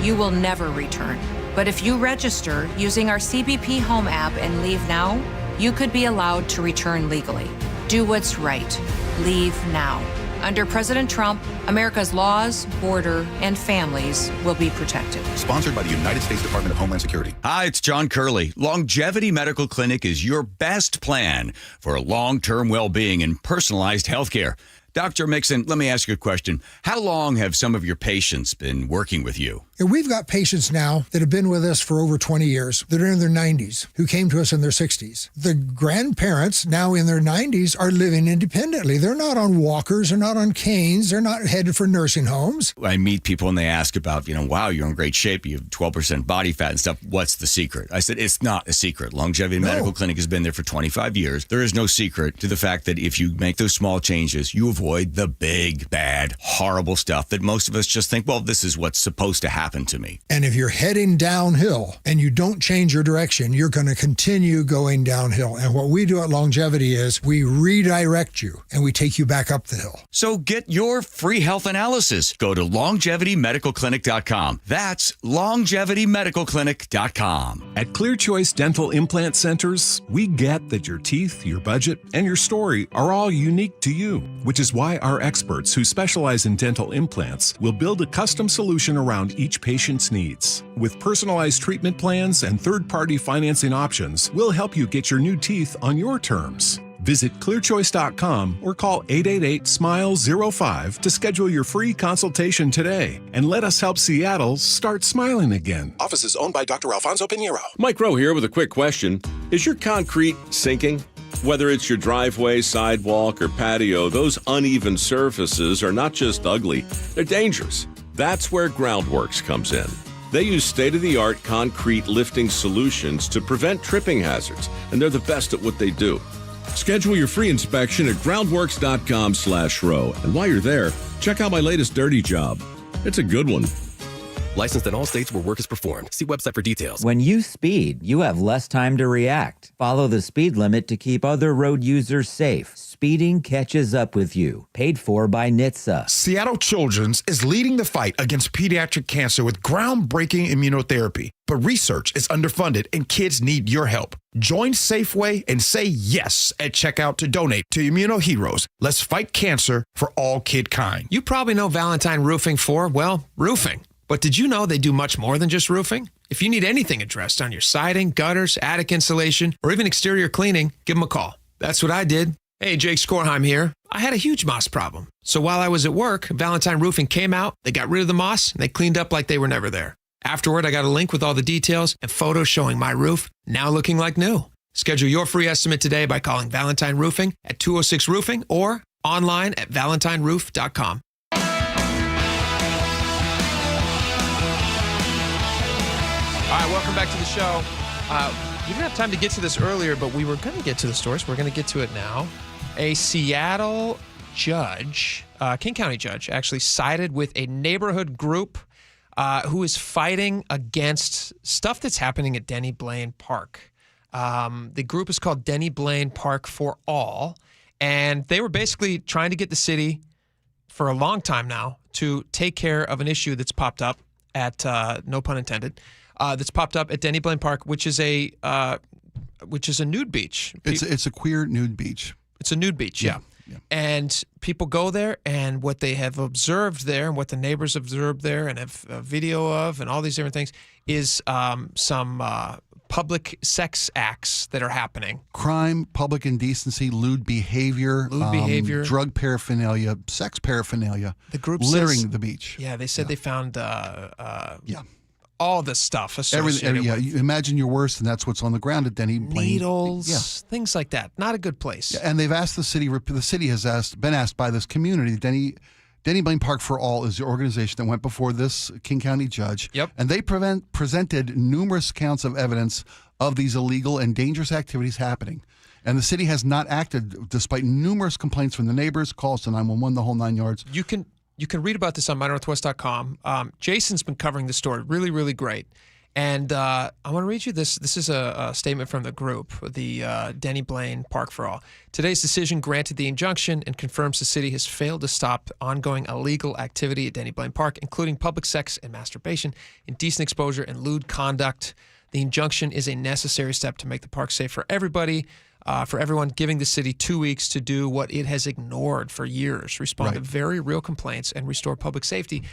You will never return. But if you register using our CBP Home app and leave now, you could be allowed to return legally. Do what's right. Leave now. Under President Trump, America's laws, border, and families will be protected. Sponsored by the United States Department of Homeland Security. Hi, it's John Curley. Longevity Medical Clinic is your best plan for long-term well-being and personalized health care. Dr. Mixon, let me ask you a question. How long have some of your patients been working with you? We've got patients now that have been with us for over 20 years that are in their 90s who came to us in their 60s. The grandparents now in their 90s are living independently. They're not on walkers. They're not on canes. They're not headed for nursing homes. I meet people and they ask about, wow, you're in great shape. You have 12% body fat and stuff. What's the secret? I said, it's not a secret. Longevity Medical Clinic has been there for 25 years. There is no secret to the fact that if you make those small changes, you avoid the big, bad, horrible stuff that most of us just think, well, this is what's supposed to happen to me. And if you're heading downhill and you don't change your direction, you're going to continue going downhill. And what we do at Longevity is we redirect you and we take you back up the hill. So get your free health analysis. Go to longevitymedicalclinic.com. That's longevitymedicalclinic.com. At Clear Choice Dental Implant Centers, we get that your teeth, your budget, and your story are all unique to you, which is why our experts who specialize in dental implants will build a custom solution around each patient's needs. With personalized treatment plans and third-party financing options, we'll help you get your new teeth on your terms. Visit clearchoice.com or call 888-SMILE-05 to schedule your free consultation today and let us help Seattle start smiling again. Office is owned by Dr. Alfonso Pinheiro. Mike Rowe here with a quick question. Is your concrete sinking? Whether it's your driveway, sidewalk, or patio, those uneven surfaces are not just ugly, they're dangerous. That's where Groundworks comes in. They use state-of-the-art concrete lifting solutions to prevent tripping hazards, and they're the best at what they do. Schedule your free inspection at groundworks.com/row. And while you're there, check out my latest dirty job. It's a good one. Licensed in all states where work is performed. See website for details. When you speed, you have less time to react. Follow the speed limit to keep other road users safe. Speeding catches up with you. Paid for by NHTSA. Seattle Children's is leading the fight against pediatric cancer with groundbreaking immunotherapy. But research is underfunded and kids need your help. Join Safeway and say yes at checkout to donate to Immunoheroes. Let's fight cancer for all kidkind. You probably know Valentine Roofing for, well, roofing. But did you know they do much more than just roofing? If you need anything addressed on your siding, gutters, attic insulation, or even exterior cleaning, give them a call. That's what I did. Hey, Jake Skorheim here. I had a huge moss problem. So while I was at work, Valentine Roofing came out, they got rid of the moss, and they cleaned up like they were never there. Afterward, I got a link with all the details and photos showing my roof now looking like new. Schedule your free estimate today by calling Valentine Roofing at 206-ROOFING or online at valentineroof.com. All right, welcome back to the show. We didn't have time to get to this earlier, but we were going to get to the story, so we're going to get to it now. A Seattle judge, King County judge, actually sided with a neighborhood group who is fighting against stuff that's happening at Denny Blaine Park. The group is called Denny Blaine Park for All, and they were basically trying to get the city for a long time now to take care of an issue that's popped up at, no pun intended, that's popped up at Denny Blaine Park, which is a nude beach. It's a queer nude beach. It's a nude beach, yeah. And people go there, and what they have observed there, and what the neighbors observed there, and have a video of, and all these different things, is some public sex acts that are happening. Crime, public indecency, lewd behavior, drug paraphernalia, sex paraphernalia. The group littering the beach. Yeah, they said they found all this stuff associated with. You imagine your worst, and that's what's on the ground at Denny Blaine. Needles, things like that. Not a good place. Yeah, and they've asked the city has been asked by this community, Denny Denny Blaine Park for All is the organization that went before this King County judge. Yep. And they presented numerous counts of evidence of these illegal and dangerous activities happening. And the city has not acted despite numerous complaints from the neighbors, calls to 911, the whole 9 yards. You can read about this on mynorthwest.com. Jason's been covering the story really, really great. And I want to read you this. This is a statement from the group, the Denny Blaine Park for All. Today's decision granted the injunction and confirms the city has failed to stop ongoing illegal activity at Denny Blaine Park, including public sex and masturbation, indecent exposure, and lewd conduct. The injunction is a necessary step to make the park safe for everybody, for everyone, giving the city 2 weeks to do what it has ignored for years, respond to very real complaints, and restore public safety.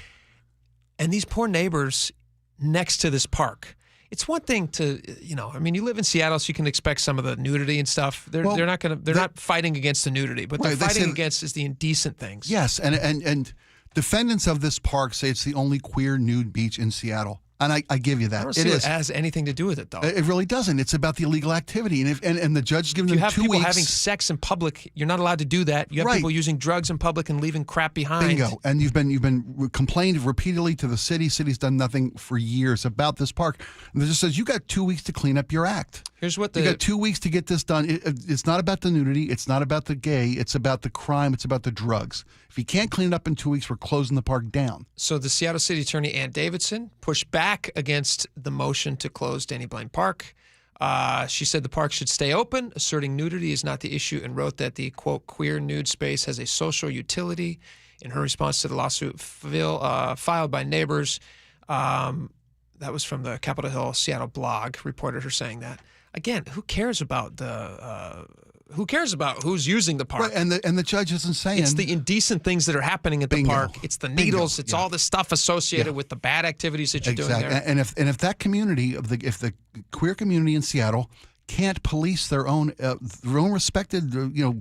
And these poor neighbors next to this park. It's one thing to, I mean, you live in Seattle, so you can expect some of the nudity and stuff. They're not fighting against the nudity, but they're fighting against is the indecent things. Yes, and defendants of this park say it's the only queer nude beach in Seattle. And I give you that. I don't see it has anything to do with it, though. It really doesn't. It's about the illegal activity. And the judge is giving them 2 weeks. You have people having sex in public. You're not allowed to do that. You have people using drugs in public and leaving crap behind. Bingo. And you've been complained repeatedly to the city. City's done nothing for years about this park. And it just says you got 2 weeks to clean up your act. Here's what you got 2 weeks to get this done. It's not about the nudity. It's not about the gay. It's about the crime. It's about the drugs. If you can't clean it up in 2 weeks, we're closing the park down. So the Seattle City Attorney Ann Davidson pushed back against the motion to close Denny Blaine Park. She said the park should stay open, asserting nudity is not the issue, and wrote that the, quote, queer nude space has a social utility. In her response to the lawsuit filed by neighbors, that was from the Capitol Hill Seattle blog, reported her saying that. Again, who cares about who's using the park? Right, and the judge isn't saying it's the indecent things that are happening at the park. It's the needles. It's all the stuff associated with the bad activities that you're doing there. And if that community if the queer community in Seattle can't police their own respected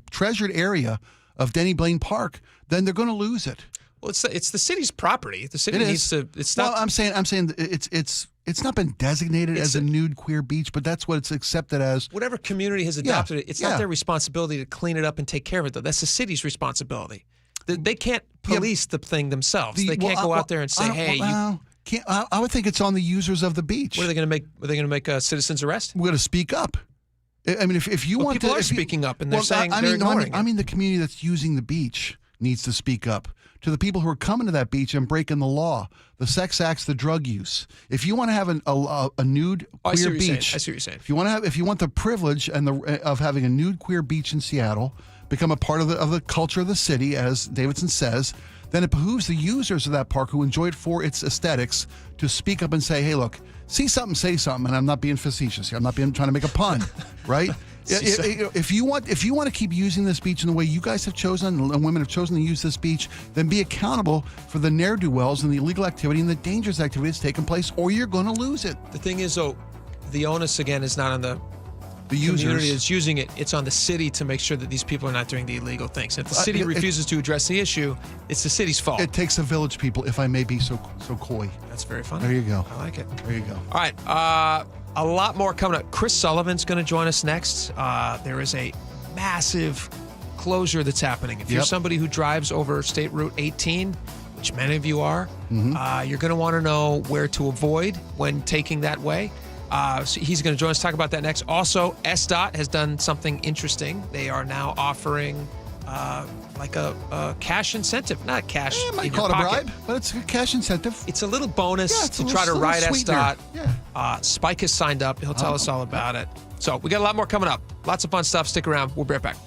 treasured area of Denny Blaine Park, then they're going to lose it. Well, it's the city's property. The city needs to. It's not. Well, I'm saying it's not been designated as a nude queer beach, but that's what it's accepted as. Whatever community has adopted it, it's not their responsibility to clean it up and take care of it, though. That's the city's responsibility. They can't police the thing themselves. They can't go out there and say, "Hey, I would think it's on the users of the beach." What are they going to make? Are they going to make a citizen's arrest? We're going to speak up. I mean, if you want people are speaking up, and they're saying they're ignoring it. I mean, the community that's using the beach needs to speak up to the people who are coming to that beach and breaking the law, the sex acts, the drug use. If you want to have a nude queer beach, I see what you're saying. If you want the privilege and of having a nude queer beach in Seattle, become a part of the culture of the city, as Davidson says, then it behooves the users of that park who enjoy it for its aesthetics to speak up and say, "Hey, look, see something, say something." And I'm not being facetious here. I'm not trying to make a pun, right? If you want to keep using this beach in the way you guys have chosen and women have chosen to use this beach, then be accountable for the ne'er-do-wells and the illegal activity and the dangerous activity that's taking place, or you're going to lose it. The thing is, though, the onus again is not on the users. Community that's using it. It's on the city to make sure that these people are not doing the illegal things. If the city refuses to address the issue, it's the city's fault. It takes a village, people, if I may be so coy. That's very funny. There you go. I like it. There you go. All right. A lot more coming up. Chris Sullivan's going to join us next. There is a massive closure that's happening. If you're somebody who drives over State Route 18, which many of you are, you're going to want to know where to avoid when taking that way. So he's going to join us, talk about that next. Also, SDOT has done something interesting. They are now offering like a cash incentive, not cash. You might call it a bribe, but it's a cash incentive. It's a little bonus to try to ride SDOT. Spike has signed up. He'll tell us all about it. So we got a lot more coming up. Lots of fun stuff. Stick around. We'll be right back.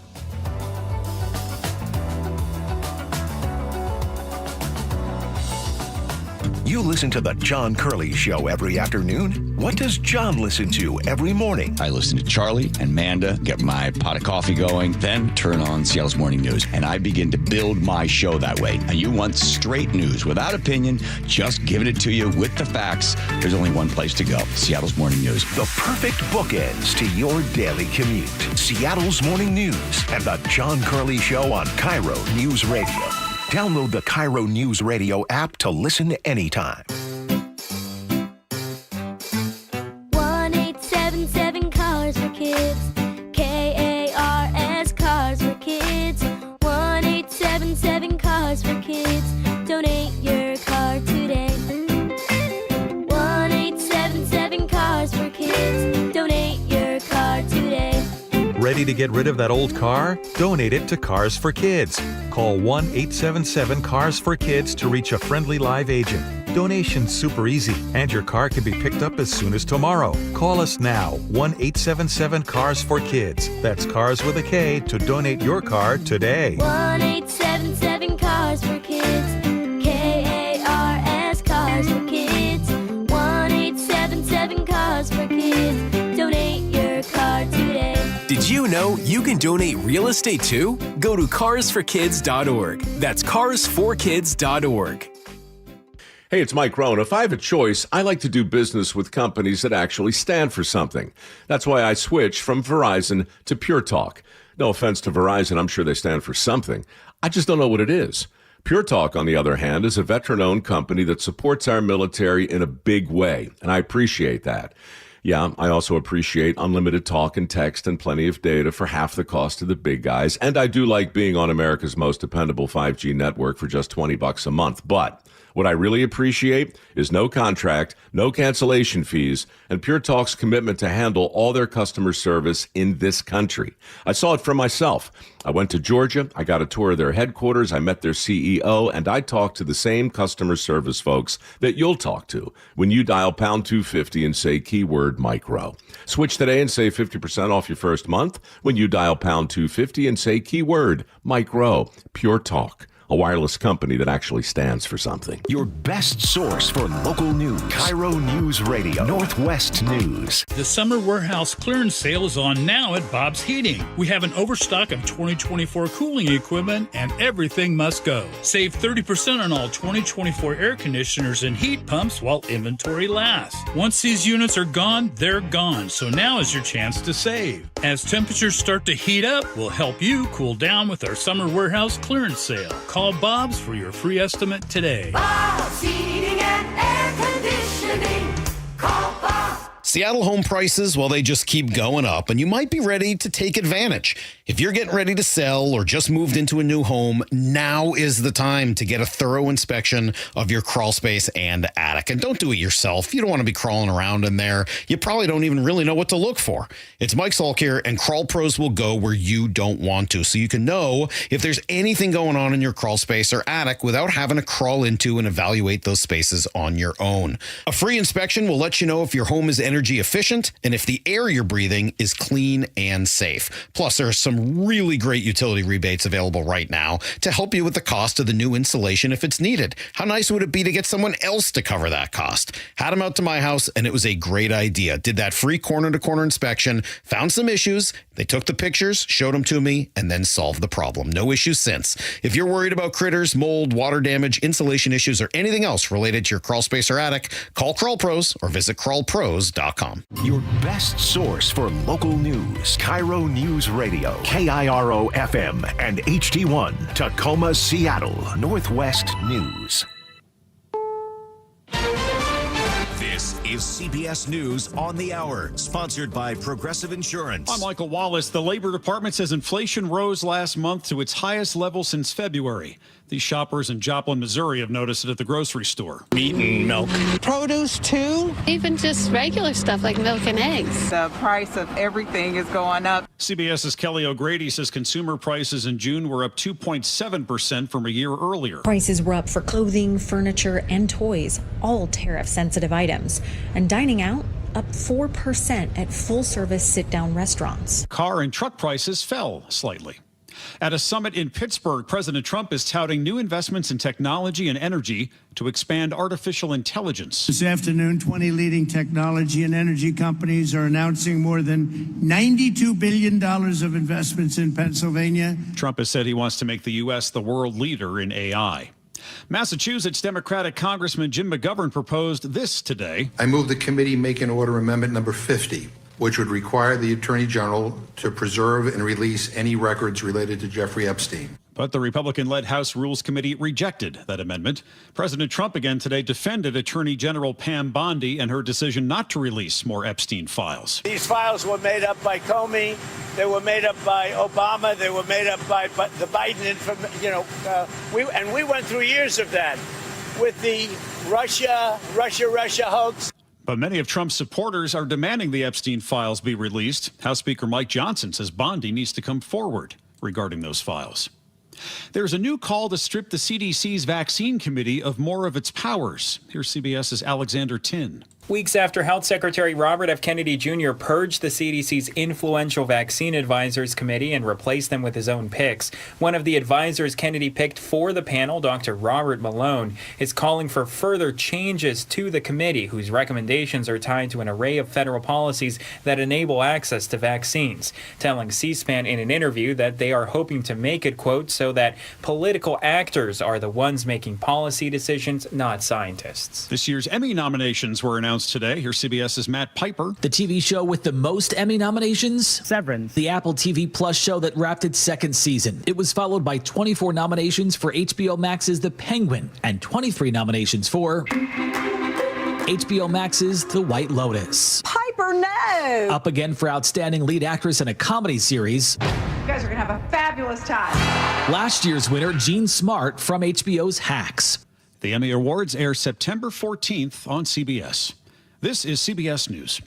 You listen to The John Curley Show every afternoon. What does John listen to every morning? I listen to Charlie and Manda, get my pot of coffee going, then turn on Seattle's Morning News, and I begin to build my show that way. And you want straight news without opinion, just giving it to you with the facts. There's only one place to go, Seattle's Morning News. The perfect bookends to your daily commute. Seattle's Morning News and The John Curley Show on KIRO News Radio. Download the KIRO Newsradio app to listen anytime. 1-877 Cars for Kids. KARS Cars for Kids. 1-877 Cars for Kids. ready to get rid of that old car? Donate it to Cars for Kids. Call 1-877-CARS-FOR-KIDS to reach a friendly live agent. Donation's super easy, and your car can be picked up as soon as tomorrow. Call us now, 1-877-CARS-FOR-KIDS. That's Cars with a K to donate your car today. 1-877-CARS-FOR-KIDS. K-A-R-S, Cars for Kids. 1-877-CARS-FOR-KIDS. Donate your car today. Did you know you can donate real estate too? Go to carsforkids.org. That's carsforkids.org. Hey, it's Mike Rohn. If I have a choice, I like to do business with companies that actually stand for something. That's why I switched from Verizon to Pure Talk. No offense to Verizon, I'm sure they stand for something. I just don't know what it is. Pure Talk, on the other hand, is a veteran-owned company that supports our military in a big way, and I appreciate that. Yeah, I also appreciate unlimited talk and text and plenty of data for half the cost of the big guys, and I do like being on America's most dependable 5G network for just $20 a month, but what I really appreciate is no contract, no cancellation fees, and Pure Talk's commitment to handle all their customer service in this country. I saw it for myself. I went to Georgia, I got a tour of their headquarters, I met their CEO, and I talked to the same customer service folks that you'll talk to when you dial pound 250 and say keyword micro. Switch today and save 50% off your first month when you dial pound 250 and say keyword micro. Pure Talk. A wireless company that actually stands for something. Your best source for local news. KIRO Newsradio, Northwest News. The summer warehouse clearance sale is on now at Bob's Heating. We have an overstock of 2024 cooling equipment and everything must go. Save 30% on all 2024 air conditioners and heat pumps while inventory lasts. Once these units are gone, they're gone. So now is your chance to save. As temperatures start to heat up, we'll help you cool down with our summer warehouse clearance sale. Call Bob's for your free estimate today. Bob's Heating and Air Conditioning. Call Bob. Seattle home prices, well, they just keep going up, and you might be ready to take advantage. If you're getting ready to sell or just moved into a new home, now is the time to get a thorough inspection of your crawl space and attic. And don't do it yourself. You don't want to be crawling around in there. You probably don't even really know what to look for. It's Mike Salk here, and Crawl Pros will go where you don't want to, so you can know if there's anything going on in your crawl space or attic without having to crawl into and evaluate those spaces on your own. A free inspection will let you know if your home is energy efficient and if the air you're breathing is clean and safe. Plus, there are some really great utility rebates available right now to help you with the cost of the new installation if it's needed. How nice would it be to get someone else to cover that cost? Had them out to my house, and it was a great idea. Did that free corner-to-corner inspection, found some issues, they took the pictures, showed them to me, and then solved the problem. No issues since. If you're worried about critters, mold, water damage, insulation issues, or anything else related to your crawl space or attic, call Crawl Pros or visit crawlpros.com. Your best source for local news. KIRO Newsradio, KIRO FM and HD1, Tacoma, Seattle, Northwest News. This is CBS News on the Hour, sponsored by Progressive Insurance. I'm Michael Wallace. The Labor Department says inflation rose last month to its highest level since February. These shoppers in Joplin, Missouri have noticed it at the grocery store. Meat and milk. Produce, too. Even just regular stuff like milk and eggs. The price of everything is going up. CBS's Kelly O'Grady says consumer prices in June were up 2.7% from a year earlier. Prices were up for clothing, furniture, and toys, all tariff-sensitive items. And dining out, up 4% at full-service sit-down restaurants. Car and truck prices fell slightly. At a summit in Pittsburgh, President Trump is touting new investments in technology and energy to expand artificial intelligence. This afternoon, 20 leading technology and energy companies are announcing more than $92 billion of investments in Pennsylvania. Trump has said he wants to make the U.S. the world leader in AI. Massachusetts Democratic Congressman Jim McGovern proposed this today. I move the committee make an order amendment number 50, which would require the Attorney General to preserve and release any records related to Jeffrey Epstein. But the Republican-led House Rules Committee rejected that amendment. President Trump again today defended Attorney General Pam Bondi and her decision not to release more Epstein files. These files were made up by Comey. They were made up by Obama. They were made up by the Biden information. We went through years of that with the Russia hoax. But many of Trump's supporters are demanding the Epstein files be released. House Speaker Mike Johnson says Bondi needs to come forward regarding those files. There's a new call to strip the CDC's vaccine committee of more of its powers. Here's CBS's Alexander Tin. Weeks after Health Secretary Robert F. Kennedy Jr. purged the CDC's influential Vaccine Advisors Committee and replaced them with his own picks, one of the advisors Kennedy picked for the panel, Dr. Robert Malone, is calling for further changes to the committee, whose recommendations are tied to an array of federal policies that enable access to vaccines, telling C-SPAN in an interview that they are hoping to make it, quote, so that political actors are the ones making policy decisions, not scientists. This year's Emmy nominations were announced today. Here's CBS's Matt Piper. The TV show with the most Emmy nominations? Severance. The Apple TV Plus show that wrapped its second season. It was followed by 24 nominations for HBO Max's The Penguin and 23 nominations for HBO Max's The White Lotus. Piper, no! Up again for Outstanding Lead Actress in a Comedy Series. You guys are going to have a fabulous time. Last year's winner, Jean Smart from HBO's Hacks. The Emmy Awards air September 14th on CBS. This is CBS News.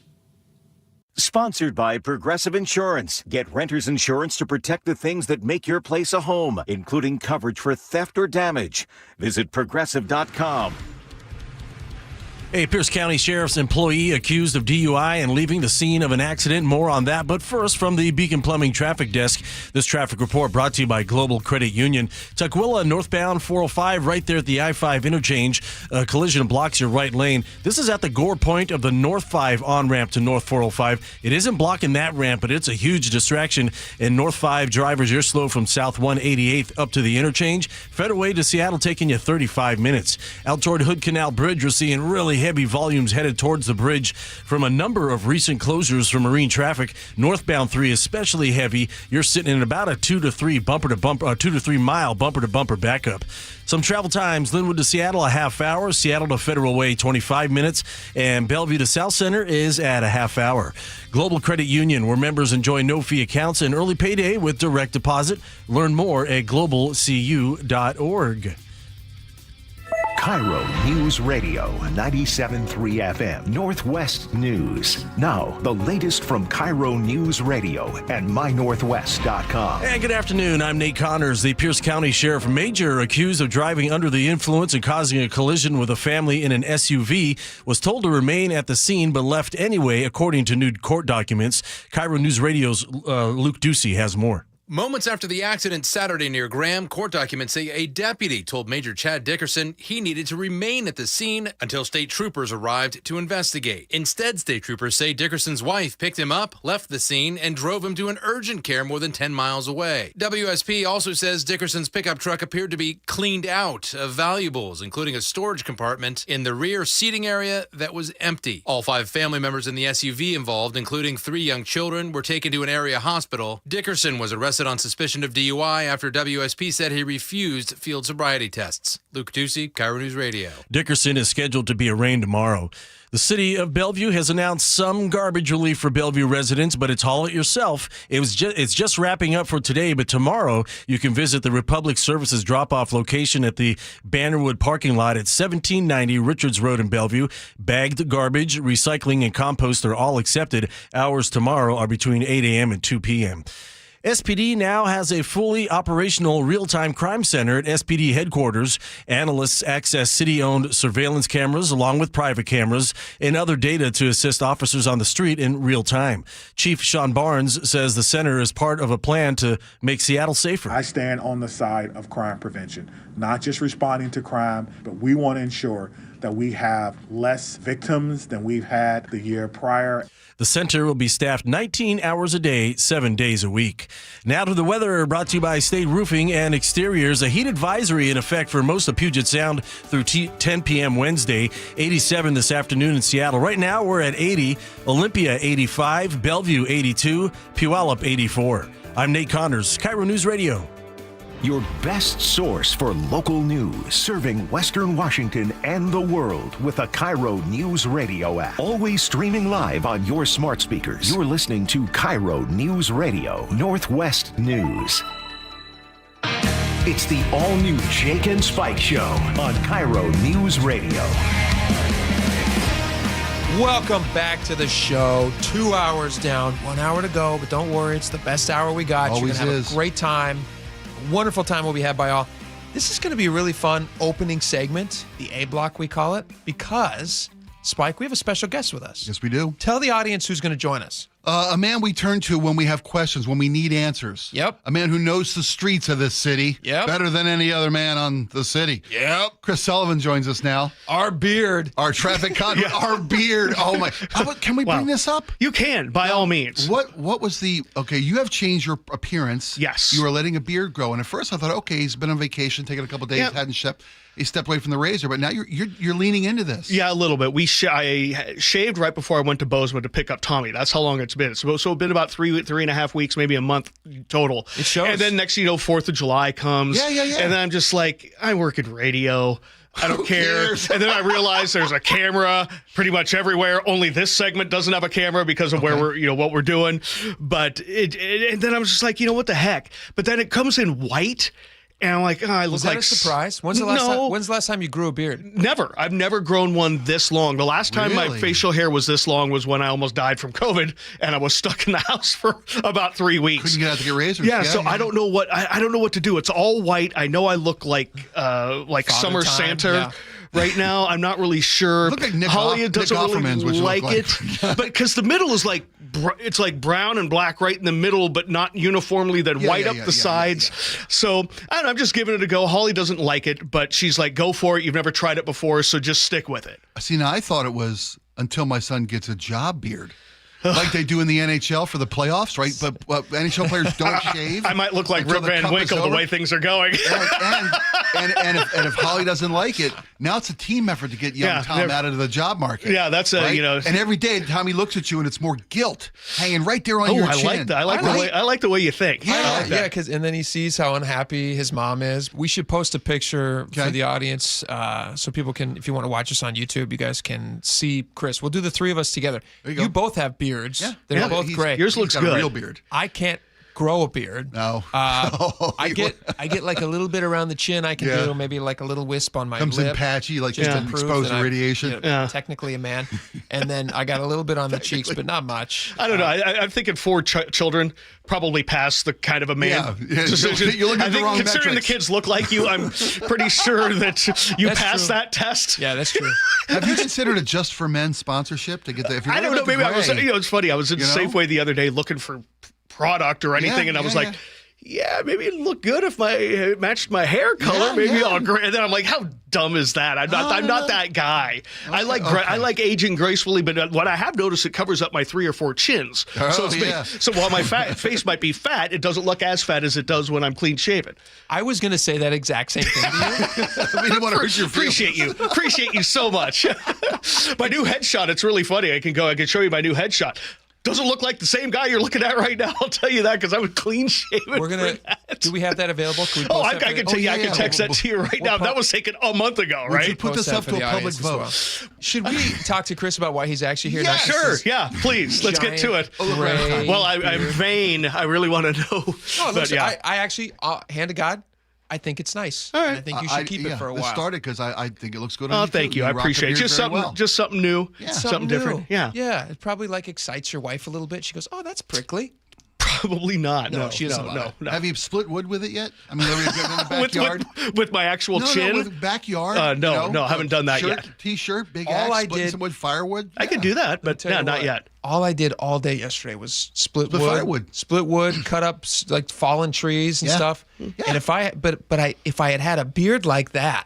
Sponsored by Progressive Insurance. Get renter's insurance to protect the things that make your place a home, including coverage for theft or damage. Visit Progressive.com. A Pierce County Sheriff's employee accused of DUI and leaving the scene of an accident. More on that. But first, from the Beacon Plumbing Traffic Desk, this traffic report brought to you by Global Credit Union. Tukwila northbound 405 right there at the I-5 interchange. A collision blocks your right lane. This is at the gore point of the North 5 on-ramp to North 405. It isn't blocking that ramp, but it's a huge distraction. And North 5 drivers, you're slow from South 188th up to the interchange. Federal to Seattle taking you 35 minutes. Out toward Hood Canal Bridge, you're seeing really heavy volumes headed towards the bridge from a number of recent closures for marine traffic. Northbound 3 especially heavy. You're sitting in about a 2 to 3 mile bumper to bumper backup. Some travel times: Linwood to Seattle, a half hour. Seattle to Federal Way, 25 minutes. And Bellevue to South Center is at a half hour. Global Credit Union, where members enjoy no-fee accounts and early payday with direct deposit. Learn more at globalcu.org. KIRO News Radio 97.3 FM Northwest News. Now, the latest from KIRO News Radio and mynorthwest.com. And good afternoon. I'm Nate Connors. The Pierce County Sheriff Major, accused of driving under the influence and causing a collision with a family in an SUV, was told to remain at the scene but left anyway, according to new court documents. KIRO News Radio's Luke Ducey has more. Moments after the accident Saturday near Graham, court documents say a deputy told Major Chad Dickerson he needed to remain at the scene until state troopers arrived to investigate. Instead, state troopers say Dickerson's wife picked him up, left the scene, and drove him to an urgent care more than 10 miles away. WSP also says Dickerson's pickup truck appeared to be cleaned out of valuables, including a storage compartment in the rear seating area that was empty. All 5 family members in the SUV involved, including 3 young children, were taken to an area hospital. Dickerson was arrested on suspicion of DUI after WSP said he refused field sobriety tests. Luke Ducey, KIRO News Radio. Dickerson is scheduled to be arraigned tomorrow. The city of Bellevue has announced some garbage relief for Bellevue residents, but it's haul it yourself. It's just wrapping up for today, but tomorrow you can visit the Republic Services drop-off location at the Bannerwood parking lot at 1790 Richards Road in Bellevue. Bagged garbage, recycling, and compost are all accepted. Hours tomorrow are between 8 a.m. and 2 p.m. SPD now has a fully operational real-time crime center at SPD headquarters. Analysts access city-owned surveillance cameras along with private cameras and other data to assist officers on the street in real time. Chief Sean Barnes says the center is part of a plan to make Seattle safer. I stand on the side of crime prevention, not just responding to crime, but we want to ensure that we have less victims than we've had the year prior. The center will be staffed 19 hours a day, 7 days a week. Now to the weather, brought to you by State Roofing and Exteriors. A heat advisory in effect for most of Puget Sound through 10 p.m. Wednesday. 87 this afternoon in Seattle. Right now we're at 80, Olympia 85, Bellevue 82, Puyallup 84. I'm Nate Connors, KIRO News Radio. Your best source for local news, serving Western Washington and the world with a KIRO News Radio app. Always streaming live on your smart speakers. You're listening to KIRO News Radio, Northwest News. It's the all-new Jake and Spike Show on KIRO News Radio. Welcome back to the show. 2 hours down, 1 hour to go, but don't worry, it's the best hour we got. Always You're going to have is. a great time. A wonderful time will be had by all. This is going to be a really fun opening segment, the A block we call it, because, Spike, we have a special guest with us. Yes, we do. Tell the audience who's going to join us. A man we turn to when we have questions, when we need answers. Yep. A man who knows the streets of this city better than any other man on the city. Yep. Chris Sullivan joins us now. Our beard. Our traffic conduit. Our beard. Oh, my. Can we bring this up? You can, by all means. What was the... Okay, you have changed your appearance. Yes. You were letting a beard grow. And at first I thought, okay, he's been on vacation, taking a couple of days, hadn't stepped... He stepped away from the razor, but now you're leaning into this. Yeah, a little bit. I shaved right before I went to Bozeman to pick up Tommy. That's how long it's been. So it's been about three and a half weeks, maybe a month total. It shows. And then next thing you know, 4th of July comes. Yeah. And then I'm just like, I work in radio. I don't care. Cares? And then I realize there's a camera pretty much everywhere. Only this segment doesn't have a camera because of where we're, what we're doing. But and then I'm just like, what the heck? But then it comes in white. And I'm like, I look Was that like a surprise? When's the last time you grew a beard? Never. I've never grown one this long. The last time my Really? facial hair was this long was when I almost died from COVID, and I was stuck in the house for about 3 weeks. Couldn't get out to get razors. Yeah, so I don't know what I don't know what to do. It's all white. I know I look like Summer Time, Santa. yeah. Right now, I'm not really sure. Look like Nick Holly doesn't Nick really Offerman's what you like look it, like. but because the middle is like it's like brown and black right in the middle, but not uniformly. Then white up the sides. So I don't know, I'm just giving it a go. Holly doesn't like it, but she's like, "Go for it. You've never tried it before, so just stick with it." See, now I thought it was until my son gets a job beard. Like they do in the NHL for the playoffs, right? But NHL players don't shave. I might look like until Rip the Van cup is Winkle the over. way things are going. And if Holly doesn't like it, now it's a team effort to get young Tom out of the job market. Yeah, that's right? And every day Tommy looks at you and it's more guilt hanging right there on your I chin. like that. I like the way you think. Yeah, because and then he sees how unhappy his mom is. We should post a picture for the audience so people can, if you want to watch us on YouTube, you guys can see Chris. We'll do the three of us together. You both have beards. Yeah. They're both great. Yours looks got good. a real beard. I can't grow a beard. No. I get like a little bit around the chin. I can do maybe like a little wisp on my Comes lip. in patchy, like just just to prove exposed that to I'm, radiation. technically a man. And then I got a little bit on the cheeks, but not much. I don't know. I'm thinking 4 children probably past the kind of a man decision. You're looking at the wrong considering metrics. the kids look like you, I'm pretty sure that you That's passed true. that test. Yeah, that's true. Have you considered a Just for Men sponsorship to get that? If you're I don't know. looking Maybe at I was. the gray, It's funny. I was in Safeway the other day looking for product or anything, and I was like, yeah, maybe it'd look good if it matched my hair color. Maybe I'll gray. And then I'm like, how dumb is that? I'm not that guy. I like aging gracefully, but what I have noticed, it covers up my 3 or 4 chins. So while my face might be fat, it doesn't look as fat as it does when I'm clean shaven. I was going to say that exact same thing to you. We didn't want to hurt your Appreciate you so much. My new headshot, it's really funny. I can show you my new headshot. Doesn't look like the same guy you're looking at right now. I'll tell you that because I was clean shaven. We're gonna. Do we have that available? Can we post I that for can the- tell you. I can text that to you right now. That was taken a month ago, Would right? you put Post this that up for to a the public audience as vote? well. Should we talk to Chris about why he's actually here? Yeah, Not just sure. his Yeah, please. Let's get to it. gray Well, I'm vain. I really want to know. No, But listen, I actually, hand to God, I think it's nice. All right. And I think you should keep it for a while. Let's start it because I think it looks good. Oh, On thank you. I rock the appreciate it. beard Just very something, well. just something new, something different. new. Yeah. Yeah. It probably like excites your wife a little bit. She goes, "Oh, that's prickly." Probably not. No, she doesn't love it. No. Have you split wood with it yet? I mean, are you good in the backyard? with my actual chin? No, with backyard. No, I haven't done that yet. T-shirt, big All axe, I splitting did- some wood, firewood. I could do that, but Tell you not what, yet. All I did all day yesterday was split The wood, firewood. split wood, cut up like fallen trees and stuff. And if I had had a beard like that,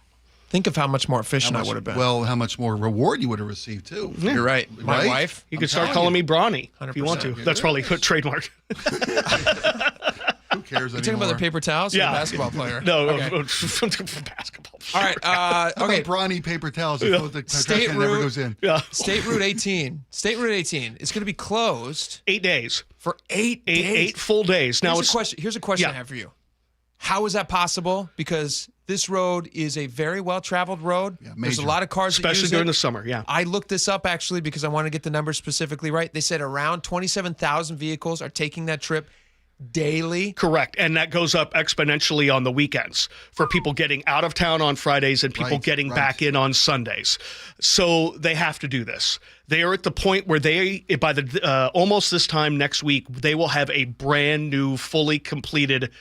think of how much more efficient I would have been. Well, how much more reward you would have received too. You're right. My Right? wife. You can start calling me Brawny if you want to. 100%. That's probably a trademark. Who cares You talking about the paper towels? Or the basketball player. No, Okay. basketball. All right. Okay. Brawny paper towels. The State trash can never route. goes in. Yeah. State Route 18. State Route 18 is going to be closed 8 days. for 8 days. 8 full days. Now Here's a question I have for you. How is that possible? Because this road is a very well-traveled road. There's a major. lot of cars that especially use during it. the summer. Yeah. I looked this up actually because I want to get the numbers specifically right. They said around 27,000 vehicles are taking that trip daily. Correct. And that goes up exponentially on the weekends for people getting out of town on Fridays and people getting back in on Sundays. So they have to do this. They are at the point where by the almost this time next week, they will have a brand new, fully completed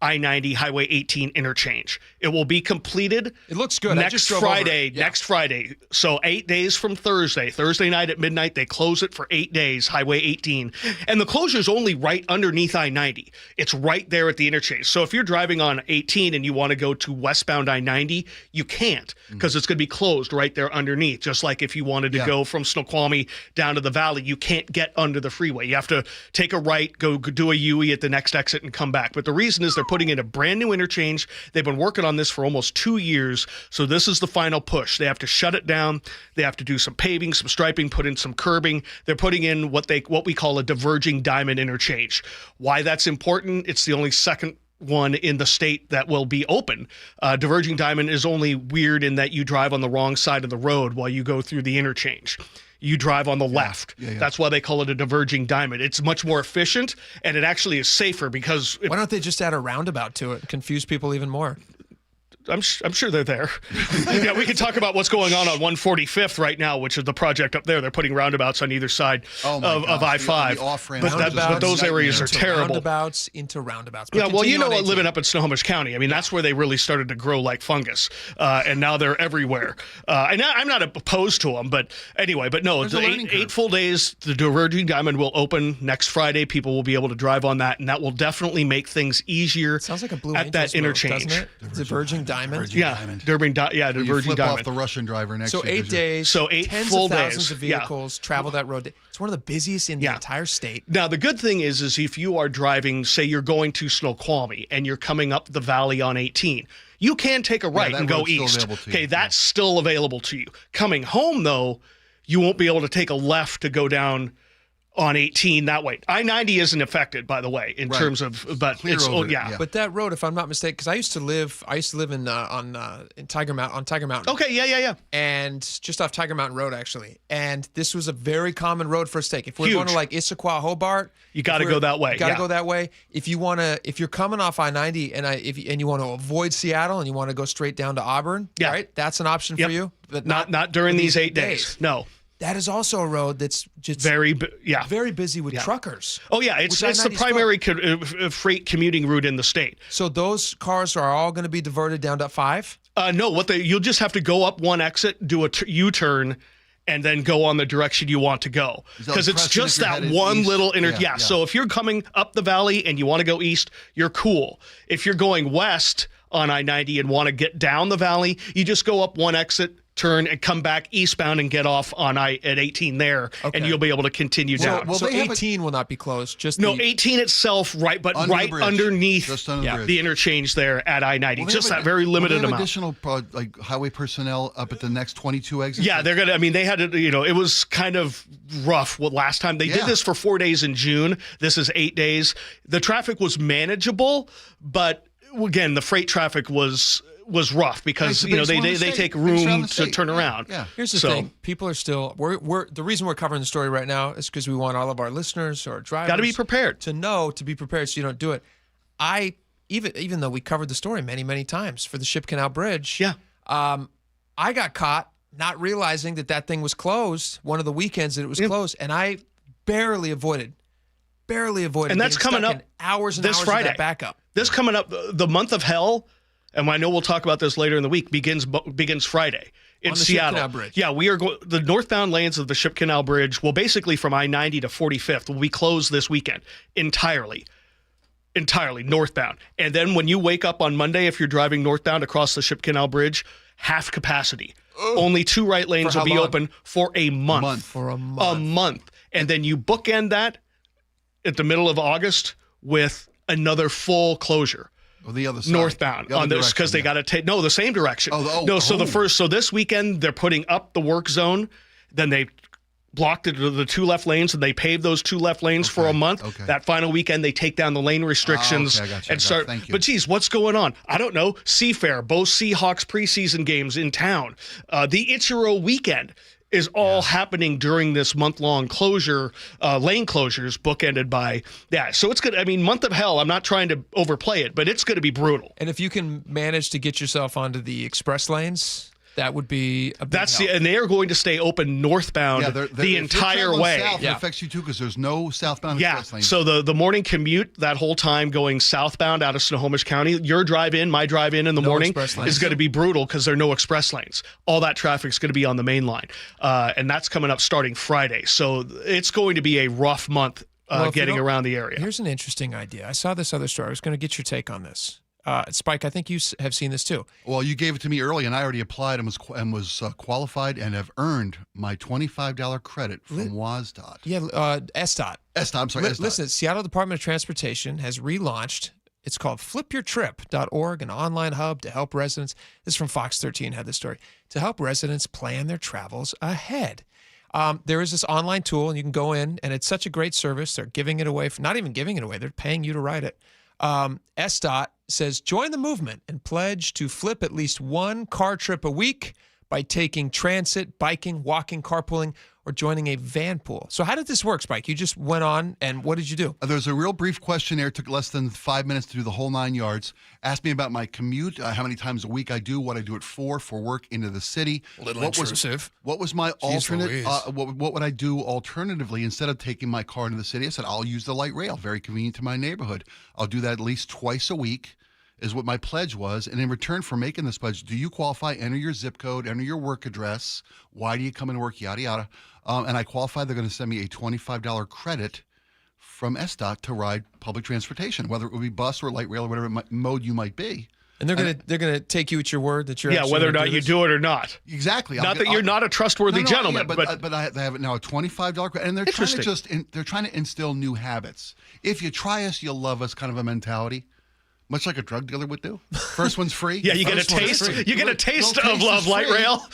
I-90 Highway 18 interchange. It will be completed. It looks good. Next Friday. Next Friday. So 8 days from Thursday. Thursday night at midnight, they close it for 8 days, Highway 18. And the closure is only right underneath I-90. It's right there at the interchange. So if you're driving on 18 and you want to go to westbound I-90, you can't because it's going to be closed right there underneath. Just like if you wanted to go from Snoqualmie down to the valley, you can't get under the freeway. You have to take a right, go do a U-E at the next exit and come back. But the reason is they're putting in a brand new interchange. They've been working on this for almost 2 years. So this is the final push. They have to shut it down. They have to do some paving, some striping, put in some curbing. They're putting in what we call a diverging diamond interchange. Why that's important? It's the only second one in the state that will be open. Diverging diamond is only weird in that you drive on the wrong side of the road while you go through the interchange. You drive on the left. That's why they call it a diverging diamond. It's much more efficient, and it actually is safer because... Why don't they just add a roundabout to it? Confuse people even more. I'm sure they're there. Yeah, we can talk about what's going on 145th right now, which is the project up there. They're putting roundabouts on either side of I-5. But those areas are terrible. Roundabouts into roundabouts. Yeah, well, living up in Snohomish County, I mean, that's where they really started to grow like fungus. And now they're everywhere. And I'm not opposed to them, but anyway, no, it's 8 full days. The Diverging Diamond will open next Friday. People will be able to drive on that, and that will definitely make things easier. Sounds like a Blue at that interchange. Doesn't it? Diverging Diamond. Diverging Diamond. You flip off the Russian driver next. So 8 days. So 8 tens full of thousands days. of vehicles travel that road. It's one of the busiest in the entire state. Now the good thing is if you are driving, say you're going to Snoqualmie and you're coming up the valley on 18, you can take a right and go east. Okay, that's still available to you. Coming home though, you won't be able to take a left to go down on 18 that way. I-90 isn't affected, by the way, in terms of, but it's But that road, if I'm not mistaken, because I used to live in Tiger Mountain. Okay, yeah. And just off Tiger Mountain Road, actually. And this was a very common road for us to take. If we're going to like Issaquah, Hobart, you got to go that way. You got to go that way. If you're coming off I-90 and you want to avoid Seattle and you want to go straight down to Auburn, right? That's an option for you. But not during these 8 days. No. That is also a road that's just very busy with truckers. Oh yeah, it's the primary freight commuting route in the state. So those cars are all going to be diverted down to 5? No, you'll just have to go up one exit, do a U-turn, and then go on the direction you want to go. Because it's just that one little So if you're coming up the valley and you want to go east, you're cool. If you're going west on I-90 and want to get down the valley, you just go up one exit, turn and come back eastbound and get off on at 18 there, and you'll be able to continue down. So 18 will not be closed. 18 itself, right underneath the interchange there at I-90. Just that very limited amount. Additional highway personnel up at the next 22 exits. Yeah, they're gonna. I mean, they had to. It was kind of rough. Last time they did this for 4 days in June. This is 8 days. The traffic was manageable, but again, the freight traffic was rough because they take room to turn around. Yeah. Here's the thing: people are still. We're the reason we're covering the story right now is because we want all of our listeners or drivers got to be prepared to be prepared, so you don't do it. Even though we covered the story many times for the Ship Canal Bridge. Yeah. I got caught not realizing that thing was closed. One of the weekends that it was closed, and I barely avoided. And that's coming up hours and this hours Friday. Of that backup. This coming up, the month of hell. And I know we'll talk about this later in the week, begins Friday in on the Seattle. Ship Canal Bridge. Yeah, we are the northbound lanes of the Ship Canal Bridge, well, basically from I-90 to 45th, will be closed this weekend entirely northbound. And then when you wake up on Monday, if you're driving northbound across the Ship Canal Bridge, half capacity. Only 2 right lanes will be open for a month. A month. And then you bookend that at the middle of August with another full closure. The other side. Northbound on this because they got to take the same direction. So this weekend they're putting up the work zone, then they blocked the 2 left lanes and they paved those 2 left lanes for a month. That final weekend they take down the lane restrictions and start. But geez, what's going on? I don't know. Seafair, both Seahawks preseason games in town, the Ichiro weekend. is all happening during this month-long closure, lane closures, bookended by So it's good. I mean, month of hell. I'm not trying to overplay it, but it's going to be brutal. And if you can manage to get yourself onto the express lanes, that would be a big help. And they are going to stay open northbound the entire way. South, it affects you too because there's no southbound express lanes. So the morning commute that whole time going southbound out of Snohomish County, your drive-in, my drive-in in the morning is going to be brutal because there are no express lanes. All that traffic is going to be on the main line, and that's coming up starting Friday. So it's going to be a rough month getting around the area. Here's an interesting idea. I saw this other story. I was going to get your take on this. Spike, I think you have seen this too. Well, you gave it to me early, and I already applied and was qualified and have earned my $25 credit from WSDOT. Yeah, SDOT. SDOT, I'm sorry, SDOT. Listen, Seattle Department of Transportation has relaunched. It's called flipyourtrip.org, an online hub to help residents. This is from Fox 13, had this story. To help residents plan their travels ahead. There is this online tool, and you can go in, and it's such a great service. They're giving it away. Not even giving it away. They're paying you to write it. SDOT says, join the movement and pledge to flip at least one car trip a week by taking transit, biking, walking, carpooling, or joining a van pool. So how did this work, Spike? You just went on, and what did you do? There's a real brief questionnaire. It took less than 5 minutes to do the whole 9 yards. Asked me about my commute, how many times a week I do, what I do it for work into the city. A little intrusive. What was my alternate? What would I do alternatively instead of taking my car into the city? I said, I'll use the light rail, very convenient to my neighborhood. I'll do that at least twice a week. Is what my pledge was. And in return for making this pledge, do you qualify? Enter your zip code, enter your work address. Why do you come into work? Yada, yada. And I qualify. They're going to send me a $25 credit from SDOT to ride public transportation, whether it would be bus or light rail or whatever mode you might be. And they're gonna take you at your word that you're whether or not you do it or not. Exactly. Not that you're not a trustworthy gentleman, but I have now a $25 credit, and they're trying to instill new habits. If you try us, you'll love us, kind of a mentality. Much like a drug dealer would do. First one's free. You get a taste. You get a taste of Love Light Rail.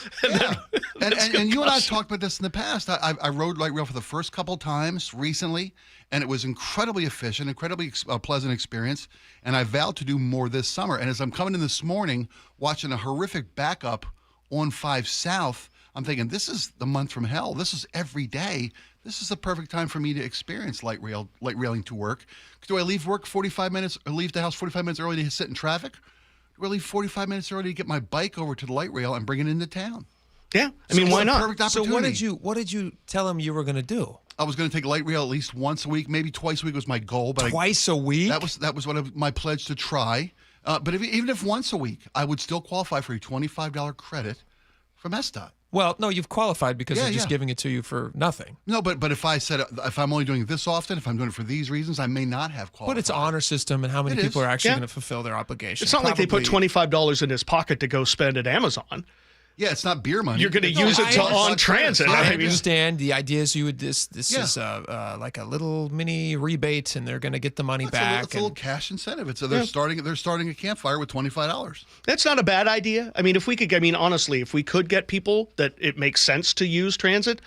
And you and I have talked about this in the past. I rode light rail for the first couple times recently, and it was incredibly efficient, incredibly pleasant experience. And I vowed to do more this summer. And as I'm coming in this morning, watching a horrific backup on 5 South, I'm thinking, this is the month from hell. This is every day. This is the perfect time for me to experience light railing to work. Do I leave work 45 minutes or leave the house 45 minutes early to sit in traffic? Do I leave 45 minutes early to get my bike over to the light rail and bring it into town? Yeah, I mean, why not? Perfect opportunity. So what did you tell them you were going to do? I was going to take light rail at least once a week, maybe twice a week was my goal. But twice a week? That was my pledge to try. But even if once a week, I would still qualify for a $25 credit from SDOT. Well, no, you've qualified because they're just giving it to you for nothing. No, but if I said, if I'm only doing it this often, if I'm doing it for these reasons, I may not have qualified. But it's honor system and how many people are actually going to fulfill their obligation. It's not like they put $25 in his pocket to go spend at Amazon. Yeah, it's not beer money. You're going to use it on transit. I understand. The idea is this is like a little mini rebate, and they're going to get the money back. It's a little cash incentive. They're starting a campfire with $25. That's not a bad idea. I mean, honestly, if we could get people that it makes sense to use transit,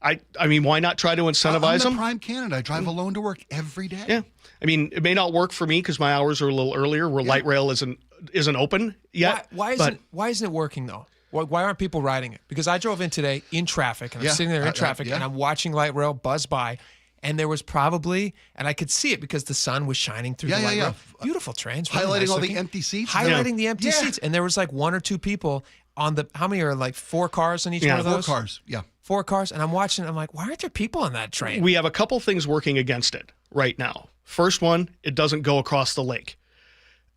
I mean, why not try to incentivize them? I'm a prime candidate. I drive alone to work every day. Yeah. I mean, it may not work for me because my hours are a little earlier where light rail isn't open yet. Why isn't it working though? Why aren't people riding it? Because I drove in today in traffic, and I'm sitting there in traffic, and I'm watching light rail buzz by, and there was probably, and I could see it because the sun was shining through the light rail. Beautiful trains. Really highlighting nice all the empty seats. Highlighting the empty seats. And there was like 1 or 2 people on how many are like 4 cars in each one of those? 4 cars, 4 cars, and I'm watching, I'm like, why aren't there people on that train? We have a couple things working against it right now. First one, it doesn't go across the lake.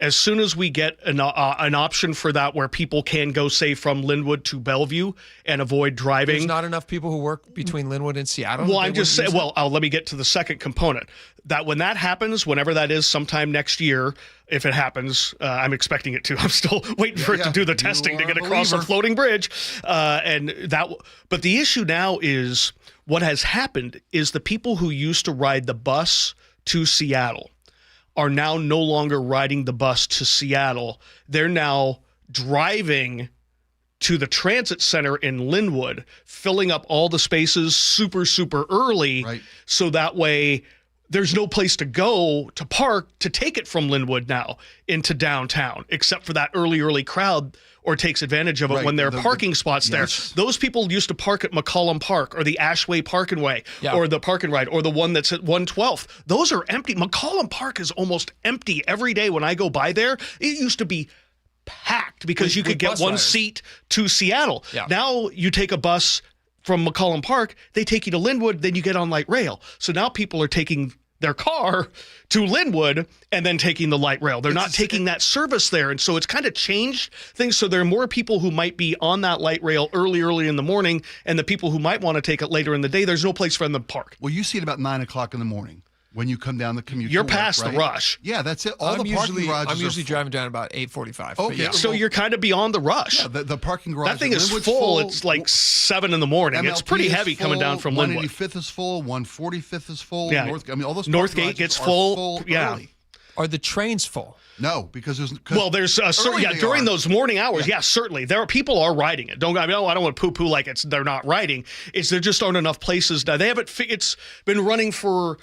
As soon as we get an option for that where people can go, say, from Linwood to Bellevue and avoid driving. There's not enough people who work between Linwood and Seattle? Well, I'm just saying, let me get to the second component. That when that happens, whenever that is, sometime next year, if it happens, I'm expecting it to. I'm still waiting for it to do the testing to get across a floating bridge. But the issue now is what has happened is the people who used to ride the bus to Seattle are now no longer riding the bus to Seattle. They're now driving to the transit center in Linwood, filling up all the spaces super, super early. Right. So that way there's no place to go to park to take it from Linwood now into downtown, except for that early crowd or takes advantage of it when there are parking spots there. Those people used to park at McCollum Park or the Ashway Park and Way or the Park and Ride or the one that's at 112th. Those are empty. McCollum Park is almost empty every day when I go by there. It used to be packed because you could get one seat to Seattle. Yeah. Now you take a bus from McCollum Park, they take you to Linwood, then you get on light rail. So now people are taking their car to Linwood and then taking the light rail. They're not taking that service there. And so it's kind of changed things. So there are more people who might be on that light rail early in the morning, and the people who might want to take it later in the day, there's no place for them to park. Well, you see it about 9 o'clock in the morning. When you come down the commute, you're past the rush. Yeah, that's it. All the parking garages. I'm usually driving down about 8:45. Okay, so you're kind of beyond the rush. Yeah, the parking garage. That thing is full. It's like 7 in the morning. MLP it's pretty heavy coming down from Linwood. 185th is full. 145th is full. Yeah. All those Northgate gets full. Yeah. Early. Are the trains full? No, because there's during those morning hours. Yeah, certainly people are riding it. I don't want to poo-poo like they're not riding. There just aren't enough places now. They haven't. It's been running for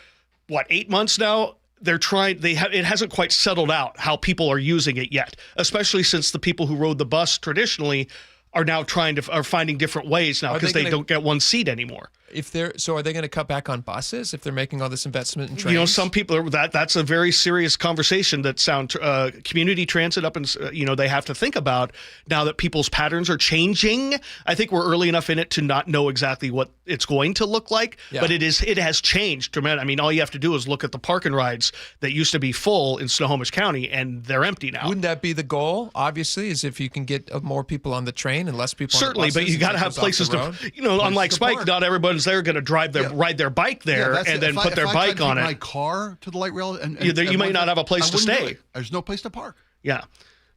8 months now. They're trying. It hasn't quite settled out how people are using it yet, especially since the people who rode the bus traditionally are now are finding different ways now because they don't get one seat anymore. Are they going to cut back on buses if they're making all this investment in trains? Some people that's a very serious conversation that community transit up and they have to think about now that people's patterns are changing. I think we're early enough in it to not know exactly what it's going to look like, but it has changed dramatically. I mean, all you have to do is look at the park and rides that used to be full in Snohomish County, and they're empty now. Wouldn't that be the goal? Obviously, is if you can get more people on the train and less people. Certainly, on the buses, but you got to have places to. Unlike Spike, not everybody's there going to ride their bike there and then put their bike on it. My car to the light rail, and you might not have a place to stay. There's no place to park. Yeah,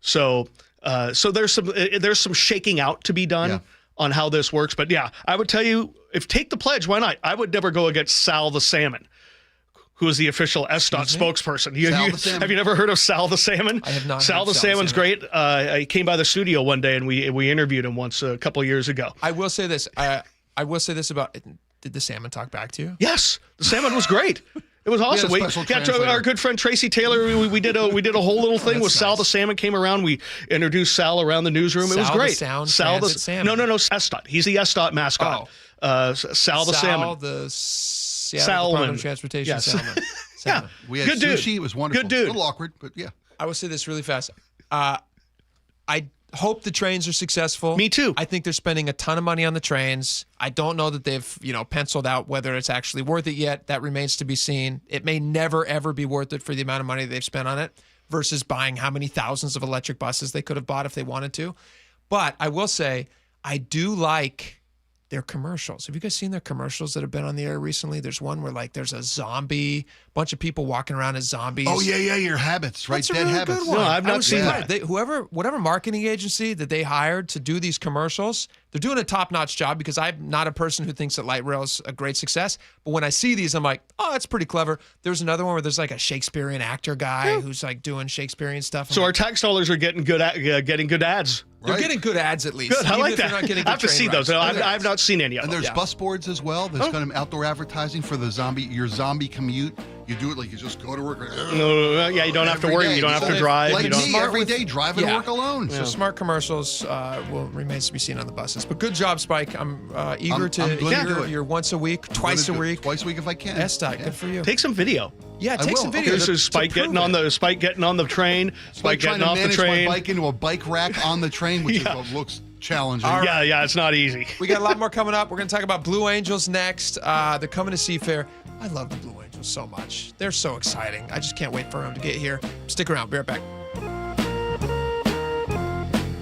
so there's some shaking out to be done on how this works. But yeah, I would tell you, if take the pledge, why not? I would never go against Sal the Salmon, who is the official SDOT spokesperson. Have you never heard of Sal the Salmon? I have not. Sal the Salmon's great. He came by the studio one day and we interviewed him once a couple of years ago. I will say this. About. Did the salmon talk back to you? Yes, the salmon was great. It was awesome. Our good friend Tracy Taylor. We did a whole little thing with Sal the Salmon came around. We introduced Sal around the newsroom. It was great. Sal the Salmon. No, SDOT. He's the SDOT mascot. Sal the Salmon. The Seattle Department of Transportation Salmon. Yeah, we had good sushi. Dude. It was wonderful. Good dude. A little awkward, but yeah. I will say this really fast. I hope the trains are successful. Me too. I think they're spending a ton of money on the trains. I don't know that they've, penciled out whether it's actually worth it yet. That remains to be seen. It may never, ever be worth it for the amount of money they've spent on it versus buying how many thousands of electric buses they could have bought if they wanted to. But I will say, I do like their commercials. Have you guys seen their commercials that have been on the air recently? There's one where there's a zombie, bunch of people walking around as zombies. Oh yeah, your habits, right? That's a Dead really habits. good one. No, I've not seen that. Whatever marketing agency that they hired to do these commercials, they're doing a top-notch job because I'm not a person who thinks that light rail is a great success. But when I see these, I'm like, oh, that's pretty clever. There's another one where there's a Shakespearean actor guy who's doing Shakespearean stuff. So our tax dollars are getting good ads. They're getting good ads at least. Good, I like that. Not getting I have to see those. I've not seen any of them. And there's bus boards as well. There's kind of outdoor advertising for your zombie commute. You do it you just go to work. No, you don't have to worry. You don't have to drive. Like me, every day driving to work alone. So smart commercials remains to be seen on the buses. But good job, Spike. I'm eager to hear your once a week, twice a week if I can. SDOT, good for you. Take some video. Yeah, take some video. Here's Spike getting on the train. Spike getting off the train. My bike into a bike rack on the train, which looks challenging. Right. Yeah, it's not easy. We got a lot more coming up. We're going to talk about Blue Angels next. They're coming to Seafair. I love the Blue Angels so much. They're so exciting. I just can't wait for them to get here. Stick around. Be right back.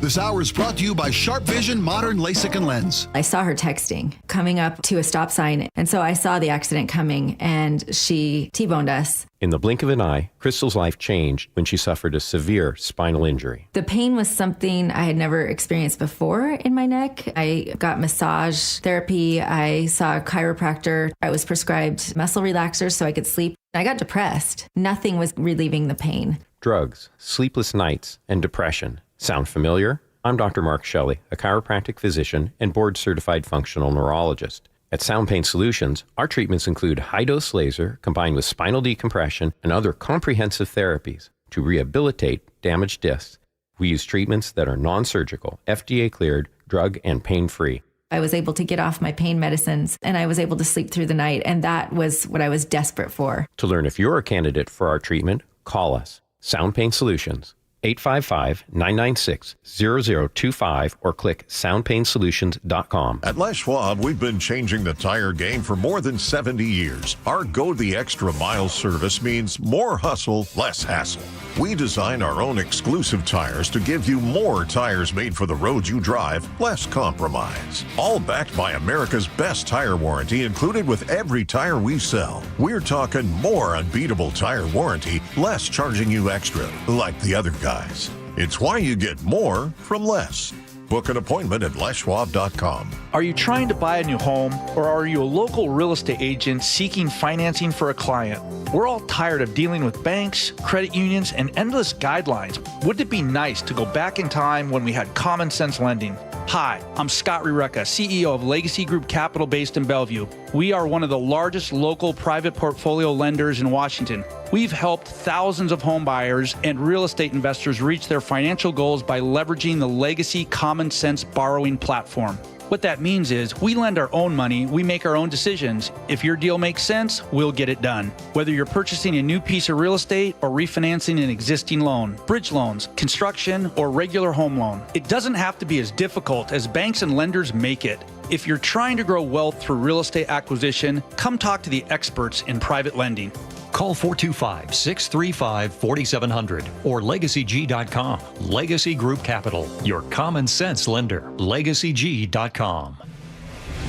This hour is brought to you by Sharp Vision Modern LASIK and Lens. I saw her texting coming up to a stop sign, and so I saw the accident coming, and she T-boned us. In the blink of an eye, Crystal's life changed when she suffered a severe spinal injury. The pain was something I had never experienced before in my neck. I got massage therapy. I saw a chiropractor. I was prescribed muscle relaxers so I could sleep. I got depressed. Nothing was relieving the pain. Drugs, sleepless nights, and depression. Sound familiar? I'm Dr. Mark Shelley, a chiropractic physician and board-certified functional neurologist. At Sound Pain Solutions, our treatments include high-dose laser combined with spinal decompression and other comprehensive therapies to rehabilitate damaged discs. We use treatments that are non-surgical, FDA-cleared, drug and pain-free. I was able to get off my pain medicines, and I was able to sleep through the night, and that was what I was desperate for. To learn if you're a candidate for our treatment, call us. Sound Pain Solutions, 855-996-0025, or click soundpainsolutions.com. At Les Schwab, we've been changing the tire game for more than 70 years. Our Go the Extra Mile service means more hustle, less hassle. We design our own exclusive tires to give you more tires made for the road you drive, less compromise. All backed by America's best tire warranty included with every tire we sell. We're talking more unbeatable tire warranty, less charging you extra, like the other guys. It's why you get more from less. Book an appointment at leschwab.com. Are you trying to buy a new home, or are you a local real estate agent seeking financing for a client? We're all tired of dealing with banks, credit unions, and endless guidelines. Wouldn't it be nice to go back in time when we had common sense lending? Hi, I'm Scott Riereka, CEO of Legacy Group Capital based in Bellevue. We are one of the largest local private portfolio lenders in Washington. We've helped thousands of home buyers and real estate investors reach their financial goals by leveraging the Legacy Common Sense borrowing platform. What that means is we lend our own money, we make our own decisions. If your deal makes sense, we'll get it done. Whether you're purchasing a new piece of real estate or refinancing an existing loan, bridge loans, construction, or regular home loan, it doesn't have to be as difficult as banks and lenders make it. If you're trying to grow wealth through real estate acquisition, come talk to the experts in private lending. Call 425-635-4700 or LegacyG.com. Legacy Group Capital, your common sense lender. LegacyG.com.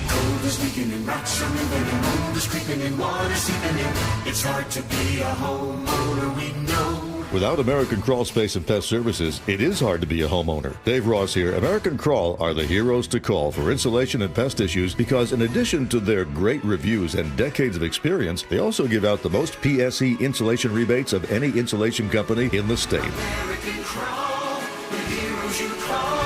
Cold is weakening, rocks are moving, and mold is creeping, and water seeping in. It's hard to be a homeowner, we know. Without American Crawl Space and Pest Services, it is hard to be a homeowner. Dave Ross here. American Crawl are the heroes to call for insulation and pest issues because in addition to their great reviews and decades of experience, they also give out the most PSE insulation rebates of any insulation company in the state. American Crawl, the heroes you call.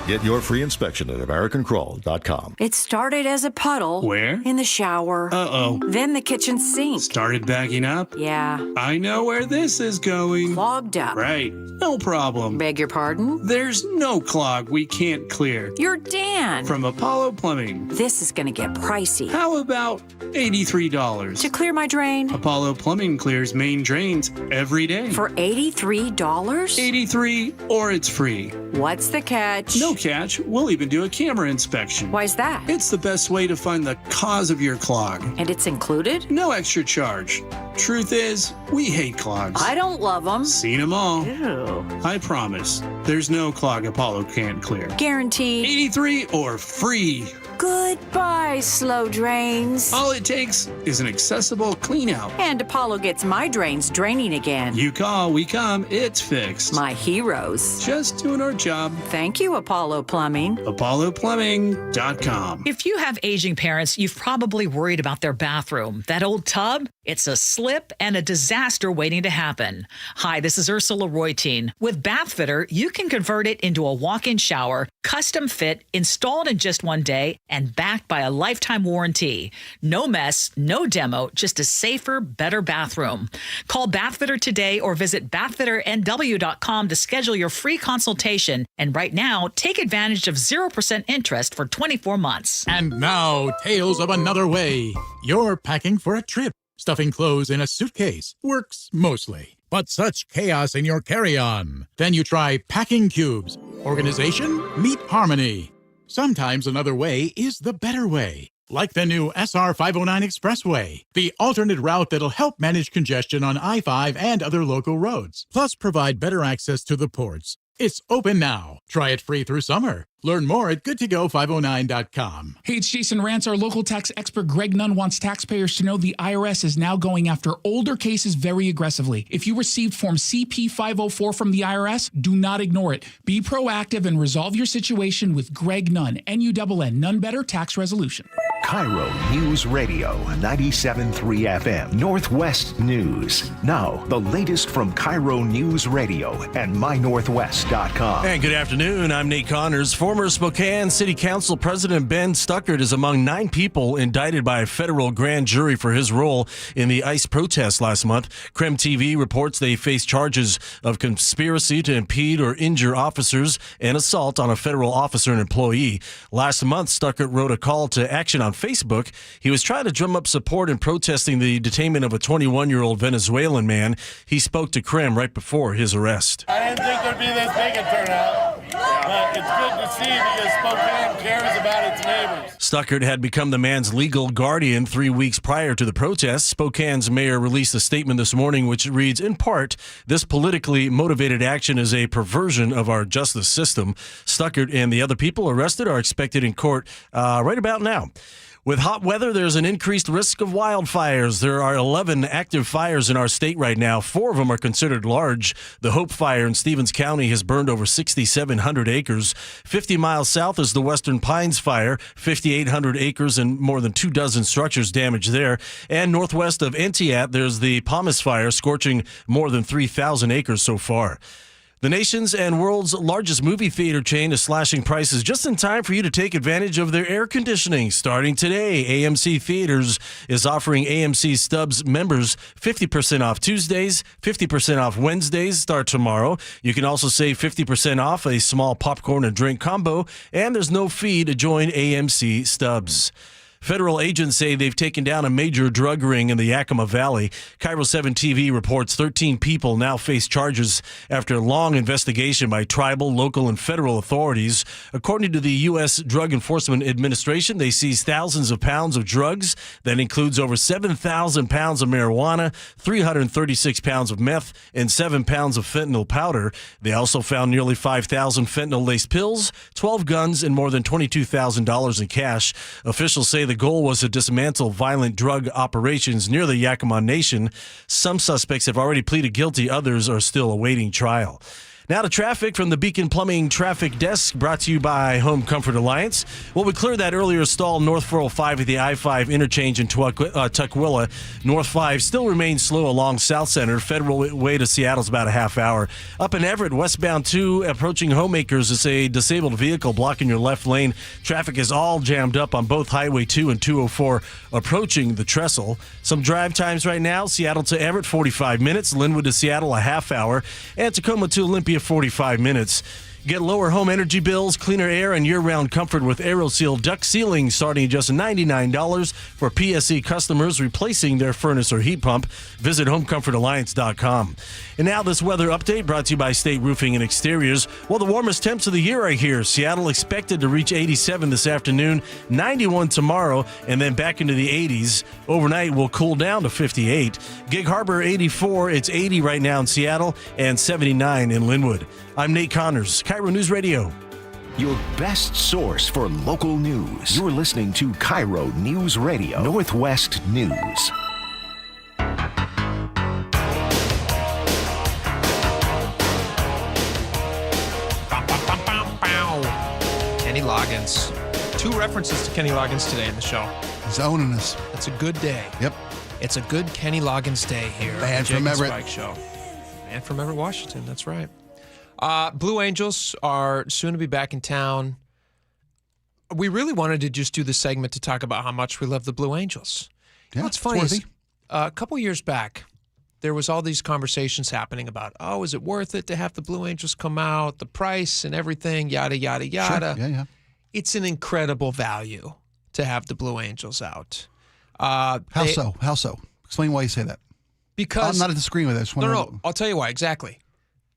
Get your free inspection at AmericanCrawl.com. It started as a puddle. Where? In the shower. Uh-oh. Then the kitchen sink. Started backing up? Yeah. I know where this is going. Clogged up. Right. No problem. Beg your pardon? There's no clog we can't clear. You're Dan. From Apollo Plumbing. This is going to get pricey. How about $83? To clear my drain? Apollo Plumbing clears main drains every day. For $83? $83 or it's free. What's the catch? No catch. We'll even do a camera inspection. Why's that? It's the best way to find the cause of your clog. And it's included? No extra charge. Truth is, we hate clogs. I don't love them. Seen them all. Ew. I promise, there's no clog Apollo can't clear. Guaranteed. 83 or free. Goodbye, slow drains. All it takes is an accessible clean out. And Apollo gets my drains draining again. You call, we come, it's fixed. My heroes. Just doing our job. Thank you, Apollo Plumbing. ApolloPlumbing.com. If you have aging parents, you've probably worried about their bathroom. That old tub? It's a slip and a disaster waiting to happen. Hi, this is Ursula Royteen. With Bathfitter, you can convert it into a walk-in shower, custom fit, installed in just one day, and backed by a lifetime warranty. No mess, no demo, just a safer, better bathroom. Call Bathfitter today or visit bathfitternw.com to schedule your free consultation. And right now, take advantage of 0% interest for 24 months. And now, tales of another way. You're packing for a trip. Stuffing clothes in a suitcase works mostly. But such chaos in your carry-on. Then you try packing cubes. Organization? Meet harmony. Sometimes another way is the better way. Like the new SR 509 Expressway, the alternate route that'll help manage congestion on I-5 and other local roads, plus provide better access to the ports. It's open now. Try it free through summer. Learn more at goodtogo509.com. Hey, it's Jason Rantz. Our local tax expert Greg Nunn wants taxpayers to know the IRS is now going after older cases very aggressively. If you received Form CP-504 from the IRS, do not ignore it. Be proactive and resolve your situation with Greg Nunn, N-U-N-N, None Better Tax Resolution. KIRO Newsradio 97.3 FM, Northwest News. Now, the latest from KIRO Newsradio and mynorthwest.com. And good afternoon. I'm Nate Connors. Former Former Spokane City Council President Ben Stuckert is among 9 people indicted by a federal grand jury for his role in the ICE protest last month. KREM TV reports they face charges of conspiracy to impede or injure officers and assault on a federal officer and employee. Last month, Stuckert wrote a call to action on Facebook. He was trying to drum up support in protesting the detainment of a 21-year-old Venezuelan man. He spoke to KREM right before his arrest. I didn't think there'd be this big a turnout, but it's good to see because Spokane cares about its neighbors. Stuckert had become the man's legal guardian 3 weeks prior to the protests. Spokane's mayor released a statement this morning which reads, in part, this politically motivated action is a perversion of our justice system. Stuckert and the other people arrested are expected in court right about now. With hot weather, there's an increased risk of wildfires. There are 11 active fires in our state right now. 4 of them are considered large. The Hope Fire in Stevens County has burned over 6,700 acres. 50 miles south is the Western Pines Fire, 5,800 acres and more than 2 dozen structures damaged there. And northwest of Entiat, there's the Palmas Fire, scorching more than 3,000 acres so far. The nation's and world's largest movie theater chain is slashing prices just in time for you to take advantage of their air conditioning. Starting today, AMC Theaters is offering AMC Stubs members 50% off Tuesdays, 50% off Wednesdays, start tomorrow. You can also save 50% off a small popcorn and drink combo, and there's no fee to join AMC Stubs. Federal agents say they've taken down a major drug ring in the Yakima Valley. KIRO 7 TV reports 13 people now face charges after a long investigation by tribal, local, and federal authorities. According to the U.S. Drug Enforcement Administration, they seized thousands of pounds of drugs. That includes over 7,000 pounds of marijuana, 336 pounds of meth, and 7 pounds of fentanyl powder. They also found nearly 5,000 fentanyl-laced pills, 12 guns, and more than $22,000 in cash. Officials say the goal was to dismantle violent drug operations near the Yakima Nation. Some suspects have already pleaded guilty. Others are still awaiting trial. Now to traffic from the Beacon Plumbing Traffic Desk, brought to you by Home Comfort Alliance. Well, we cleared that earlier stall north 405 at the I-5 interchange in Tukwila. North 5 still remains slow along South Center. Federal Way to Seattle's about a half hour. Up in Everett, westbound 2, approaching Homemakers, is a disabled vehicle blocking your left lane. Traffic is all jammed up on both Highway 2 and 204 approaching the trestle. Some drive times right now, Seattle to Everett, 45 minutes. Linwood to Seattle, a half hour. And Tacoma to Olympia, 45 minutes. Get lower home energy bills, cleaner air, and year-round comfort with AeroSeal duct sealing, starting at just $99 for PSE customers replacing their furnace or heat pump. Visit HomeComfortAlliance.com. And now this weather update brought to you by State Roofing and Exteriors. Well, the warmest temps of the year are here. Seattle expected to reach 87 this afternoon, 91 tomorrow, and then back into the 80s. Overnight will cool down to 58. Gig Harbor 84. It's 80 right now in Seattle and 79 in Linwood. I'm Nate Connors, KIRO News Radio. Your best source for local news. You're listening to KIRO News Radio, Northwest News. Kenny Loggins. 2 references to Kenny Loggins today in the show. He's owning us. It's a good day. Yep. It's a good Kenny Loggins day here. Man on from Jake and Everett. Spike Show. Man from Everett, Washington. That's right. Blue Angels are soon to be back in town. We really wanted to just do this segment to talk about how much we love the Blue Angels. Yeah, what's funny is a couple years back, there was all these conversations happening about, oh, is it worth it to have the Blue Angels come out, the price and everything, yada, yada, yada. Sure. Yeah. It's an incredible value to have the Blue Angels out. How so? Explain why you say that. Because I'm not disagreeing with it. No, I'll tell you why, exactly.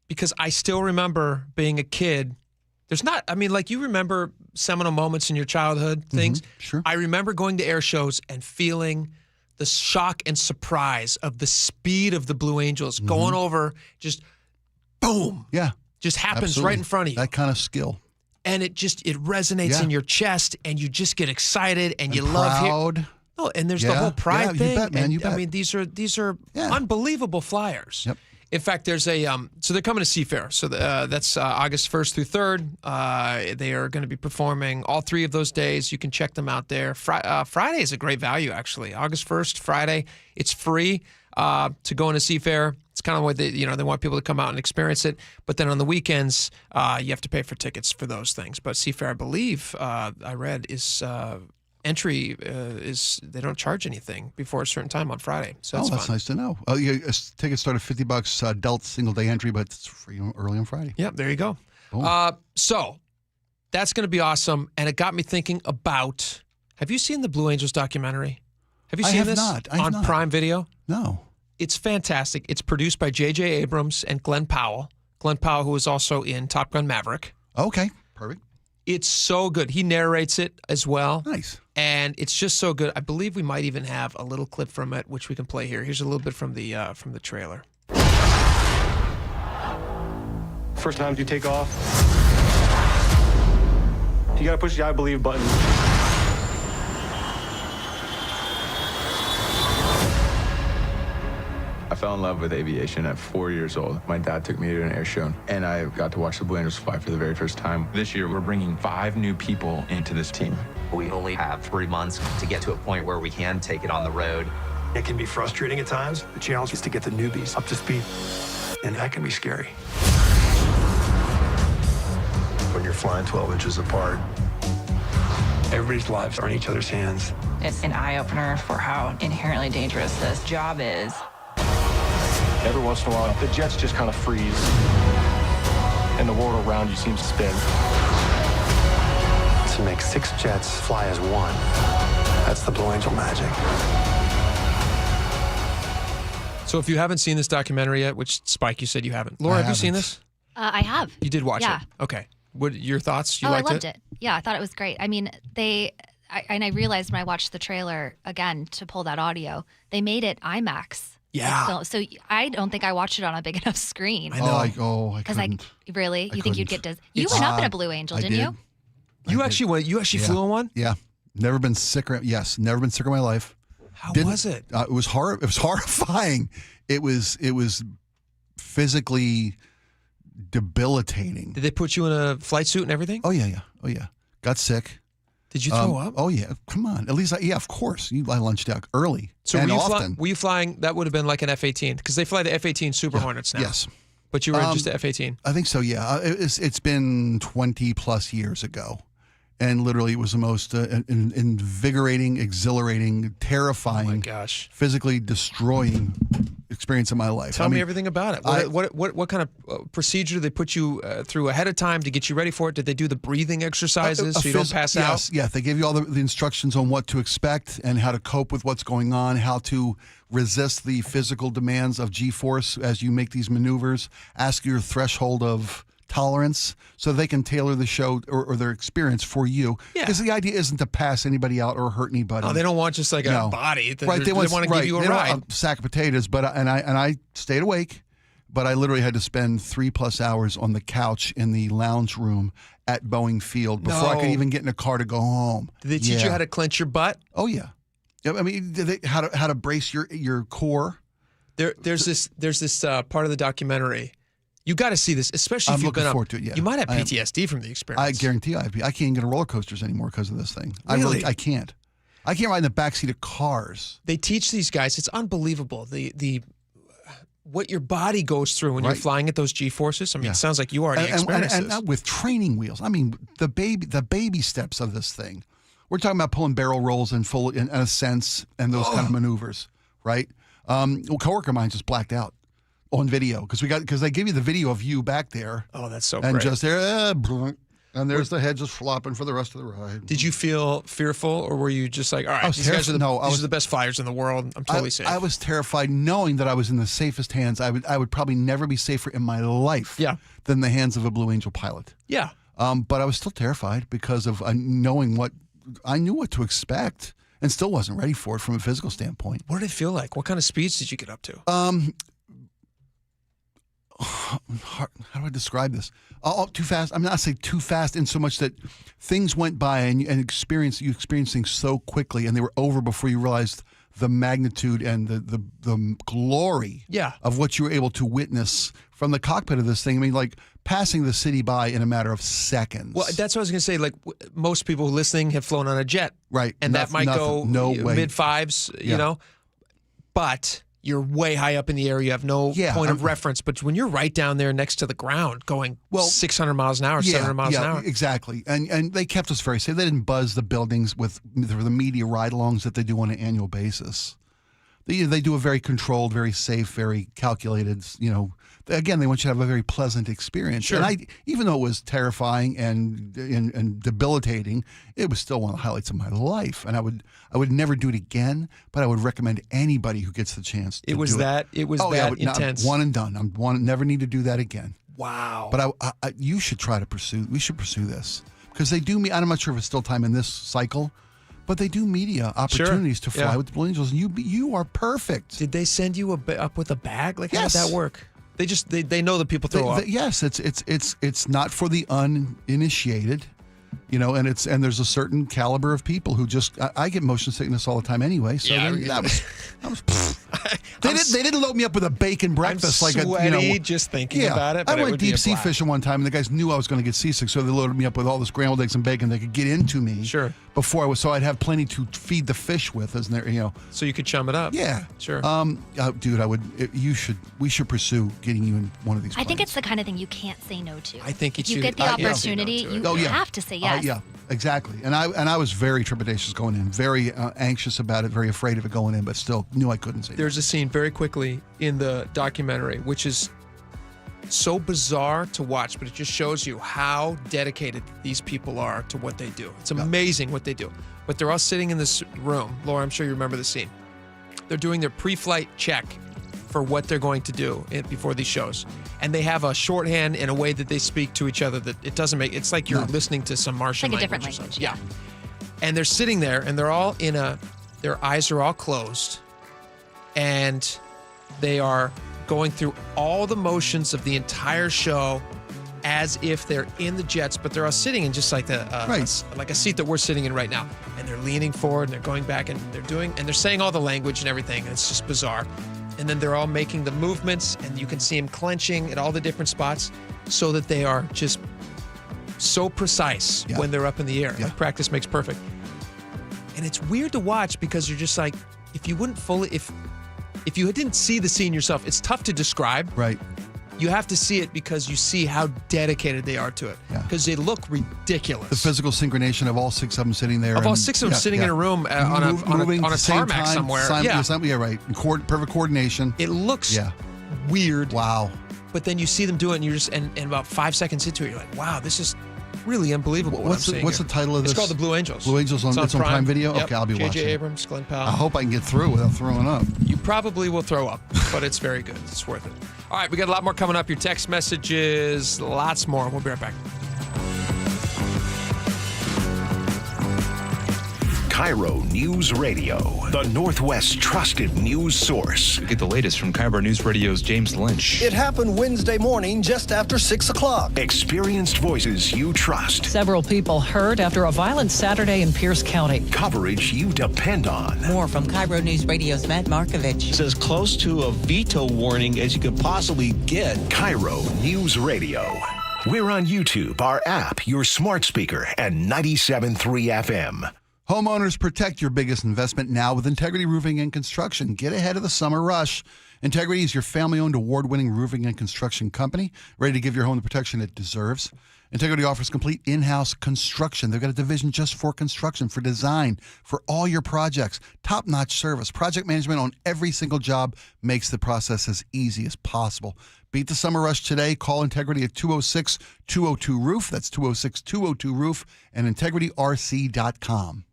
Because I still remember being a kid. There's not, I mean, like you remember seminal moments in your childhood, things. Sure. I remember going to air shows and feeling the shock and surprise of the speed of the Blue Angels going over, just boom. Yeah. Just happens Absolutely. right in front of you. That kind of skill. And it resonates in your chest and you just get excited and you proud. love Oh, and there's the whole pride thing. You bet, man. You bet. I mean, these are unbelievable flyers. Yep. In fact, there's a so they're coming to Seafair. So that's August 1st through 3rd. They are going to be performing all 3 of those days. You can check them out there. Friday is a great value, actually. August 1st, Friday, it's free to go into Seafair. It's kind of what they want people to come out and experience it. But then on the weekends, you have to pay for tickets for those things. But Seafair, I believe, I read, is entry is they don't charge anything before a certain time on Friday. So that's fun. Nice to know. Tickets start at $50 adult single day entry, but it's free early on Friday. Yep, there you go. Cool. So that's going to be awesome, and it got me thinking about. Have you seen the Blue Angels documentary? Have you seen this on Prime Video? No. It's fantastic. It's produced by J.J. Abrams and Glenn Powell. Glenn Powell, who is also in Top Gun Maverick. Okay, perfect. It's so good. He narrates it as well. Nice. And it's just so good. I believe we might even have a little clip from it, which we can play here. Here's a little bit from the trailer. First time you take off, you gotta push the I believe button. I fell in love with aviation at 4 years old. My dad took me to an air show, and I got to watch the Blue Angels fly for the very first time. This year, we're bringing 5 new people into this team. We only have 3 months to get to a point where we can take it on the road. It can be frustrating at times. The challenge is to get the newbies up to speed, and that can be scary. When you're flying 12 inches apart, everybody's lives are in each other's hands. It's an eye-opener for how inherently dangerous this job is. Every once in a while, the jets just kind of freeze, and the world around you seems to spin. To make 6 jets fly as one, that's the Blue Angel magic. So if you haven't seen this documentary yet, which Spike, you said you haven't. Laura, have you seen this? I have. You did watch it? Okay. What your thoughts? You I liked loved it? Yeah, I thought it was great. I mean, I realized when I watched the trailer again to pull that audio, they made it IMAX. Yeah. So I don't think I watched it on a big enough screen. I know. I couldn't. Really? You think you'd get dizzy? You It's went up in a odd. Blue Angel, I didn't did. you? You actually went. You actually flew on one? Yeah. Never been sicker. Yes, never been sicker in my life. How was it? It was It was horrifying. It was physically debilitating. Did they put you in a flight suit and everything? Oh yeah. Got sick. Did you throw up? Oh yeah. Come on. At least of course. I lunched out early. So and were you flying? That would have been like an F-18 because they fly the F-18 Super Hornets now. Yes. But you were just the F-18. I think so. Yeah. It's been 20 plus years ago. And literally, it was the most invigorating, exhilarating, terrifying, oh my gosh, physically destroying experience of my life. Tell me everything about it. What kind of procedure did they put you through ahead of time to get you ready for it? Did they do the breathing exercises so you don't pass out? Yeah, they gave you all the instructions on what to expect and how to cope with what's going on, how to resist the physical demands of G-force as you make these maneuvers, ask your threshold of tolerance so they can tailor the show or their experience for you. Because the idea isn't to pass anybody out or hurt anybody. Oh, they don't want just like a body. Right, They want to give you a ride. They want a sack of potatoes. But I stayed awake, but I literally had to spend 3+ hours on the couch in the lounge room at Boeing Field before I could even get in a car to go home. Did they teach you how to clench your butt? Oh yeah. I mean, how to brace your core. There's this part of the documentary. You got to see this, especially if you've been up. Forward to it, yeah. You might have PTSD from the experience. I guarantee I can't get on roller coasters anymore because of this thing. Really? I can't. I can't ride in the backseat of cars. They teach these guys. It's unbelievable. The what your body goes through when you're flying at those G-forces. I mean, it sounds like you already experienced this. And with training wheels. I mean, the baby steps of this thing. We're talking about pulling barrel rolls in ascents and those kind of maneuvers, right? A coworker of mine just blacked out on video because they give you the video of you back there. Oh, that's so and great. Just there, and there's the head just flopping for the rest of the ride. Did you feel fearful, or were you just like, all right, these guys are the best flyers in the world. I'm totally safe. I was terrified knowing that I was in the safest hands. I would probably never be safer in my life than the hands of a Blue Angel pilot. Yeah. But I was still terrified because of knowing I knew what to expect and still wasn't ready for it from a physical standpoint. What did it feel like? What kind of speeds did you get up to? How do I describe this? Too fast. I'm not saying too fast in so much that things went by and you experienced things so quickly and they were over before you realized the magnitude and the glory of what you were able to witness from the cockpit of this thing. I mean, like passing the city by in a matter of seconds. Well, that's what I was going to say. Like most people listening have flown on a jet. Right. And that might go mid-fives, you know. But you're way high up in the air. You have no point of reference. But when you're right down there next to the ground going 600 miles an hour, 700 miles an hour. Exactly. And they kept us very safe. They didn't buzz the buildings with the media ride-alongs that they do on an annual basis. They do a very controlled, very safe, very calculated, you know. Again, they want you to have a very pleasant experience. Sure. And even though it was terrifying and debilitating, it was still one of the highlights of my life. And I would never do it again, but I would recommend anybody who gets the chance to do it. It was that intense. One and done. Never need to do that again. Wow. But you should try to pursue. We should pursue this because they do. I'm not sure if it's still time in this cycle, but they do media opportunities to fly with the Blue Angels, and you are perfect. Did they send you up with a bag? Like how did that work? They know that people throw up. Yes, it's not for the uninitiated, you know, and there's a certain caliber of people who just I get motion sickness all the time anyway. So they didn't load me up with a bacon breakfast I'm sweaty just thinking about it. But I went deep sea fishing one time, and the guys knew I was going to get seasick, so they loaded me up with all the scrambled eggs and bacon they could get into me. Sure. Before I was, so I'd have plenty to feed the fish with, isn't there? You know. So you could chum it up. Yeah. Sure. Dude, we should pursue getting you in one of these. I think it's the kind of thing you can't say no to. I think if you get the opportunity, you have to say yes. Yeah. Exactly. And I was very trepidatious going in, very anxious about it, very afraid of it going in, but still knew I couldn't say no. There's a scene very quickly in the documentary, which is so bizarre to watch, but it just shows you how dedicated these people are to what they do. It's amazing what they do. But they're all sitting in this room. Laura, I'm sure you remember the scene. They're doing their pre-flight check for what they're going to do before these shows. And they have a shorthand in a way that they speak to each other that it doesn't make, it's like you're listening to some Martian like language. A different language. Yeah. And they're sitting there and they're all their eyes are all closed and they are going through all the motions of the entire show as if they're in the jets, but they're all sitting in just like like a seat that we're sitting in right now. And they're leaning forward and they're going back and they're saying all the language and everything. And it's just bizarre. And then they're all making the movements and you can see them clenching at all the different spots so that they are just so precise when they're up in the air. Like practice makes perfect. And it's weird to watch because you're just like, if you didn't see the scene yourself, it's tough to describe. Right. You have to see it because you see how dedicated they are to it. Because they look ridiculous. The physical synchronization of all six of them sitting there. Of all six of them sitting in a room on a tarmac somewhere. Right. Perfect coordination. It looks weird. Wow. But then you see them do it and you're just, and about 5 seconds into it, you're like, wow, this is really unbelievable. What's the title of this? It's called The Blue Angels. Blue Angels it's on Prime Video? Yep. Okay, I'll be watching. J.J. Abrams, Glenn Powell. I hope I can get through without throwing up. You probably will throw up, but it's very good. It's worth it. All right, we got a lot more coming up. Your text messages, lots more. We'll be right back. KIRO News Radio, the Northwest's trusted news source. Get the latest from KIRO News Radio's James Lynch. It happened Wednesday morning just after 6 o'clock. Experienced voices you trust. Several people hurt after a violent Saturday in Pierce County. Coverage you depend on. More from KIRO News Radio's Matt Markovich. It's as close to a veto warning as you could possibly get. KIRO News Radio. We're on YouTube, our app, your smart speaker, and 97.3 FM. Homeowners, protect your biggest investment now with Integrity Roofing and Construction. Get ahead of the summer rush. Integrity is your family-owned, award-winning roofing and construction company, ready to give your home the protection it deserves. Integrity offers complete in-house construction. They've got a division just for construction, for design, for all your projects. Top-notch service. Project management on every single job makes the process as easy as possible. Beat the summer rush today. Call Integrity at 206-202-ROOF. That's 206-202-ROOF and integrityrc.com.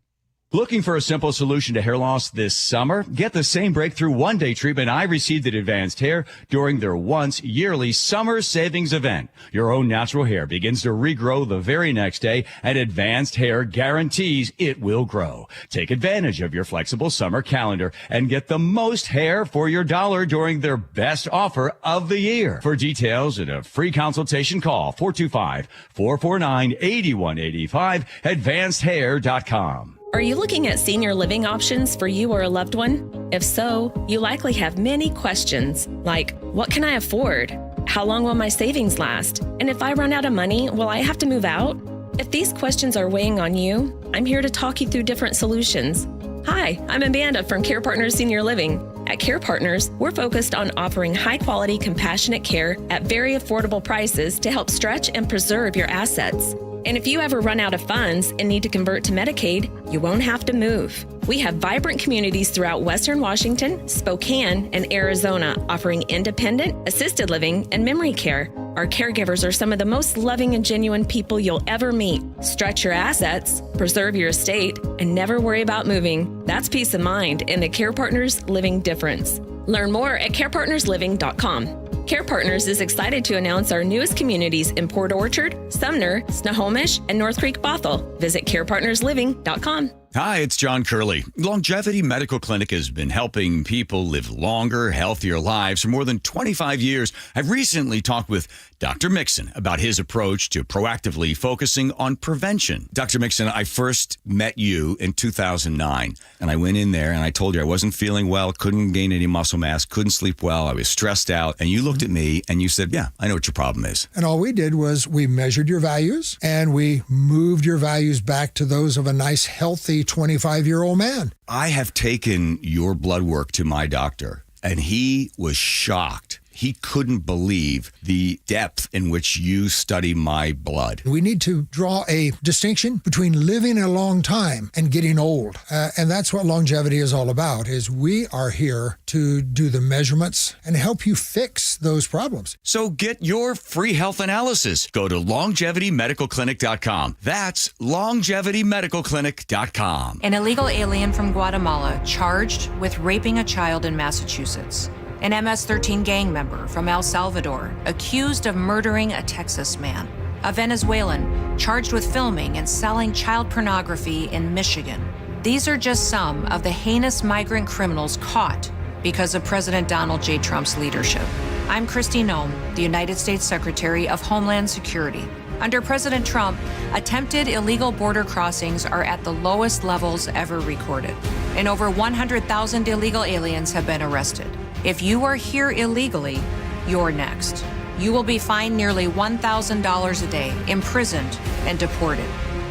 Looking for a simple solution to hair loss this summer? Get the same breakthrough one-day treatment I received at Advanced Hair during their once yearly summer savings event. Your own natural hair begins to regrow the very next day, and Advanced Hair guarantees it will grow. Take advantage of your flexible summer calendar and get the most hair for your dollar during their best offer of the year. For details and a free consultation, call 425-449-8185, advancedhair.com. Are you looking at senior living options for you or a loved one? If so, you likely have many questions like, what can I afford? How long will my savings last? And if I run out of money, will I have to move out? If these questions are weighing on you, I'm here to talk you through different solutions. Hi, I'm Amanda from Care Partners Senior Living. At Care Partners, we're focused on offering high-quality, compassionate care at very affordable prices to help stretch and preserve your assets. And if you ever run out of funds and need to convert to Medicaid, you won't have to move. We have vibrant communities throughout Western Washington, Spokane, and Arizona offering independent, assisted living, and memory care. Our caregivers are some of the most loving and genuine people you'll ever meet. Stretch your assets, preserve your estate, and never worry about moving. That's peace of mind in the Care Partners Living difference. Learn more at carepartnersliving.com. Care Partners is excited to announce our newest communities in Port Orchard, Sumner, Snohomish, and North Creek Bothell. Visit carepartnersliving.com. Hi, it's John Curley. Longevity Medical Clinic has been helping people live longer, healthier lives for more than 25 years. I've recently talked with Dr. Mixon about his approach to proactively focusing on prevention. Dr. Mixon, I first met you in 2009, and I went in there and I told you I wasn't feeling well, couldn't gain any muscle mass, couldn't sleep well, I was stressed out, and you looked at me and you said, yeah, I know what your problem is. And all we did was we measured your values and we moved your values back to those of a nice, healthy 25-year-old man. I have taken your blood work to my doctor, and he was shocked. He couldn't believe the depth in which you study my blood. We need to draw a distinction between living a long time and getting old. And that's what longevity is all about, is we are here to do the measurements and help you fix those problems. So get your free health analysis. Go to longevitymedicalclinic.com. That's longevitymedicalclinic.com. An illegal alien from Guatemala charged with raping a child in Massachusetts. An MS-13 gang member from El Salvador accused of murdering a Texas man. A Venezuelan charged with filming and selling child pornography in Michigan. These are just some of the heinous migrant criminals caught because of President Donald J. Trump's leadership. I'm Kristi Noem, the United States Secretary of Homeland Security. Under President Trump, attempted illegal border crossings are at the lowest levels ever recorded, and over 100,000 illegal aliens have been arrested. If you are here illegally, you're next. You will be fined nearly $1,000 a day, imprisoned, and deported.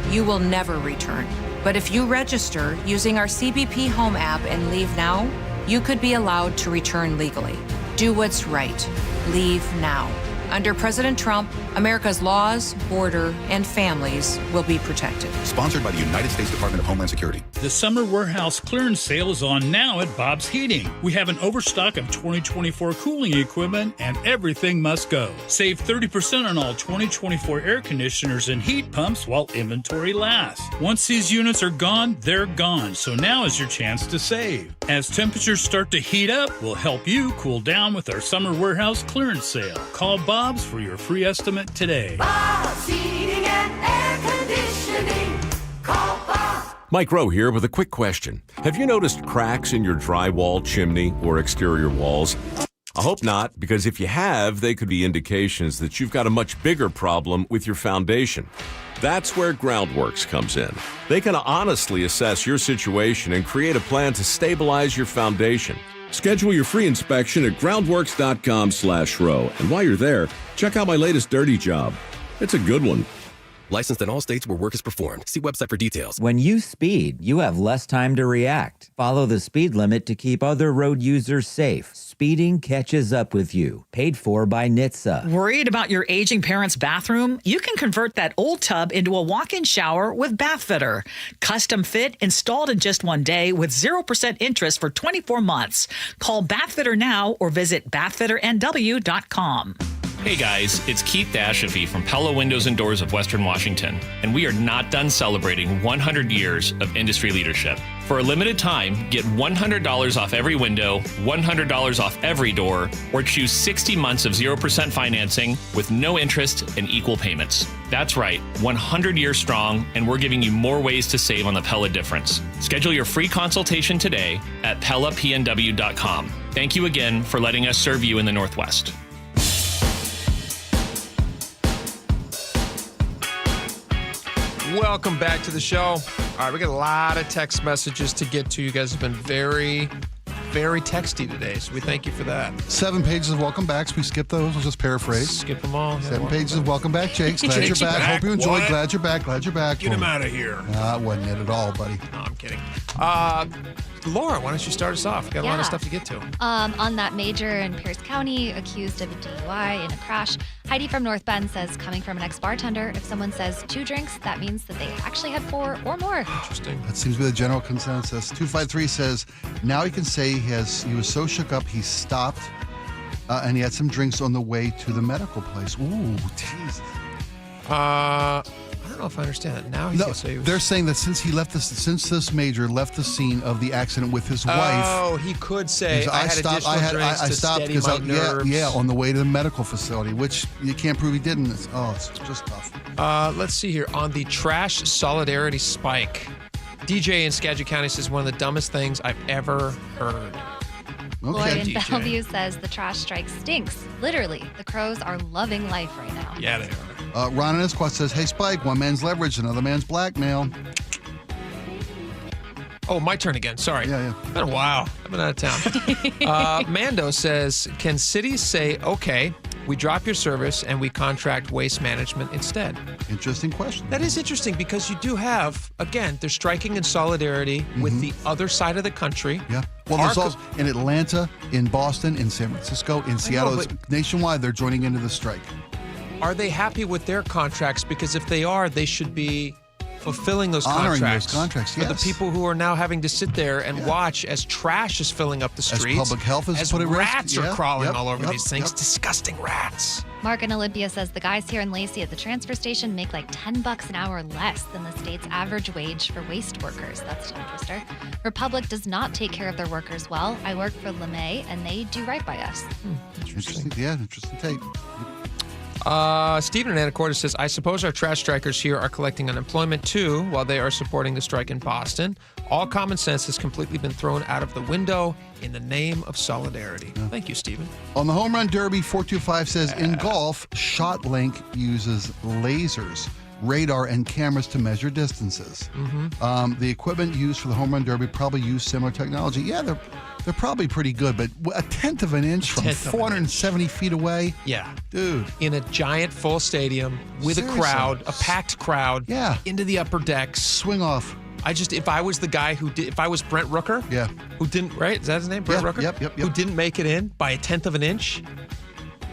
You will never return. But if you register using our CBP Home app and leave now, you could be allowed to return legally. Do what's right. Leave now. Under President Trump, America's laws, border, and families will be protected. Sponsored by the United States Department of Homeland Security. The summer warehouse clearance sale is on now at Bob's Heating. We have an overstock of 2024 cooling equipment, and everything must go. Save 30% on all 2024 air conditioners and heat pumps while inventory lasts. Once these units are gone, they're gone, so now is your chance to save. As temperatures start to heat up, we'll help you cool down with our summer warehouse clearance sale. Call Bob's for your free estimate today. Bob's Heating and Air Conditioning. Call Bob. Mike Rowe here with a quick question. Have you noticed cracks in your drywall, chimney, or exterior walls? I hope not, because if you have, they could be indications that you've got a much bigger problem with your foundation. That's where Groundworks comes in. They can honestly assess your situation and create a plan to stabilize your foundation. Schedule your free inspection at groundworks.com/row. And while you're there, check out my latest dirty job. It's a good one. Licensed in all states where work is performed. See website for details. When you speed, you have less time to react. Follow the speed limit to keep other road users safe. Speeding catches up with you. Paid for by NHTSA. Worried about your aging parents' bathroom? You can convert that old tub into a walk-in shower with Bathfitter. Custom fit, installed in just one day with 0% interest for 24 months. Call Bathfitter now or visit bathfitternw.com. Hey guys, it's Keith Dashafi from Pella Windows and Doors of Western Washington, and we are not done celebrating 100 years of industry leadership. For a limited time, get $100 off every window, $100 off every door, or choose 60 months of 0% financing with no interest and equal payments. That's right, 100 years strong, and we're giving you more ways to save on the Pella difference. Schedule your free consultation today at PellaPNW.com. Thank you again for letting us serve you in the Northwest. Welcome back to the show. All right, we got a lot of text messages to get to. You guys have been very, very texty today, so we thank you for that. 7 pages of welcome backs. We skipped those. We'll just paraphrase. Skip them all. 7 pages of welcome back, Jakes. Glad Jake's you're back. back. Hope you enjoyed. What? Glad you're back. Glad you're back. Get him out of here. It wasn't it at all, buddy. No, I'm kidding. Laura, why don't you start us off? Got a lot of stuff to get to. On that major in Pierce County, accused of a DUI in a crash, Heidi from North Bend says, coming from an ex-bartender, if someone says 2 drinks, that means that they actually had 4 or more. Interesting. That seems to be the general consensus. 253 says, now he can say he was so shook up he stopped and he had some drinks on the way to the medical place. Ooh, Jesus. I don't know if I understand that. Now he can say he was... They're saying that since this major left the scene of the accident with his wife. Oh, he could say, I stopped because on the way to the medical facility, which you can't prove he didn't. It's just tough. Let's see here. On the trash solidarity spike, DJ in Skagit County says one of the dumbest things I've ever heard. Lloyd in Bellevue says the trash strike stinks. Literally, the crows are loving life right now. Yeah, they are. Ron in Esquat says, hey, Spike, one man's leverage, another man's blackmail. Oh, my turn again. Sorry. Yeah. It's been a while. I've been out of town. Mando says, can cities say, okay, we drop your service and we contract waste management instead? Interesting question. That is interesting because you do have, again, they're striking in solidarity with the other side of the country. Yeah. Well, there's also in Atlanta, in Boston, in San Francisco, in Seattle, nationwide, they're joining into the strike. Are they happy with their contracts? Because if they are, they should be fulfilling those honoring contracts. Those contracts, for the people who are now having to sit there and watch as trash is filling up the streets. As public health is put at risk. Rats are crawling all over these things. Disgusting rats. Mark in Olympia says the guys here in Lacey at the transfer station make like $10 an hour less than the state's average wage for waste workers. That's a tongue twister. Republic does not take care of their workers well. I work for LeMay and they do right by us. Interesting. Yeah, interesting take. Stephen in Anacortes says, I suppose our trash strikers here are collecting unemployment too while they are supporting the strike in Boston. All common sense has completely been thrown out of the window in the name of solidarity. Yeah. Thank you, Stephen. On the home run derby, 425 says, in golf, ShotLink uses lasers, radar, and cameras to measure distances. The equipment used for the home run derby probably used similar technology. Yeah, they're probably pretty good, but a tenth of an inch from 470 feet away? Yeah. Dude. In a giant full stadium with a crowd, a packed crowd, into the upper decks. Swing off. If I was the guy if I was Brent Rooker, who didn't, right? Is that his name? Brent Rooker? Yep. Who didn't make it in by a tenth of an inch?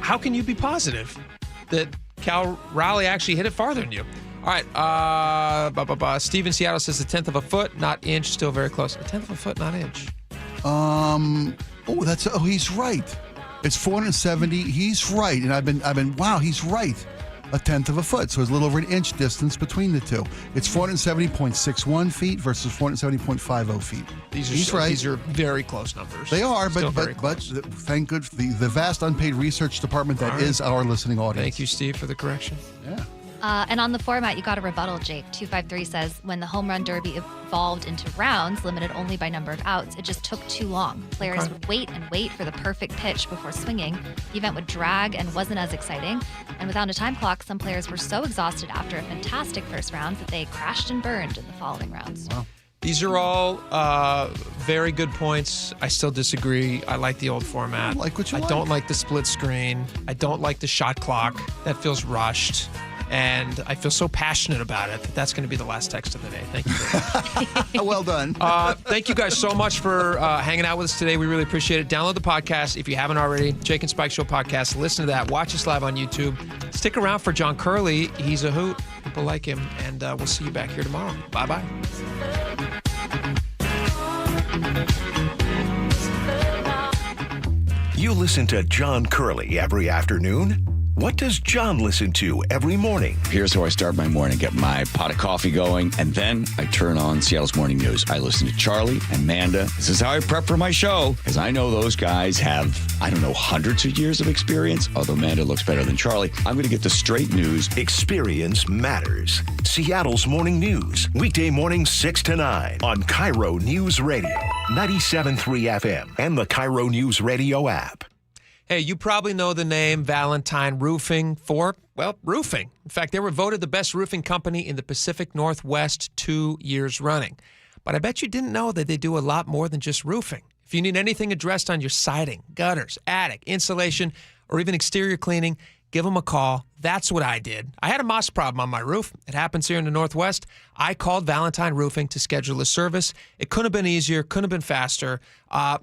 How can you be positive that Cal Raleigh actually hit it farther than you? All right. Steve in Seattle says a tenth of a foot, not inch, still very close. A tenth of a foot, not inch. He's right. It's 470. He's right. And I've been, wow, he's right. A tenth of a foot. So it's a little over an inch distance between the two. It's 470.61 feet versus 470.50 feet. He's right. These are very close numbers. They are, but thank good for the vast unpaid research department that is our listening audience. Thank you, Steve, for the correction. Yeah. And on the format, you got a rebuttal, Jake. 253 says, when the home run derby evolved into rounds, limited only by number of outs, it just took too long. Players would wait and wait for the perfect pitch before swinging. The event would drag and wasn't as exciting. And without a time clock, some players were so exhausted after a fantastic first round that they crashed and burned in the following rounds. Wow. These are all very good points. I still disagree. I like the old format. I don't like the split screen. I don't like the shot clock. That feels rushed. And I feel so passionate about it that's going to be the last text of the day. Thank you very much. Well done. Thank you guys so much for hanging out with us today. We really appreciate it. Download the podcast if you haven't already. Jake and Spike Show podcast. Listen to that. Watch us live on YouTube. Stick around for John Curley. He's a hoot. People like him. And we'll see you back here tomorrow. Bye-bye. You listen to John Curley every afternoon? What does John listen to every morning? Here's how I start my morning. Get my pot of coffee going, and then I turn on Seattle's Morning News. I listen to Charlie and Amanda. This is how I prep for my show, because I know those guys have, hundreds of years of experience, although Amanda looks better than Charlie. I'm going to get the straight news. Experience matters. Seattle's Morning News, weekday mornings 6 to 9 on KIRO Newsradio, 97.3 FM, and the KIRO Newsradio app. Hey, you probably know the name Valentine Roofing for, well, roofing. In fact, they were voted the best roofing company in the Pacific Northwest 2 years running. But I bet you didn't know that they do a lot more than just roofing. If you need anything addressed on your siding, gutters, attic, insulation, or even exterior cleaning, give them a call. That's what I did. I had a moss problem on my roof. It happens here in the Northwest. I called Valentine Roofing to schedule a service. It couldn't have been easier, couldn't have been faster.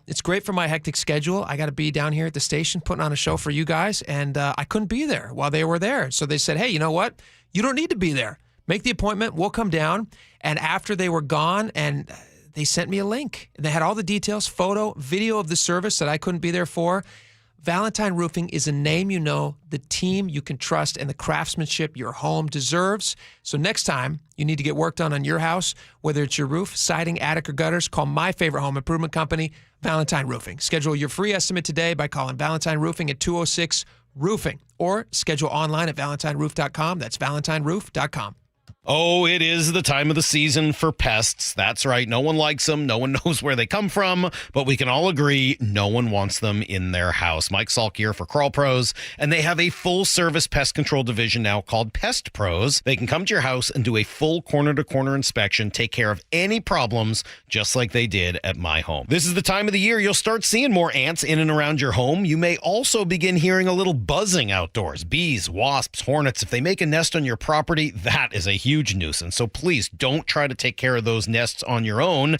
It's great for my hectic schedule. I got to be down here at the station putting on a show for you guys, and I couldn't be there while they were there. So they said, hey, you know what? You don't need to be there. Make the appointment. We'll come down. And after they were gone, and they sent me a link. They had all the details, photo, video of the service that I couldn't be there for. Valentine Roofing is a name you know, the team you can trust, and the craftsmanship your home deserves. So next time you need to get work done on your house, whether it's your roof, siding, attic, or gutters, call my favorite home improvement company, Valentine Roofing. Schedule your free estimate today by calling Valentine Roofing at 206-ROOFING or schedule online at valentineroof.com. That's valentineroof.com. Oh, it is the time of the season for pests. That's right. No one likes them. No one knows where they come from, but we can all agree no one wants them in their house. Mike Salk here for Crawl Pros, and they have a full-service pest control division now called Pest Pros. They can come to your house and do a full corner-to-corner inspection, take care of any problems, just like they did at my home. This is the time of the year you'll start seeing more ants in and around your home. You may also begin hearing a little buzzing outdoors. Bees, wasps, hornets. If they make a nest on your property, that is a huge nuisance. So please don't try to take care of those nests on your own.